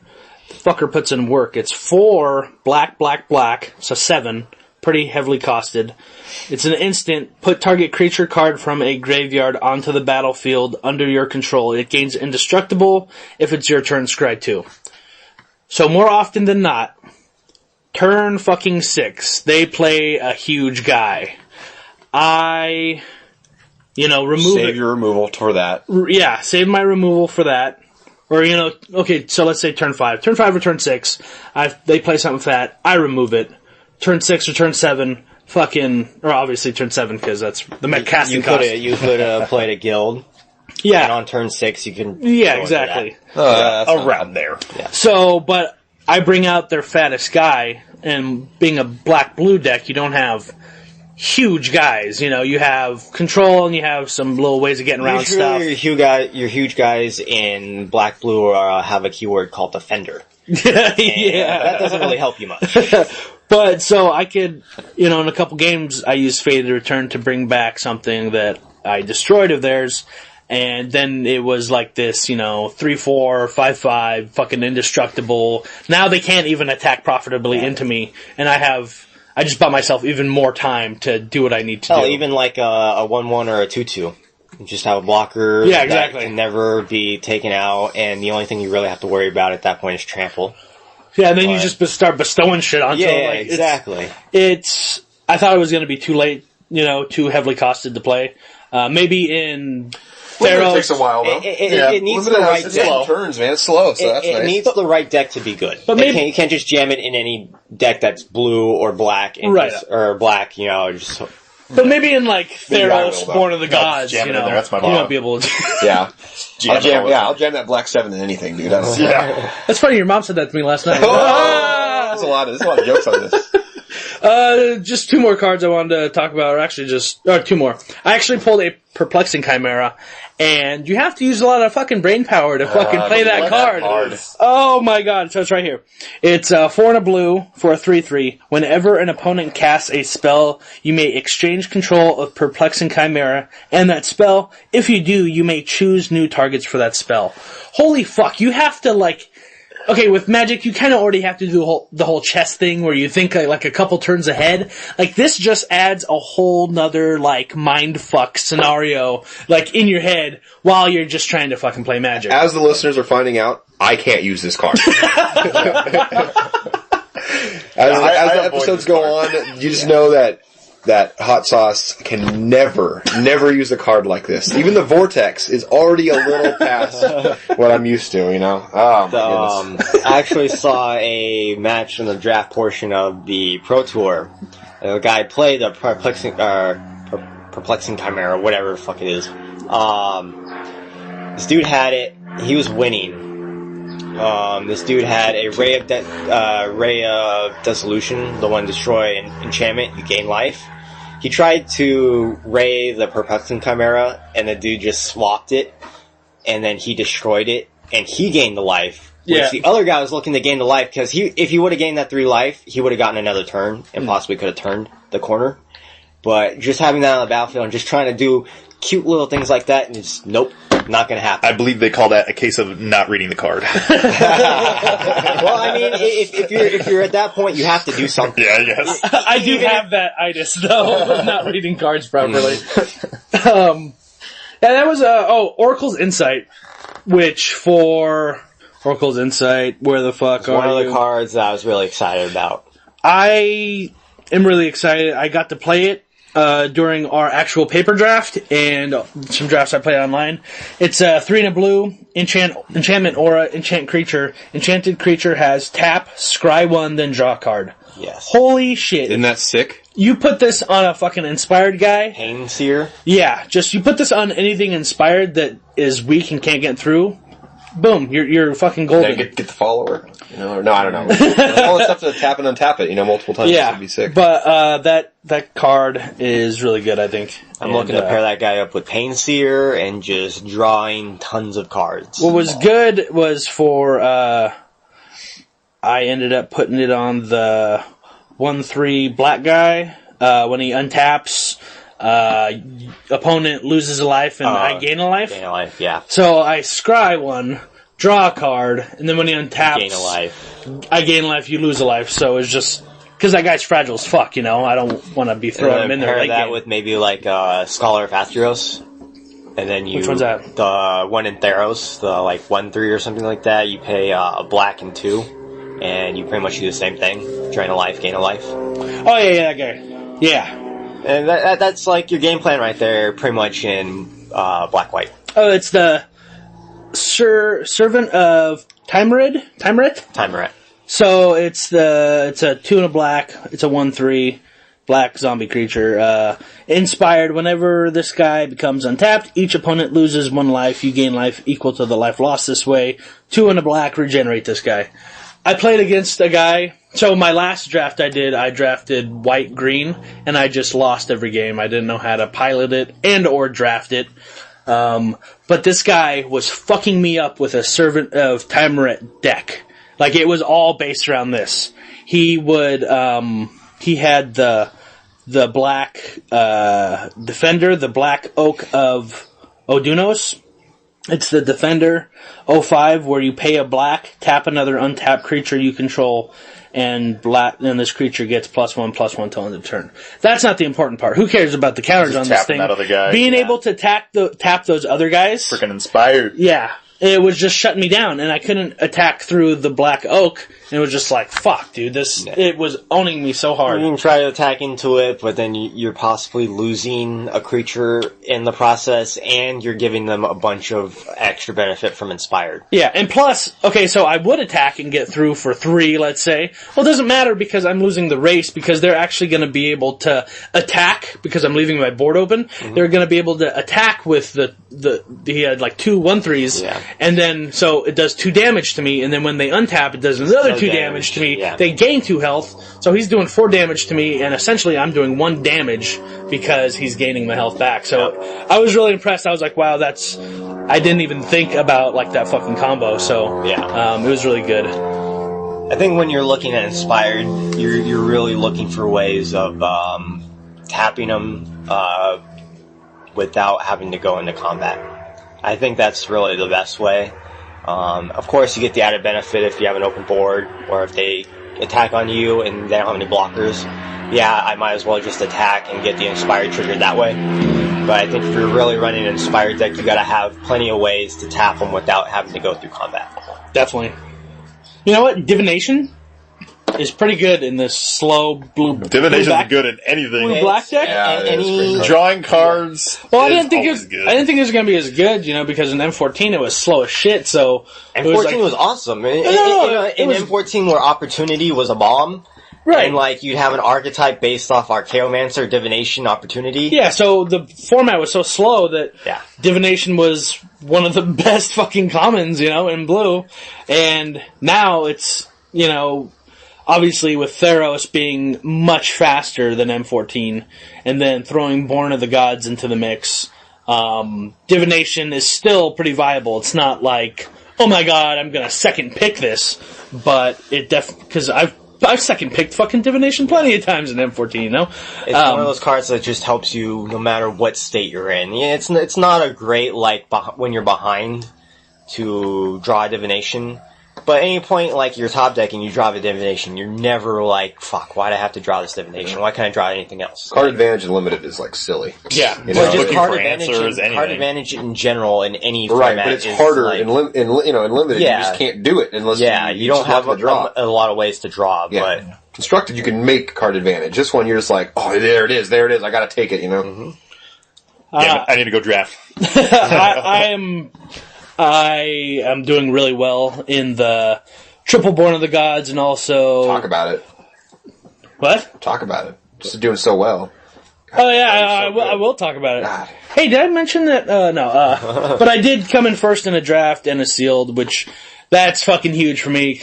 the fucker puts in work. It's 4 black, so 7. Pretty heavily costed. It's an instant. Put target creature card from a graveyard onto the battlefield under your control. It gains indestructible if it's your turn, scry 2. So more often than not, turn fucking 6, they play a huge guy. I, remove Save your removal for that. Yeah, save my removal for that. Or, okay, so let's say turn 5. Turn 5 or turn 6, they play something fat, I remove it. Turn 6 or turn 7, or obviously turn 7 because that's the casting cost. You could have played a guild. Yeah. And on turn 6 you can... Yeah, exactly. Around there. Yeah. So, but I bring out their fattest guy, and being a black-blue deck, you don't have huge guys. You have control and you have some little ways of getting around stuff. Your huge guys in black-blue have a keyword called Defender. Yeah. That doesn't really help you much. But, so I could, in a couple games, I used Fated Return to bring back something that I destroyed of theirs, and then it was like this, 3/4, 5/5, fucking indestructible. Now they can't even attack profitably into me, and I just bought myself even more time to do what I need to do. Even like a 1/1 or a 2/2. You just have a blocker that can never be taken out, and the only thing you really have to worry about at that point is trample. Yeah, and then you just start bestowing shit onto them. Yeah, exactly. I thought it was going to be too late, too heavily costed to play. Maybe in Pharaoh. It takes a while, though. It needs the right deck. deck. Turns, man. It's slow, so that's nice. It needs the right deck to be good. But you can't just jam it in any deck that's blue or black, or black, just... But maybe in Pharaoh's Born of the Gods, jam it in there, that's my you won't be able to. Yeah. I'll jam that black 7 in anything, dude. That's funny. Your mom said that to me last night. There's a lot of jokes on this. Just 2 more cards I wanted to talk about, or actually 2 more. I actually pulled a Perplexing Chimera, and you have to use a lot of fucking brain power to fucking play that card. Oh my god, so it's right here. It's 4 and a blue for a 3/3. Whenever an opponent casts a spell, you may exchange control of Perplexing Chimera and that spell. If you do, you may choose new targets for that spell. Holy fuck, you have to okay, with Magic, you kind of already have to do the whole chess thing where you think like a couple turns ahead. This just adds a whole nother mind fuck scenario in your head while you're just trying to fucking play Magic. As the listeners are finding out, I can't use this card. As the episodes go on, you just know that Hot Sauce can never use a card like this. Even the Vortex is already a little past what I'm used to, Oh, my goodness. I actually saw a match in the draft portion of the Pro Tour. A guy played a Perplexing Chimera, whatever the fuck it is. This dude had it. He was winning. This dude had a Ray of Dissolution, the one destroy enchantment, you gain life. He tried to Ray the Perplexing Chimera, and the dude just swapped it, and then he destroyed it, and he gained the life. Which the other guy was looking to gain the life, because if he would have gained that 3 life, he would have gotten another turn, and possibly could have turned the corner. But just having that on the battlefield, and just trying to do cute little things like that, and just, nope. Not going to happen. I believe they call that a case of not reading the card. Well, I mean, if you're at that point, you have to do something. Yeah, I guess. I do have that itis though, of not reading cards properly. And that was Oracle's Insight, which for Oracle's Insight, where the fuck are you? One of the cards that I was really excited about. I am really excited. I got to play it during our actual paper draft and some drafts I played online. It's 3 and a blue, enchantment aura, enchant creature. Enchanted creature has tap, scry 1, then draw a card. Yes. Holy shit. Isn't that sick? You put this on a fucking inspired guy. Painseer? Yeah, you put this on anything inspired that is weak and can't get through. Boom, you're fucking golden. Get the follower. No, I don't know. All the stuff to tap and untap it, multiple times would be sick. But that card is really good, I think. I'm looking to pair that guy up with Painseer and just drawing tons of cards. What was good was for I ended up putting it on the 1/3 black guy. When he untaps, opponent loses a life and I gain a life. Gain a life, yeah. So I scry one, draw a card, and then when he untaps, Gain a life. I gain a life, you lose a life. So it's just because that guy's fragile as fuck, I don't want to be throwing him in there. Pair late that game. with maybe like Scholar of Athreos. And then Which one's that? The one in Theros, the 1/3 or something like that. You pay a black and 2, and you pretty much do the same thing. Drain a life, gain a life. Oh yeah, that guy. Yeah. And that's like your game plan right there, pretty much in black-white. Oh, it's the Servant of Timeret? Timeret. So it's a 2 and a black. It's a 1/3 black zombie creature. Inspired. Whenever this guy becomes untapped, each opponent loses 1 life. You gain life equal to the life lost this way. 2 and a black. Regenerate this guy. I played against a guy. So my last draft I drafted white-green, and I just lost every game. I didn't know how to pilot it and or draft it. But this guy was fucking me up with a Servant of Timeret deck. Like, it was all based around this. He would, he had the black, Defender, the Black Oak of Odunos. It's the Defender 05, where you pay a black, tap another untapped creature you control, and this creature gets +1/+1 till end of turn. That's not the important part. Who cares about the counters on this thing? That other guy. Being able to tap those other guys. Freaking inspired. Yeah. It was just shutting me down, and I couldn't attack through the Black Oak, and it was just like, fuck, dude, it was owning me so hard. You can try to attack into it, but then you're possibly losing a creature in the process, and you're giving them a bunch of extra benefit from Inspired. Yeah, and plus, okay, so I would attack and get through for 3, let's say. Well, it doesn't matter because I'm losing the race, because they're actually going to be able to attack, because I'm leaving my board open. Mm-hmm. They're going to be able to attack with he had like 2 1/3s. Yeah. And then, so it does 2 damage to me, and then when they untap, it does another 2 damage to me. Yeah. They gain 2 health, so he's doing 4 damage to me, and essentially I'm doing 1 damage because he's gaining my health back. So I was really impressed. I was like, wow, I didn't even think about like that fucking combo. So yeah, it was really good. I think when you're looking at Inspired, you're really looking for ways of tapping them without having to go into combat. I think that's really the best way. Of course, you get the added benefit if you have an open board, or if they attack on you and they don't have any blockers. Yeah, I might as well just attack and get the Inspired triggered that way. But I think if you're really running an Inspired deck, you gotta have plenty of ways to tap them without having to go through combat. Definitely. You know what? Divination is pretty good in this slow blue. Divination is good at anything. Blue black deck. Yeah, drawing cards. Well, I didn't think it was going to be as good, because in M14 it was slow as shit. So M14 was awesome. In M14, where Opportunity was a bomb. Right. And, you'd have an archetype based off Archaeomancer, Divination, Opportunity. Yeah, so the format was so slow that Divination was one of the best fucking commons, in blue. And now it's, obviously with Theros being much faster than M14, and then throwing Born of the Gods into the mix, Divination is still pretty viable. It's not like, oh my god, I'm gonna second pick this, but it because I've second picked fucking Divination plenty of times in M14, It's one of those cards that just helps you no matter what state you're in. Yeah, it's not a great, when you're behind to draw a Divination. But at any point, you're top deck and you draw a Divination, you're never like, fuck, why'd I have to draw this Divination? Why can't I draw anything else? Card advantage and limited is, silly. Yeah. But just card advantage in general in any format. Right, but it's harder in limited. Yeah. You just can't do it unless you don't have a lot of ways to draw. Yeah. But Constructed, you can make card advantage. This one, you're just like, oh, there it is, I gotta take it, Mm-hmm. I need to go draft. I am doing really well in the Triple Born of the Gods, and also... Talk about it. What? Talk about it. Just doing so well. Oh yeah, I will talk about it. God. Hey, did I mention that? No. But I did come in first in a draft and a sealed, which that's fucking huge for me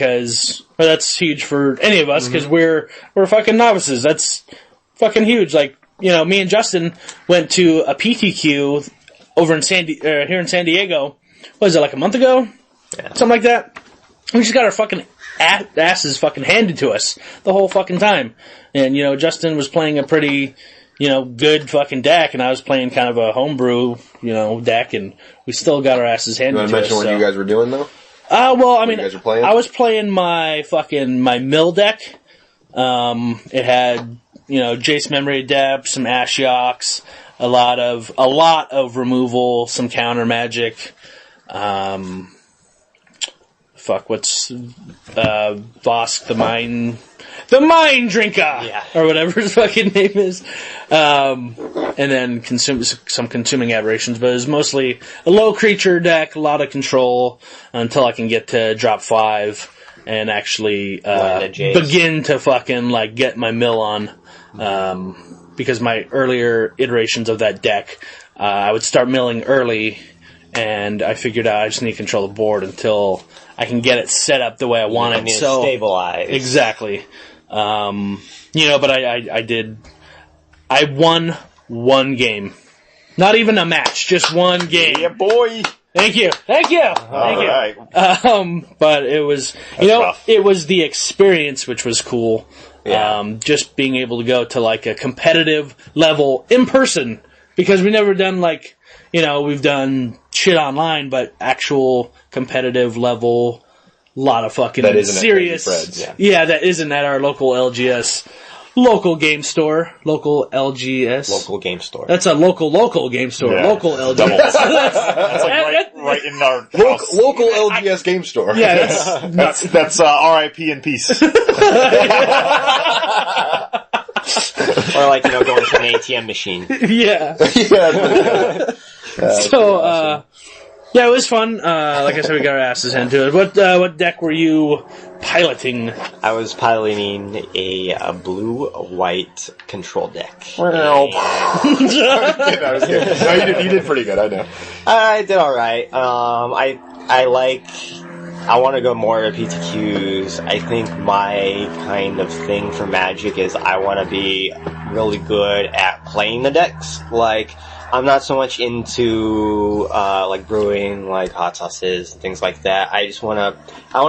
that's huge for any of us because we're fucking novices. That's fucking huge. Like, you know, me and Justin went to a PTQ over in here in San Diego. What was it, like a month ago? Yeah. Something like that. We just got our fucking asses fucking handed to us the whole fucking time. And, you know, Justin was playing a pretty, you know, good fucking deck, and I was playing kind of a homebrew, you know, deck, and we still got our asses handed to us. You want to mention what you guys were doing, though? Well, I mean, you guys were playing? I was playing my mill deck. It had, you know, Jace Memory Adept, some Ashioks, a lot of removal, some counter magic. What's Vosk the Mind Drinker, or whatever his fucking name is, and then some consuming aberrations. But it was mostly a low creature deck, a lot of control until I can get to drop 5 and actually begin to fucking like get my mill on. Because my earlier iterations of that deck, I would start milling early, and I figured out I just need to control the board until I can get it set up the way I want it. So stabilize. Exactly. You know, but I won one game. Not even a match, just one game. Yeah, boy. Thank you. All right. But it was, it was the experience which was cool. Yeah. Just being able to go to like a competitive level in person, because we've never done like, you know, we've done shit online, but actual competitive level, a lot of fucking that isn't serious. At Crazy Freds. Yeah, that isn't at our local LGS. Local game store. Local LGS. Local game store. That's a local game store. Yeah. Local LGS. That's like right in our house. Local LGS game store. Yeah, That's R.I.P. in peace. Or like, you know, going to an ATM machine. yeah. Awesome. Yeah, it was fun. Like I said, we got our asses into it. What deck were you piloting? I was piloting a blue-white control deck. Well, I was kidding. No, you did pretty good, I know. I did alright. I want to go more to PTQs. I think my kind of thing for Magic is I want to be really good at playing the decks. Like, I'm not so much into, like brewing, like hot sauces and things like that. I want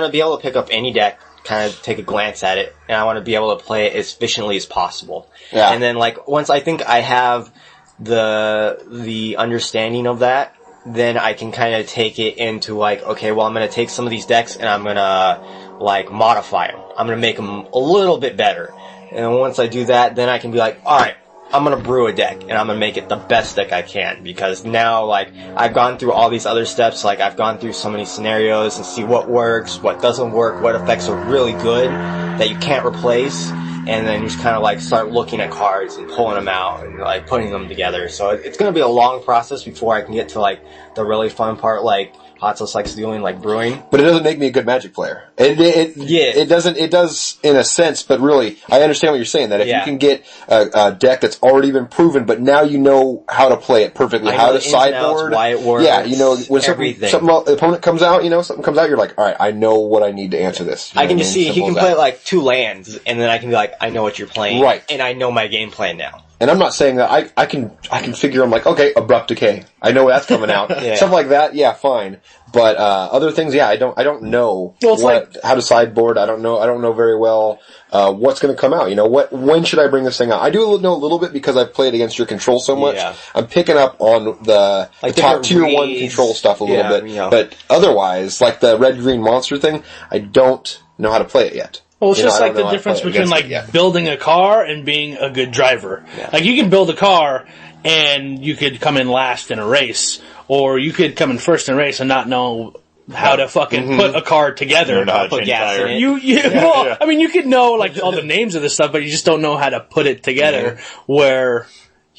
to be able to pick up any deck, kind of take a glance at it, and I want to be able to play it as efficiently as possible. Yeah. And then, like, once I think I have the understanding of that, then I can kind of take it into like, okay, well, I'm going to take some of these decks and I'm going to like modify them. I'm going to make them a little bit better. And once I do that, then I can be like, all right, I'm going to brew a deck and I'm going to make it the best deck I can, because now, like, I've gone through all these other steps. Like, I've gone through so many scenarios and see what works, what doesn't work, what effects are really good that you can't replace. And then you just kind of like start looking at cards and pulling them out and like putting them together. So it's going to be a long process before I can get to like the really fun part, like Hot Sauce likes doing, like brewing. But it doesn't make me a good Magic player. It doesn't. It does in a sense, but really, I understand what you're saying. That if you can get a deck that's already been proven, but now you know how to play it perfectly, how to sideboard, why it works. Yeah, you know when something opponent comes out, something comes out, you're like, all right, I know what I need to answer this. I can just see he can play like 2 lands, and then I can be like, I know what you're playing, right? And I know my game plan now. And I'm not saying that I can figure. I'm like, okay, Abrupt Decay. I know that's coming out. Stuff like that, yeah, fine. But other things, yeah, I don't know how to sideboard. I don't know very well what's going to come out. You know, when should I bring this thing out? I do know a little bit because I've played against your control so much. Yeah. I'm picking up on the top tier 1 control stuff a little bit. You know. But otherwise, like the red-green monster thing, I don't know how to play it yet. Well, it's just like the difference between like building a car and being a good driver. Yeah. Like you can build a car and you could come in last in a race, or you could come in first in a race and not know how to fucking put a car together. Put gas in it. I mean, you could know like all the names of this stuff, but you just don't know how to put it together. Where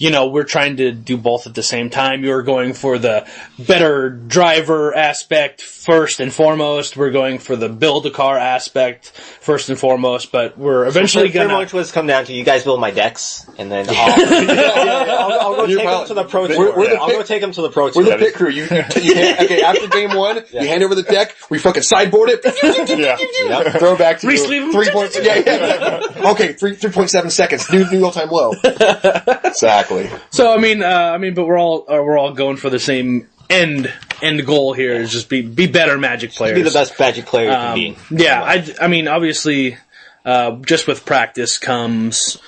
we're trying to do both at the same time. You're going for the better driver aspect first and foremost. We're going for the build a car aspect first and foremost, but we're eventually going to... Pretty much what's come down to, you guys build my decks, and then I'll go take them to the Pro Tour. I'll go take them to the Pro Tour. We're the pit crew. Okay, after game one, you hand over the deck, we fucking sideboard it, throw it back to you. 3 points. Okay, 3.7 seconds. New all-time low. Exactly. So but we're all going for the same end goal here is just be better Magic players. Be the best Magic player you can be. Yeah, obviously, just with practice comes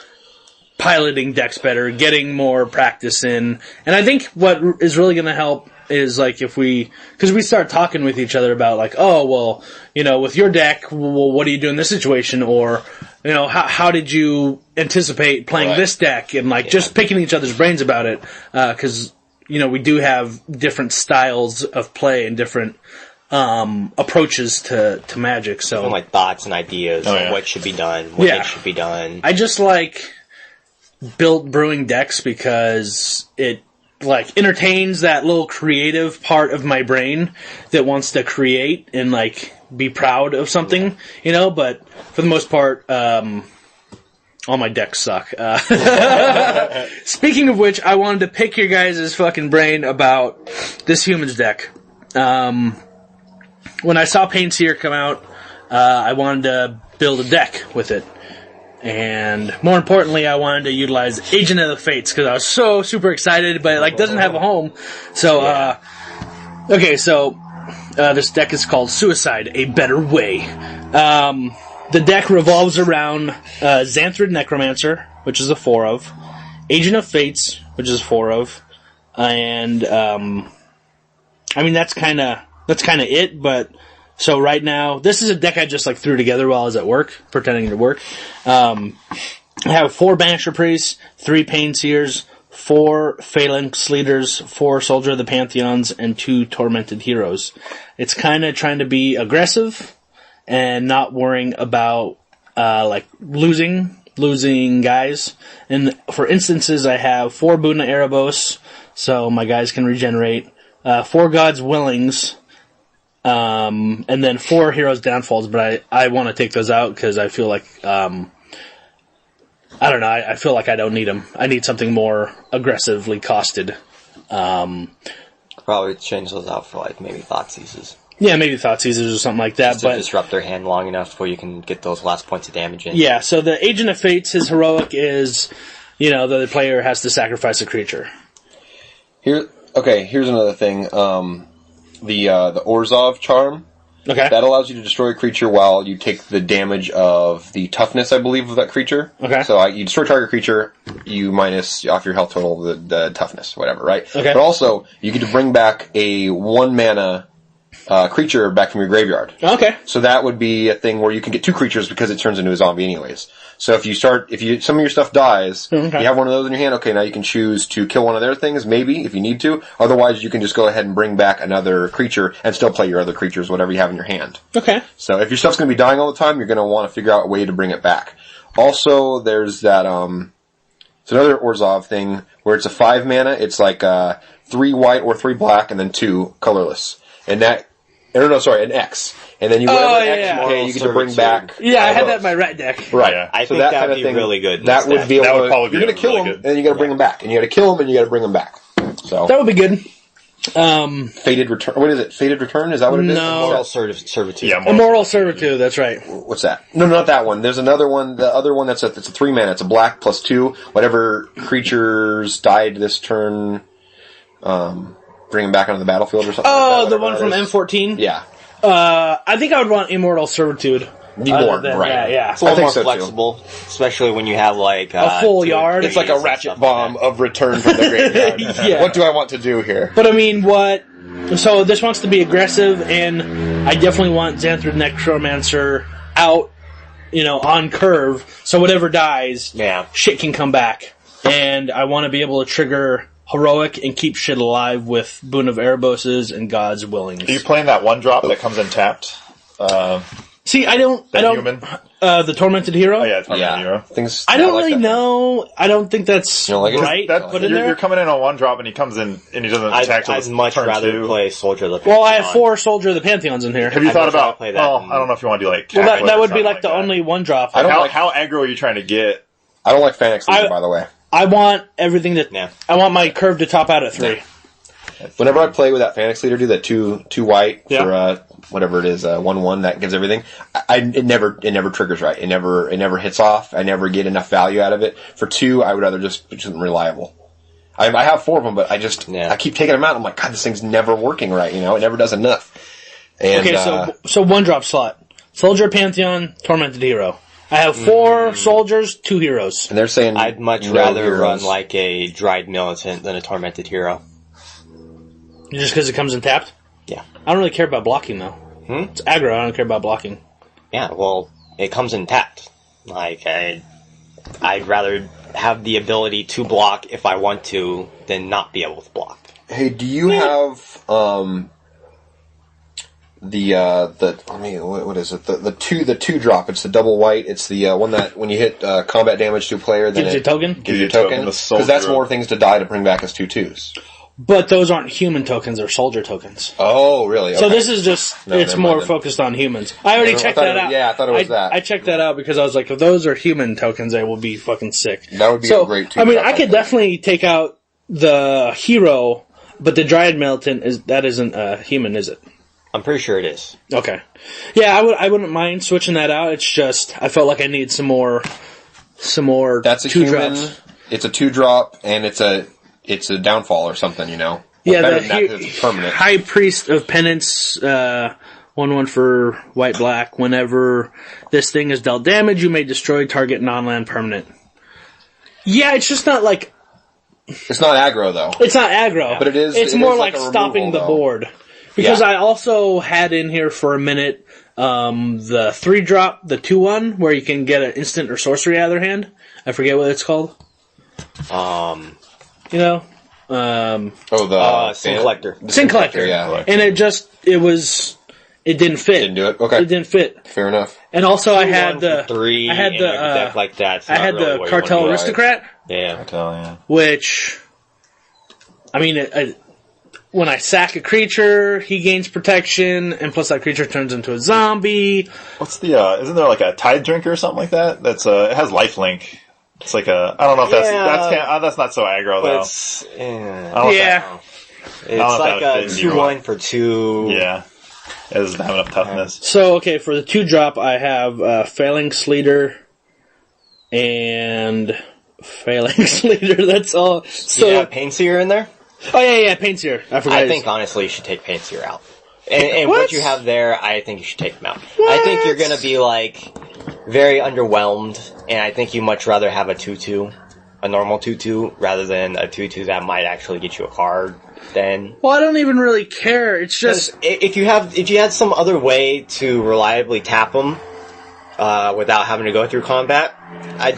piloting decks better, getting more practice in, and I think what is really going to help is because we start talking with each other about with your deck, well, what do you do in this situation, or how did you anticipate playing this deck, and just picking each other's brains about it, because we do have different styles of play and different approaches to Magic. So even thoughts and ideas on what should be done, it should be done. I just built brewing decks because it entertains that little creative part of my brain that wants to create and be proud of something, but for the most part, all my decks suck. Speaking of which, I wanted to pick your guys' fucking brain about this Humans deck. When I saw Painseer come out, I wanted to build a deck with it. And more importantly, I wanted to utilize Agent of the Fates because I was so super excited, but it doesn't have a home. So, this deck is called Suicide, A Better Way. The deck revolves around Xanthrid Necromancer, which is a 4 of, Agent of Fates, which is a 4 of, and that's kind of it. But so right now, this is a deck I just threw together while I was at work, pretending to work. I have 4 Banisher Priests, 3 Painseers, 4 Phalanx Leaders, 4 Soldier of the Pantheons, and 2 Tormented Heroes. It's kind of trying to be aggressive and not worrying about losing guys. And for instances, I have 4 Boon of Erebos, so my guys can regenerate, 4 God's Willings, and then 4 Heroes Downfalls, but I want to take those out because I feel like, I don't know, I feel like I don't need them. I need something more aggressively costed. Probably change those out for maybe Thoughtseizes. Yeah, maybe Thoughtseizes or something like that. Just to disrupt their hand long enough before you can get those last points of damage in. Yeah, so the Agent of Fates, his heroic is, the player has to sacrifice a creature. Here's another thing. The Orzhov charm. Okay. That allows you to destroy a creature while you take the damage of the toughness, I believe, of that creature. Okay. So you destroy target creature, you minus off your health total the toughness, whatever, right? Okay. But also, you get to bring back a 1 mana creature back from your graveyard. Okay. So that would be a thing where you can get 2 creatures because it turns into a zombie anyways. So if some of your stuff dies, you have one of those in your hand, okay, now you can choose to kill one of their things, maybe, if you need to. Otherwise, you can just go ahead and bring back another creature and still play your other creatures, whatever you have in your hand. Okay. So if your stuff's going to be dying all the time, you're going to want to figure out a way to bring it back. Also, there's that, it's another Orzhov thing where it's a 5 mana, it's 3 white or 3 black, and then 2 colorless. And an X. And then whatever X you pay, you get to bring back. Yeah, I had that in my rat deck. Right. Yeah. I think that would be really good. That would be That able would probably be you're going to kill really them, good. and you got to bring them back. And you got to kill them, and you got to bring them back. So That would be good. Fated Return. What is it? Fated Return? Is that what it is? No. Moral Servitude. Yeah, Immoral Servitude, that's right. What's that? No, not that one. There's another one. The other one it's a 3 mana. It's a black plus 2. Whatever creatures died this turn, bring them back onto the battlefield or something. Oh, like that, the one from M14? Yeah. I think I would want Immortal Servitude. More, than right. that, yeah. It's a little I more think so, too. flexible, especially when you have a full yard. It's like a ratchet bomb of return from the graveyard. Yeah. What do I want to do here? But I mean, so this wants to be aggressive, and I definitely want Xanthrid Necromancer out, on curve, so whatever dies, shit can come back. And I want to be able to trigger heroic and keep shit alive with Boon of Ereboses and God's Willings. Are you playing that 1-drop that comes in tapped? See, I don't. Human? The Tormented Hero. Oh yeah, Tormented Hero. Things. I don't like really that. know. I don't think that's like it? right. Put in you're, there. you're coming in on one drop, and he comes in and he doesn't attack till I'd much turn rather 2. play Soldier of the Pantheon. Well, I have 4 Soldier of the Pantheons in here. Have you I'd thought much rather about? play that Well, than- I don't know if you want to do like. Well, Catholic that or would be something like the that. only one drop. I don't How aggro are you trying to get? I don't like Phanex Leader, by the way. I want everything to. Yeah. I want my curve to top out at 3. Whenever I play with that Phanex Leader, do that two white Yeah. for whatever it is, 1/1 that gives everything. It never triggers right. It never hits off. I never get enough value out of it. For 2, I would rather just be reliable. I have 4 of them, but I keep taking them out. I'm like, God, this thing's never working right. It never does enough. And, Okay, so one drop slot: Soldier, Pantheon, Tormented Hero. I have 4 soldiers, 2 heroes. and they're saying I'd much no rather heroes. run like a Dried Militant than a Tormented Hero. Just because it comes in tapped. Yeah. I don't really care about blocking though. It's aggro. I don't care about blocking. Yeah, well, it comes in tapped. Like, I'd rather have the ability to block if I want to than not be able to block. Hey, do you have what is it? The two drop. It's the double white. It's the one that when you hit combat damage to a player, then Gives you a token? Gives you a token the because soldier. that's more things to die to bring back as 2/2s. But those aren't human tokens; they're soldier tokens. Oh, really? So Okay. this is just, it's never more mind then. focused on humans. I already checked thought that it was- out. yeah, I thought it was that. I checked that out because I was like, if those are human tokens, they will be fucking sick. That would be so, a great I mean, two-drop, I could think. definitely take out the hero, but the Dryad Militant isn't human, is it? I'm pretty sure it is. Okay. Yeah, I wouldn't mind switching that out. It's just, I felt like I need some more That's a 2 human. drops. It's a 2-drop, and it's a downfall or something. Yeah, better the than that 'cause it's permanent. High Priest of Penance, 1/1 for white-black. Whenever this thing is dealt damage, you may destroy target non-land permanent. Yeah, it's just not like... It's not aggro though. It's not aggro. But it is- It's it more is like like a stopping removal, the though. board. Because Yeah. I also had in here for a minute the 3-drop, the 2/1, where you can get an instant or sorcery out of their hand. I forget what it's called. You know? Sin Collector. Sin Collector. Yeah. And it didn't fit. Didn't do it? Okay. It didn't fit. Fair enough. And also I had the 3 I had in the a deck like that. I had the Cartel Aristocrat, Yeah. which I mean when I sack a creature, he gains protection, and plus that creature turns into a zombie. What's the? Isn't there like a Tide Drinker or something like that? That's it has lifelink. It's like a. I don't know if that's not so aggro though. It's, I don't know if Yeah. don't know it's if like that a would fit in 2/1 for 2. Yeah, it doesn't have enough toughness. So okay, for the 2-drop, I have Phalanx Leader and Phalanx Leader. That's all. So You have Painseer in there? oh yeah, Painseer. I forgot. I think honestly you should take Painseer out. And what you have there, I think you should take them out. I think you're going to be like very underwhelmed, and I think you much rather have a 2/2, a normal 2/2, rather than a 2/2 that might actually get you a card. Then, Well, I don't even really care. It's just if you had some other way to reliably tap them without having to go through combat, I'd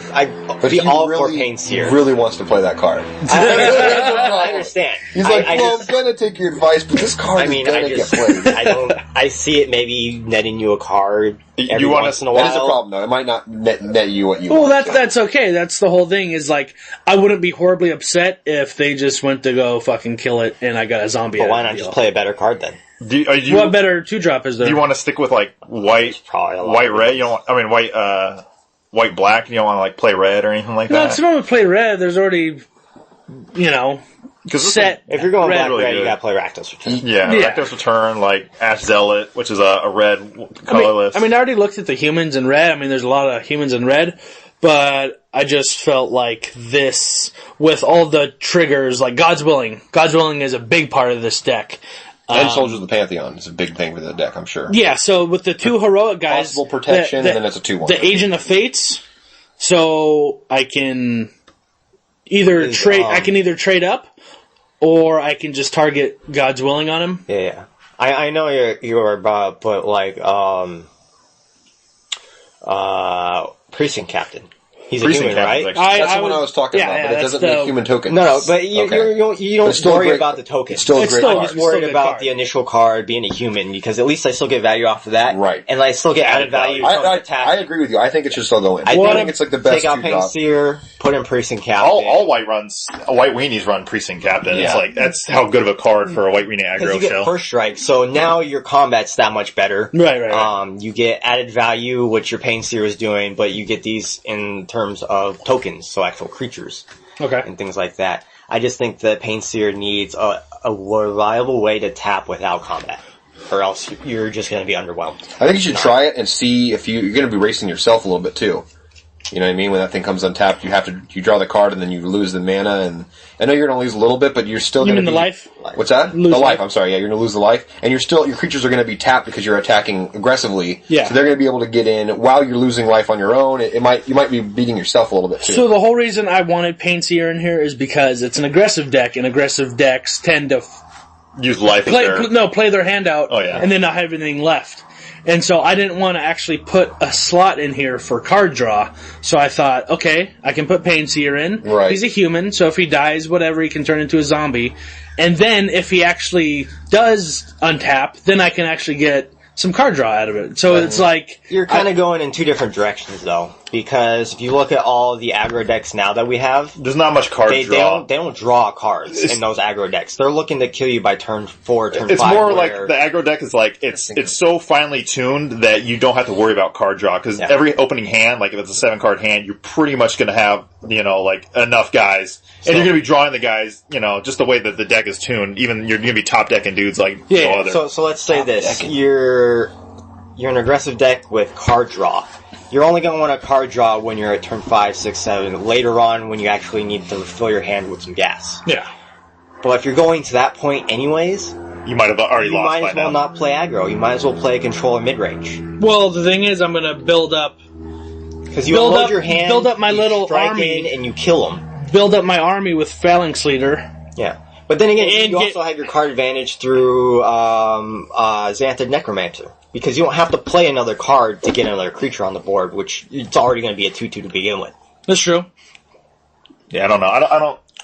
be all for Painseer. Really wants to play that card. I understand. He's like, I well, just- I'm gonna take your advice, but this card I mean, is I gonna just, get played. I see it maybe netting you a card every You want once to- in a while. That is a problem, though. It might not net you what you well, want. that's okay. That's the whole thing. Is like I wouldn't be horribly upset if they just went to go fucking kill it, and I got a zombie. But out why of the not just deal. play a better card then? Do you, What better 2-drop is there? do you want to stick with like white, Probably a lot white of red? You don't. I mean white black. You don't want to like play red or anything like No, that. if someone would play red, there's already, Because set. If you're going red. black really red, you good. gotta play Rakdos Return. Yeah, Yeah. Rakdos Return, like Ash Zealot, which is a red colorless. I mean, I already looked at the humans in red. I mean, there's a lot of humans in red, but I just felt like this, with all the triggers, like God's Willing. God's Willing is a big part of this deck. And Soldiers of the Pantheon is a big thing for the deck, I'm sure. Yeah, so with the 2 heroic guys, Possible protection, and then it's a 2/1. The Agent of Fates, so I can either trade. I can either trade up, or I can just target God's Willing on him. Yeah. I know you're about, but like Precinct Captain. He's a Precinct human, right? captain's actually- That's the one I was talking about, but it doesn't make human tokens. No, but you Okay. don't still worry great- about the tokens. it's still a great I'm card. just worried Still a about card. the initial card being a human, because at least I still get value off of that. Right. And I still get added value from attack. I agree with you. I think it should still go in. I think it's like the best take out 2 drop. Painseer, put in Precinct Captain. All white weenies run Precinct Captain. Yeah. It's like, that's how good of a card for a white weenie Because aggro you get shell. first strike, so now your combat's that much better. Right. You get added value, which your Painseer is doing, but you get these in terms of tokens, so actual creatures Okay. and things like that. I just think that Painseer needs a reliable way to tap without combat, or else you're just going to be underwhelmed. I think you should try it and see if you're going to be racing yourself a little bit too. You know what I mean? When that thing comes untapped, you draw the card and then you lose the mana. And I know you're going to lose a little bit, but you're still You going to mean the life? What's that? Lose the life. life. I'm sorry. Yeah, you're going to lose the life, and your creatures are going to be tapped because you're attacking aggressively. Yeah. So they're going to be able to get in while you're losing life on your own. You might be beating yourself a little bit too. So the whole reason I wanted Painseer in here is because it's an aggressive deck, and aggressive decks tend to Use life as their... play their hand out, Oh, yeah. and then not have anything left. And so I didn't want to actually put a slot in here for card draw. So I thought, okay, I can put Painseer in. Right. He's a human, so if he dies, whatever, he can turn into a zombie. And then if he actually does untap, then I can actually get some card draw out of it. So it's like... You're kind of going in two different directions, though, because if you look at all the aggro decks now that we have, There's not much card draw. They don't draw cards in those aggro decks. They're looking to kill you by turn 4, turn 5. It's more like the aggro deck is like, it's so finely tuned that you don't have to worry about card draw, because every opening hand, like if it's a 7-card hand, you're pretty much going to have, like enough guys. And you're going to be drawing the guys, just the way that the deck is tuned. Even you're going to be top decking dudes like no other. So let's say this. You're an aggressive deck with card draw. You're only going to want a card draw when you're at turn 5, 6, 7. Later on, when you actually need to fill your hand with some gas. Yeah. But if you're going to that point anyways, You might have already you lost might by as well now. not play aggro. You might as well play control or mid-range. Well, the thing is, I'm going to build up Because you Build unload up- your hand, build up my you little strike army. in, and you kill them. my army with Phalanx Leader. Yeah. But then again, And you get- also have your card advantage through Xanthid Necromancer. Because you don't have to play another card to get another creature on the board, which it's already going to be a 2/2 to begin with. That's true. Yeah, I don't know.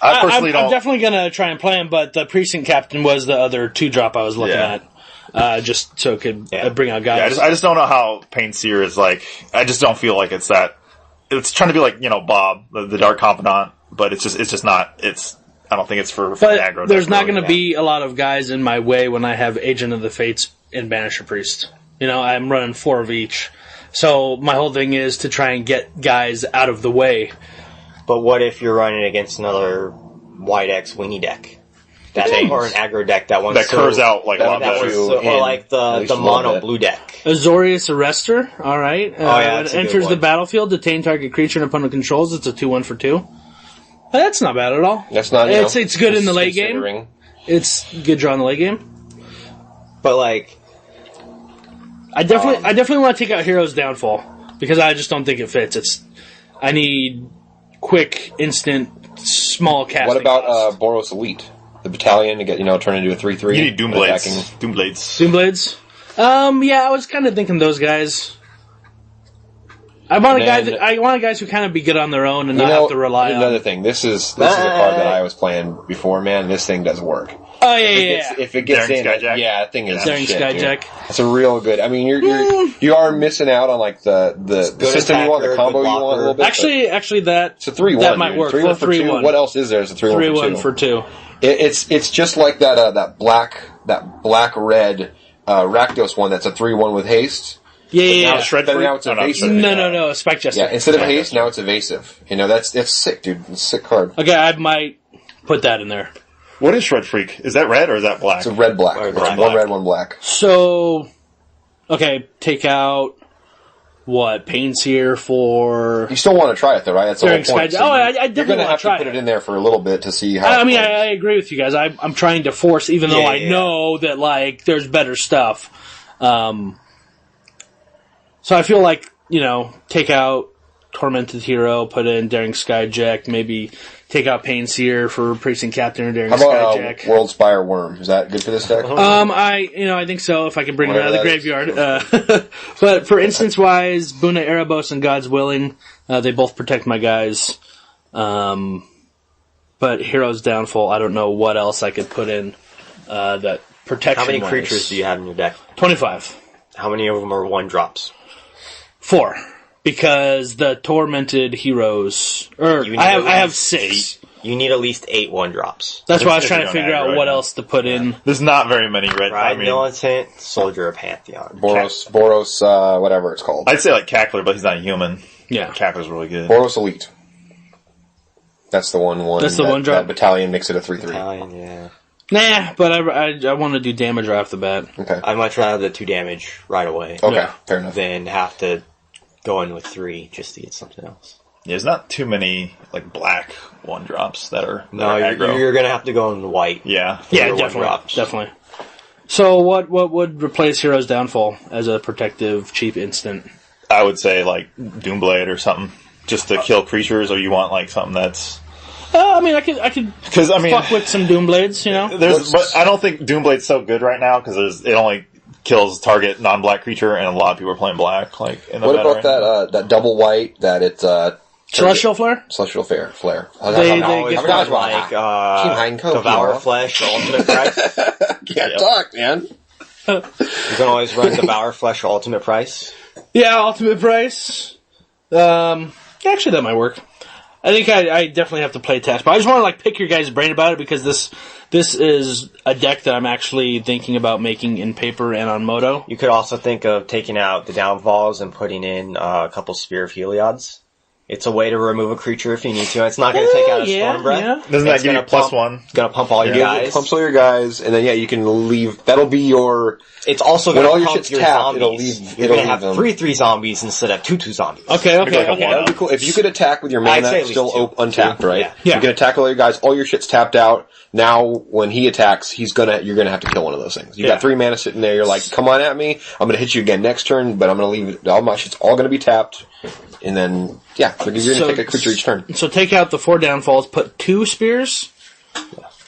I personally don't. I'm definitely going to try and play him, but the Precinct Captain was the other 2-drop I was looking at. Just so it could bring out guys. I just don't know how Painseer is like. I just don't feel like it's that. It's trying to be like Bob, the Dark Confidant, but it's just not. I don't think it's for But aggro. there's deck not really. going to be a lot of guys in my way when I have Agent of the Fates and Banisher Priest. I'm running 4 of each. So my whole thing is to try and get guys out of the way. But what if you're running against another White X Winnie deck? Or an aggro deck that wants that curves out like a lot that better. was, or like the least a little mono bit. blue deck. Azorius Arrestor, alright. yeah, When that's it a good enters the one. battlefield, detain target creature and opponent controls. It's a 2/1 for 2. But that's not bad at all. That's not. It's good in the late game. considering. It's good draw in the late game. But like, I definitely want to take out Hero's Downfall because I just don't think it fits. I need quick, instant, small casting. What about costs. Boros Elite? The battalion to get turn into a 3/3. You need Doomblades. attacking. Doomblades. Doomblades? Yeah, I was kind of thinking those guys. I want guys who kind of be good on their own and not have to rely on. Another thing. This is a card that I was playing before. Man, this thing does work. Oh yeah. If it gets Daring in, Skyjack? that thing is Daring shit, Skyjack. dude. It's a real good. I mean, you are missing out on like the system you want, the attacker, combo good you want a little bit. Actually, that it's a 3/1. that might dude. work. 3/1 for 2. 3/1. What else is there? It's a 3/1 3/1 for 2. It's just like that black red Rakdos one that's a 3/1 with haste. Yeah. Shred But Freak? now it's Oh, no, evasive. Shred Freak. No, Spike Jester. Yeah, instead of haste, now it's evasive. That's sick, dude. It's a sick card. Okay, I might put that in there. What is Shred Freak? Is that red or is that black? It's a red-black. Or It's black. one red, one black. So, okay, take out Painseer for. You still want to try it, though, right? That's the whole Daring point. Skyjack. I you're definitely going to want have to try to put it. it in there for a little bit to see how. I mean, it plays. I agree with you guys. I'm trying to force, even though I know that there's better stuff. So I feel like take out Tormented Hero, put in Daring Skyjack, maybe take out Painseer for Precinct Captain or Daring How about Skyjack. World Spire Worm? Is that good for this deck? I think so, if I can bring him out of the graveyard. But for instance-wise, Buna Erebos and God's Willing, they both protect my guys. But Hero's Downfall, I don't know what else I could put in that protection. How many creatures do you have in your deck? 25. How many of them are 1-drops? 4. Because the Tormented Heroes... I have 6. You need at least 8 1-drops. That's why I was trying to figure out what else to put in. There's not very many red. Right, Militant, Soldier of Pantheon. Boros, whatever it's called. I'd say like Cackler, but he's not a human. Yeah. Cackler's really good. Boros Elite. That's the one. That's the one drop? That battalion makes it a 3/3. Battalion, yeah. Nah, but I want to do damage right off the bat. Okay. I'd much rather the 2 damage right away. Okay, Yeah. fair enough. Than have to go in with 3 just to get something else. Yeah, there's not too many like black 1-drops that are aggro. You're going to have to go in white. Yeah. Yeah, definitely. So what would replace Hero's Downfall as a protective cheap instant? I would say like Doomblade or something, just to kill creatures. Or you want like something that's. I could fuck with some Doomblades, you know. But I don't think Doomblade's so good right now because it only kills target non-black creature, and a lot of people are playing black. Like, in the what meta about right that double white that it's Celestial Flare? Celestial Flare. They get like Devour Flesh, Ultimate Price. Can't talk, man. You can always run Devour Flesh, Ultimate Price. Yeah, Ultimate Price. Actually, that might work. I think I definitely have to play test, but I just want to like pick your guys' brain about it because this is a deck that I'm actually thinking about making in paper and on Moto. You could also think of taking out the downfalls and putting in a couple Spear of Heliod's. It's a way to remove a creature if you need to. It's not going to take out a Storm Breath. Yeah. Doesn't that give you +1? It's going to pump all your guys. Pumps all your guys, and then you can leave. That'll be your. It's also going to pump your tapped, zombies. it'll leave. You're going to have 3/3 zombies instead of 2/2 zombies. Okay. That'd be cool. If you could attack with your mana still untapped, right? Yeah. You can attack all your guys. All your shit's tapped out. Now, when he attacks, you're gonna have to kill one of those things. You got 3 mana sitting there. You're like, come on at me. I'm gonna hit you again next turn, but I'm gonna leave it. All my shit's all gonna be tapped, and then you're gonna take a creature each turn. So take out the 4 downfalls. Put 2 spears.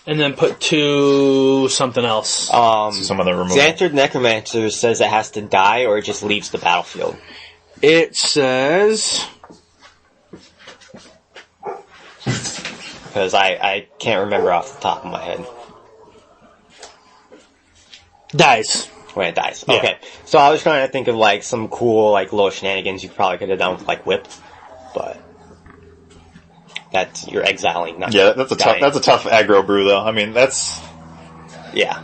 And then put 2 something else. Some other removal. Xanthered Necromancer says it has to die or it just leaves the battlefield. It says... Because I can't remember off the top of my head. Dies. When it dies. Yeah. Okay. So I was trying to think of like some cool like little shenanigans you probably could have done with like Whip. But that's you're exiling, not that's a tough aggro brew though. I mean yeah.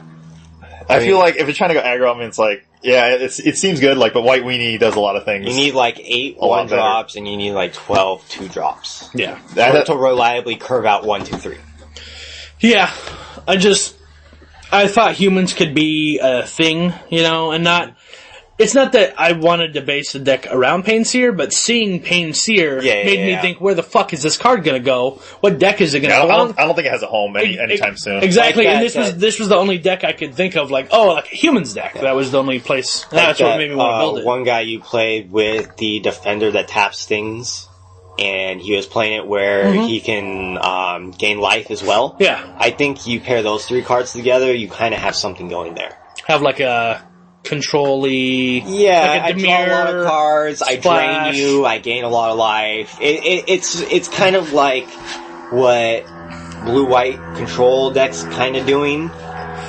I feel like if you're trying to go aggro, I mean it's like it seems good, like, but White Weenie does a lot of things. You need like 8 1-drops and you need like 12 2-drops. Yeah. To reliably curve out 1, 2, 3. Yeah. I thought humans could be a thing, and not... It's not that I wanted to base the deck around Painseer, but seeing Painseer made me think, where the fuck is this card going to go? What deck is it going to belong? I don't think it has a home anytime soon. Exactly, like and this was the only deck I could think of, like a humans deck. That was the only place. That's what made me want to build it. One guy you played with the defender that taps things, and he was playing it where he can gain life as well. Yeah. I think you pair those 3 cards together, you kind of have something going there. Have like a... control-y... Yeah, like a Demir, I draw a lot of cards, I drain you, I gain a lot of life. It's kind of like what blue-white control deck's kind of doing,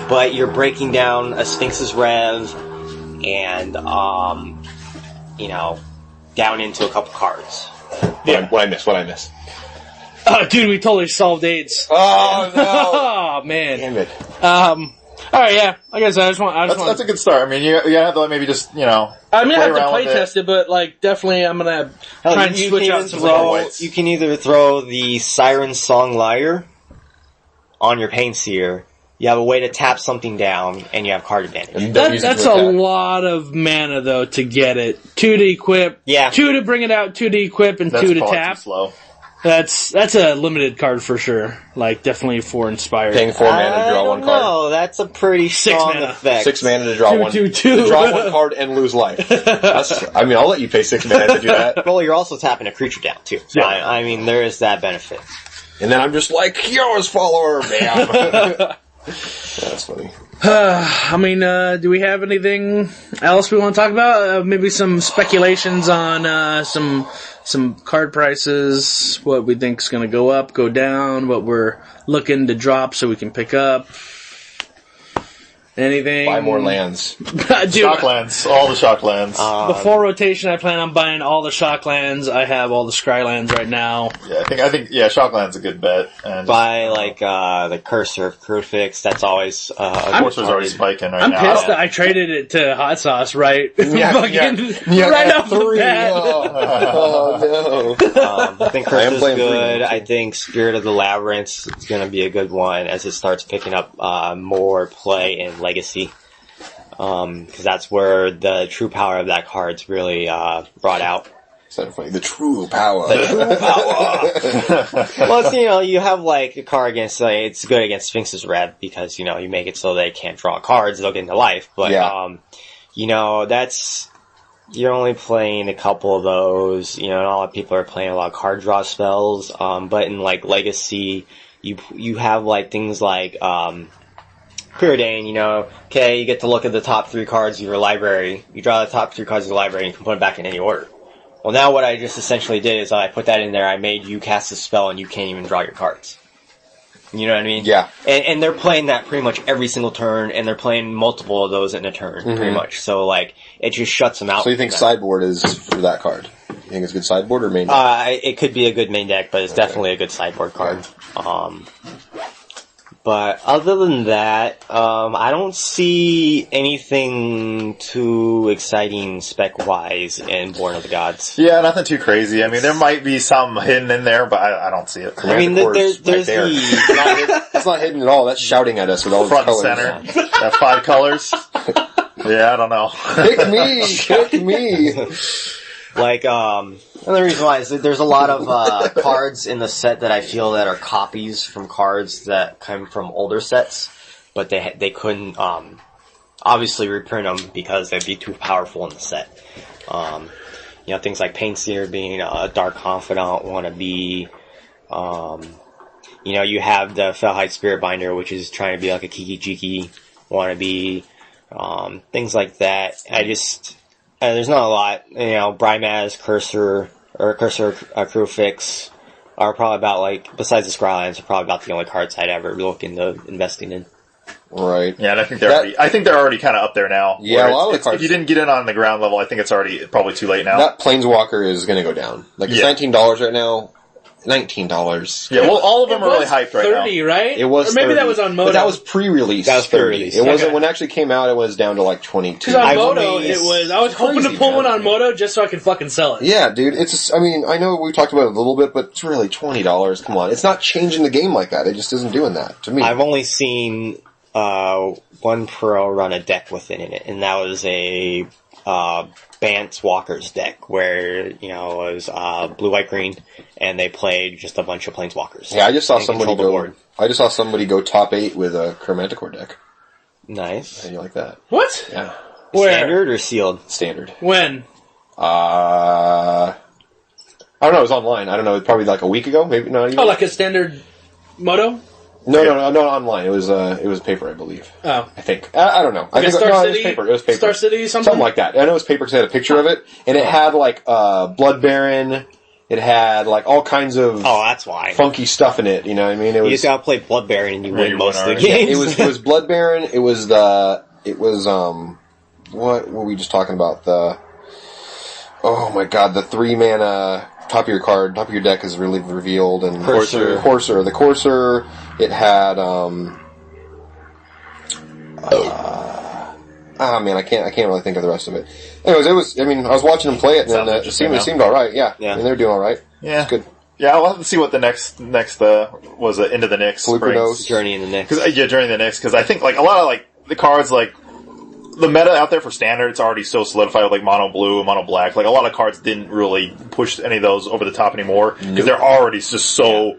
but you're breaking down a Sphinx's Rev and, down into a couple cards. What I miss? Oh, dude, we totally solved AIDS. Oh, no. Oh, man. Damn it. All right, yeah. Like I said, That's a good start. I mean, you gotta have to maybe just, I'm gonna have to play test it, but definitely I'm gonna try and switch out some whites. You can either throw the Siren Song Lyre on your Painseer. You have a way to tap something down, and you have card advantage. That's a lot of mana, though, to get it. 2 to equip, 2 to bring it out, 2 to equip, and 2 to tap. Too slow. That's a limited card for sure. Like, definitely for Inspired. Paying 4 mana to draw one card. No, that's a pretty strong mana. effect. 6 mana to draw one. Two. To draw one card and lose life. I'll let you pay 6 mana to do that. Well, you're also tapping a creature down, too. So, Yeah. I mean, there is that benefit. And then I'm just like, hero's follower, man. That's funny. I mean, do we have anything else we want to talk about? Maybe some speculations on some card prices, what we think is going to go up, go down, what we're looking to drop so we can pick up. Anything? Buy more lands. Shock lands, all the shock lands. Before rotation, I plan on buying all the shock lands. I have all the scry lands right now. Yeah, I think, shock land's a good bet. And Buy, the Cursor of Crucifix, that's always a good Cursor already spiking right I'm now. pissed that I traded it to Hot Sauce, right? Yeah, right off the 3. bat. Oh, no. I think I am Cursor's playing good. 3. I think Spirit of the Labyrinth is going to be a good one as it starts picking up more play in Legacy. Because that's where the true power of that card's really brought out. So funny. The true power. Well, it's, you have a card against, it's good against Sphinx's Rev because, you make it so they can't draw cards, they'll get into life. But, you're only playing a couple of those, not a lot of people are playing a lot of card draw spells, but in, Legacy, you have, things like, Preordain, okay, you get to look at the top 3 cards of your library, you draw the top 3 cards of the library and you can put them back in any order. Well, now what I just essentially did is I put that in there, I made you cast a spell and you can't even draw your cards. You know what I mean? Yeah. And they're playing that pretty much every single turn, and they're playing multiple of those in a turn, pretty much. So, it just shuts them out. So you think sideboard is for that card? You think it's a good sideboard or main deck? It could be a good main deck, but it's definitely a good sideboard card. But other than that, I don't see anything too exciting spec-wise in Born of the Gods. Yeah, nothing too crazy. I mean, there might be some hidden in there, but I don't see it. I mean, there's right there. That's not hidden at all. That's shouting at us with all the Front colors. and center. That 5 colors. Yeah, I don't know. Pick me! Pick me! And the reason why is that there's a lot of cards in the set that I feel that are copies from cards that come from older sets, but they couldn't obviously reprint them because they'd be too powerful in the set. Things like Painseer being a Dark Confidant, Wannabe. You have the Felhide Spirit Binder, which is trying to be like a Kiki Jiki Wannabe. Things like that. There's not a lot. Brymaz, Cursor, Crucifix are probably about, besides the Scrylands, are probably about the only cards I'd ever look into investing in. Right. Yeah, and I think they're already kind of up there now. Yeah, a lot of the cards. If you didn't get in on the ground level, I think it's already probably too late now. That Planeswalker is going to go down. It's $19 right now. $19. Yeah, well, all of them are really hyped right now. 30, right? It was or maybe 30. that was on Moto. But that was pre-release. That was pre-release. It wasn't Okay. when it actually came out. It was down to 22. Because on Moto, only- I was hoping to crazy, pull man. one on Moto just so I could fucking sell it. Yeah, dude. I know we talked about it a little bit, but it's really $20. Come on, it's not changing the game like that. It just isn't doing that to me. I've only seen one pro run a deck within it, and that was a Bance Walker's deck where it was blue, white, green, and they played just a bunch of Planeswalkers. Yeah, I just saw and somebody controlled the board. go top 8 with a Chromanticore deck. Nice. How do you like that? What? Yeah, Where? Standard or sealed? standard. When? I don't know. It was online. I don't know. It was probably like a week ago. Maybe not even. Oh, like a standard Moto? No, online. It was paper, I believe. Oh. I think. I don't know. I think Star no, City? it was paper. It was paper. Star City something? Something like that. I know it was paper because it had a picture of it, and it had Blood Baron. It had all kinds of Oh, that's why. funky stuff in it. You know what I mean? It You was just gotta play Blood Baron and you win you most win of the already. games. it was Blood Baron. It was what were we just talking about? Oh my god, the 3-mana top of your deck is really revealed, and Courser. The Courser. It had man, I can't really think of the rest of it. Anyways, I was watching them play it, and Sounds it interesting, seemed though. alright, yeah. Yeah. And they're doing alright. Yeah. It's good. Yeah, I'll have to see what the next was Into the Nyx Fluker brings. knows. Journey in the Nyx. During the Nyx, because I think a lot of the cards the meta out there for standard, it's already so solidified with like mono blue, mono black. Like a lot of cards didn't really push any of those over the top anymore because they're already just so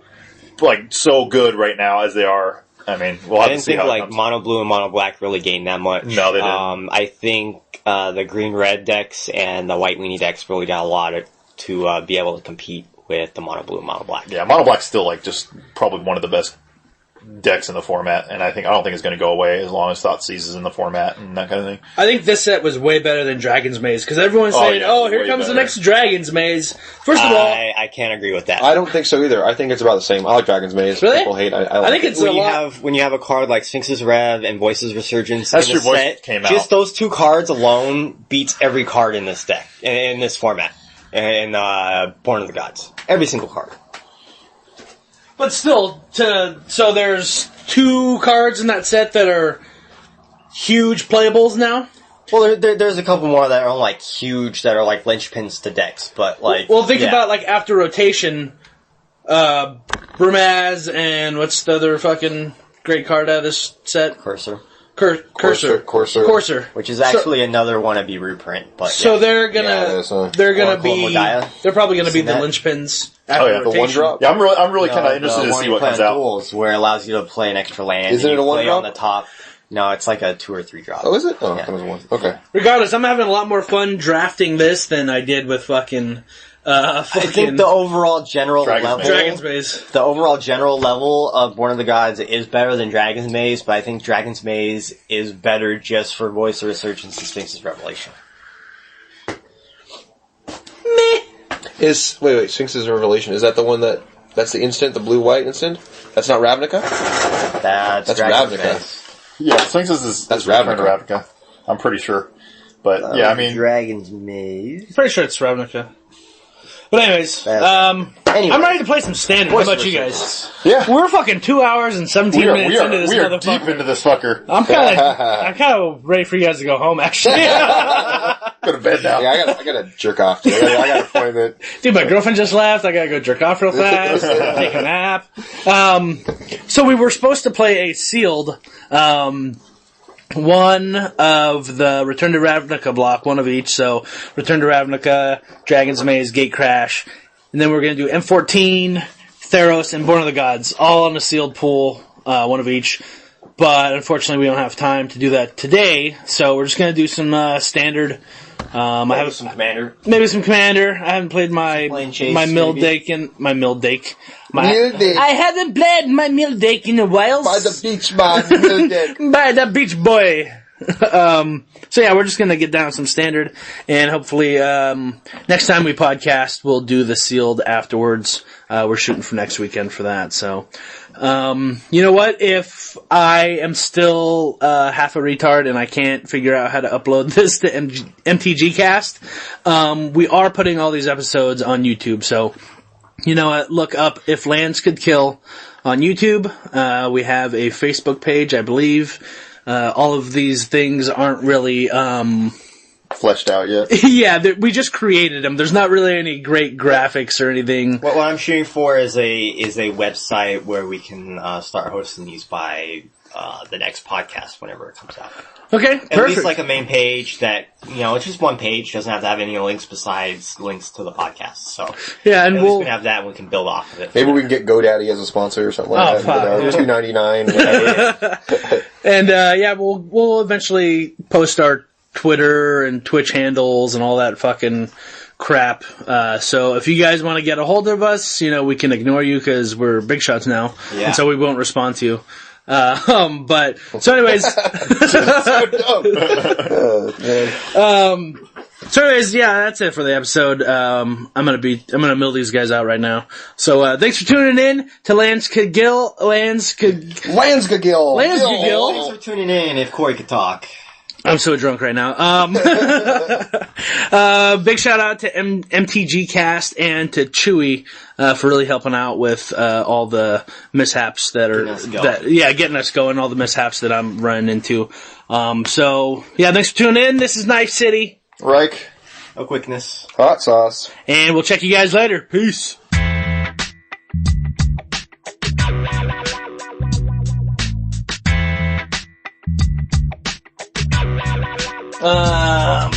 good right now as they are. I mean, we'll have to see how it comes. I didn't think mono blue and mono black really gained that much. No, they didn't. I think the green red decks and the white weenie decks really got a lot to be able to compete with the mono blue and mono black. Yeah, mono black's still like just probably one of the best decks in the format, and I don't think it's going to go away as long as Thoughtseize is in the format and that kind of thing. I think this set was way better than Dragon's Maze because everyone's saying, here comes the next Dragon's Maze. First of all, I can't agree with that. I don't think so either. I think it's about the same. I like Dragon's Maze. Really? People hate. I think it's when you have a card like Sphinx's Rev and Voice's Resurgence. That's in true. the set, came out. Just those two cards alone beats every card in this deck in this format in Born of the Gods. Every single card. But still, so there's 2 cards in that set that are huge playables now? Well, there's a couple more that are like huge, that are like linchpins to decks, but like... Well, think about like after rotation, Brumaz and what's the other fucking great card out of this set? Cursor. Courser. Which is actually another wannabe reprint, but... So they're gonna... they're gonna Oracle be... Magaya. They're probably gonna be the linchpins after rotation. the one drop. Yeah, I'm really kind of interested to see what comes out. Duels, where it allows you to play an extra land. Isn't it a one play drop? on the top. No, it's like a 2 or 3 drop. Oh, is it? Oh, Yeah. it was one. Okay. Regardless, I'm having a lot more fun drafting this than I did with fucking I think the overall general level... Dragon's Maze. The overall general level of Born of the Gods is better than Dragon's Maze, but I think Dragon's Maze is better just for Voice of Resurgence and Sphinx's Revelation. Meh. Wait, Sphinx's Revelation, is that the one that's the instant, the blue-white instant? That's not Ravnica? That's Dragon's Ravnica. Maze. Yeah, Sphinx's is Ravnica. I'm pretty sure. But, yeah, I mean... Dragon's Maze. I'm pretty sure it's Ravnica. But anyways, Anyway. I'm ready to play some standard. How about you guys? Yeah. We're fucking 2 hours and 17 minutes into this we are motherfucker. deep into this fucker. I'm kind of ready for you guys to go home, actually. Go to bed now. Yeah, I gotta jerk off. I got an appointment. Dude, my girlfriend just left. I gotta go jerk off real fast. Take a nap. So we were supposed to play a sealed, one of the Return to Ravnica block, one of each. So Return to Ravnica, Dragon's Maze, Gate Crash, and then we're gonna do M14, Theros, and Born of the Gods, all on a sealed pool, one of each. But unfortunately, we don't have time to do that today, so we're just gonna do some standard. I have some Commander. Maybe some Commander. I haven't played my Mildake in my Mildake. I haven't played my Mildake in a while. By the beach, man. Mildake. By the beach boy. So yeah, we're just gonna get down some standard, and hopefully next time we podcast, we'll do the sealed afterwards. We're shooting for next weekend for that. So, you know what? If I am still half a retard and I can't figure out how to upload this to MTG Cast, we are putting all these episodes on YouTube. So, you know what? Look up If Lands Could Kill on YouTube. We have a Facebook page, I believe. All of these things aren't really fleshed out yet. Yeah, we just created them. There's not really any great graphics or anything. What I'm shooting for is a website where we can start hosting these by the next podcast whenever it comes out. Okay, At perfect. least like a main page that, it's just one page, doesn't have to have any links besides links to the podcast. So yeah, and at least we can have that and we can build off of it. Maybe we can get GoDaddy as a sponsor or something like that. $2.99. And yeah, we'll eventually post our Twitter and Twitch handles and all that fucking crap. So if you guys want to get a hold of us, we can ignore you because we're big shots now, and so we won't respond to you. But so anyways, yeah, that's it for the episode. I'm gonna mill these guys out right now. So thanks for tuning in to Lance Cagill. Lance Cagill. Thanks for tuning in. If Corey could talk. I'm so drunk right now. Big shout out to MTG Cast and to Chewy for really helping out with all the mishaps that are getting us going. All the mishaps that I'm running into. So yeah, thanks for tuning in. This is Knife City. Ryke. Aquickness. Hot sauce. And we'll check you guys later. Peace. Yeah,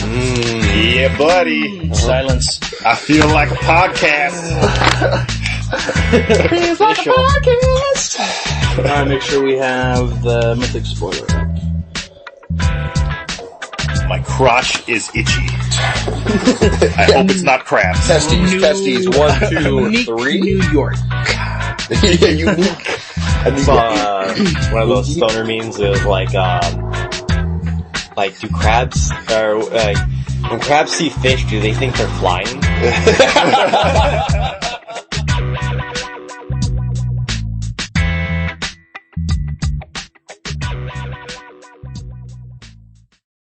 buddy. Silence. I feel like a podcast. Feels like a podcast. Alright, make sure we have the mythic spoiler up. My crotch is itchy. I hope it's not crabs. Testes. 1, 2, Unique 3. New York. Yeah, unique. One of those stoner memes is like do crabs, or when crabs see fish, do they think they're flying?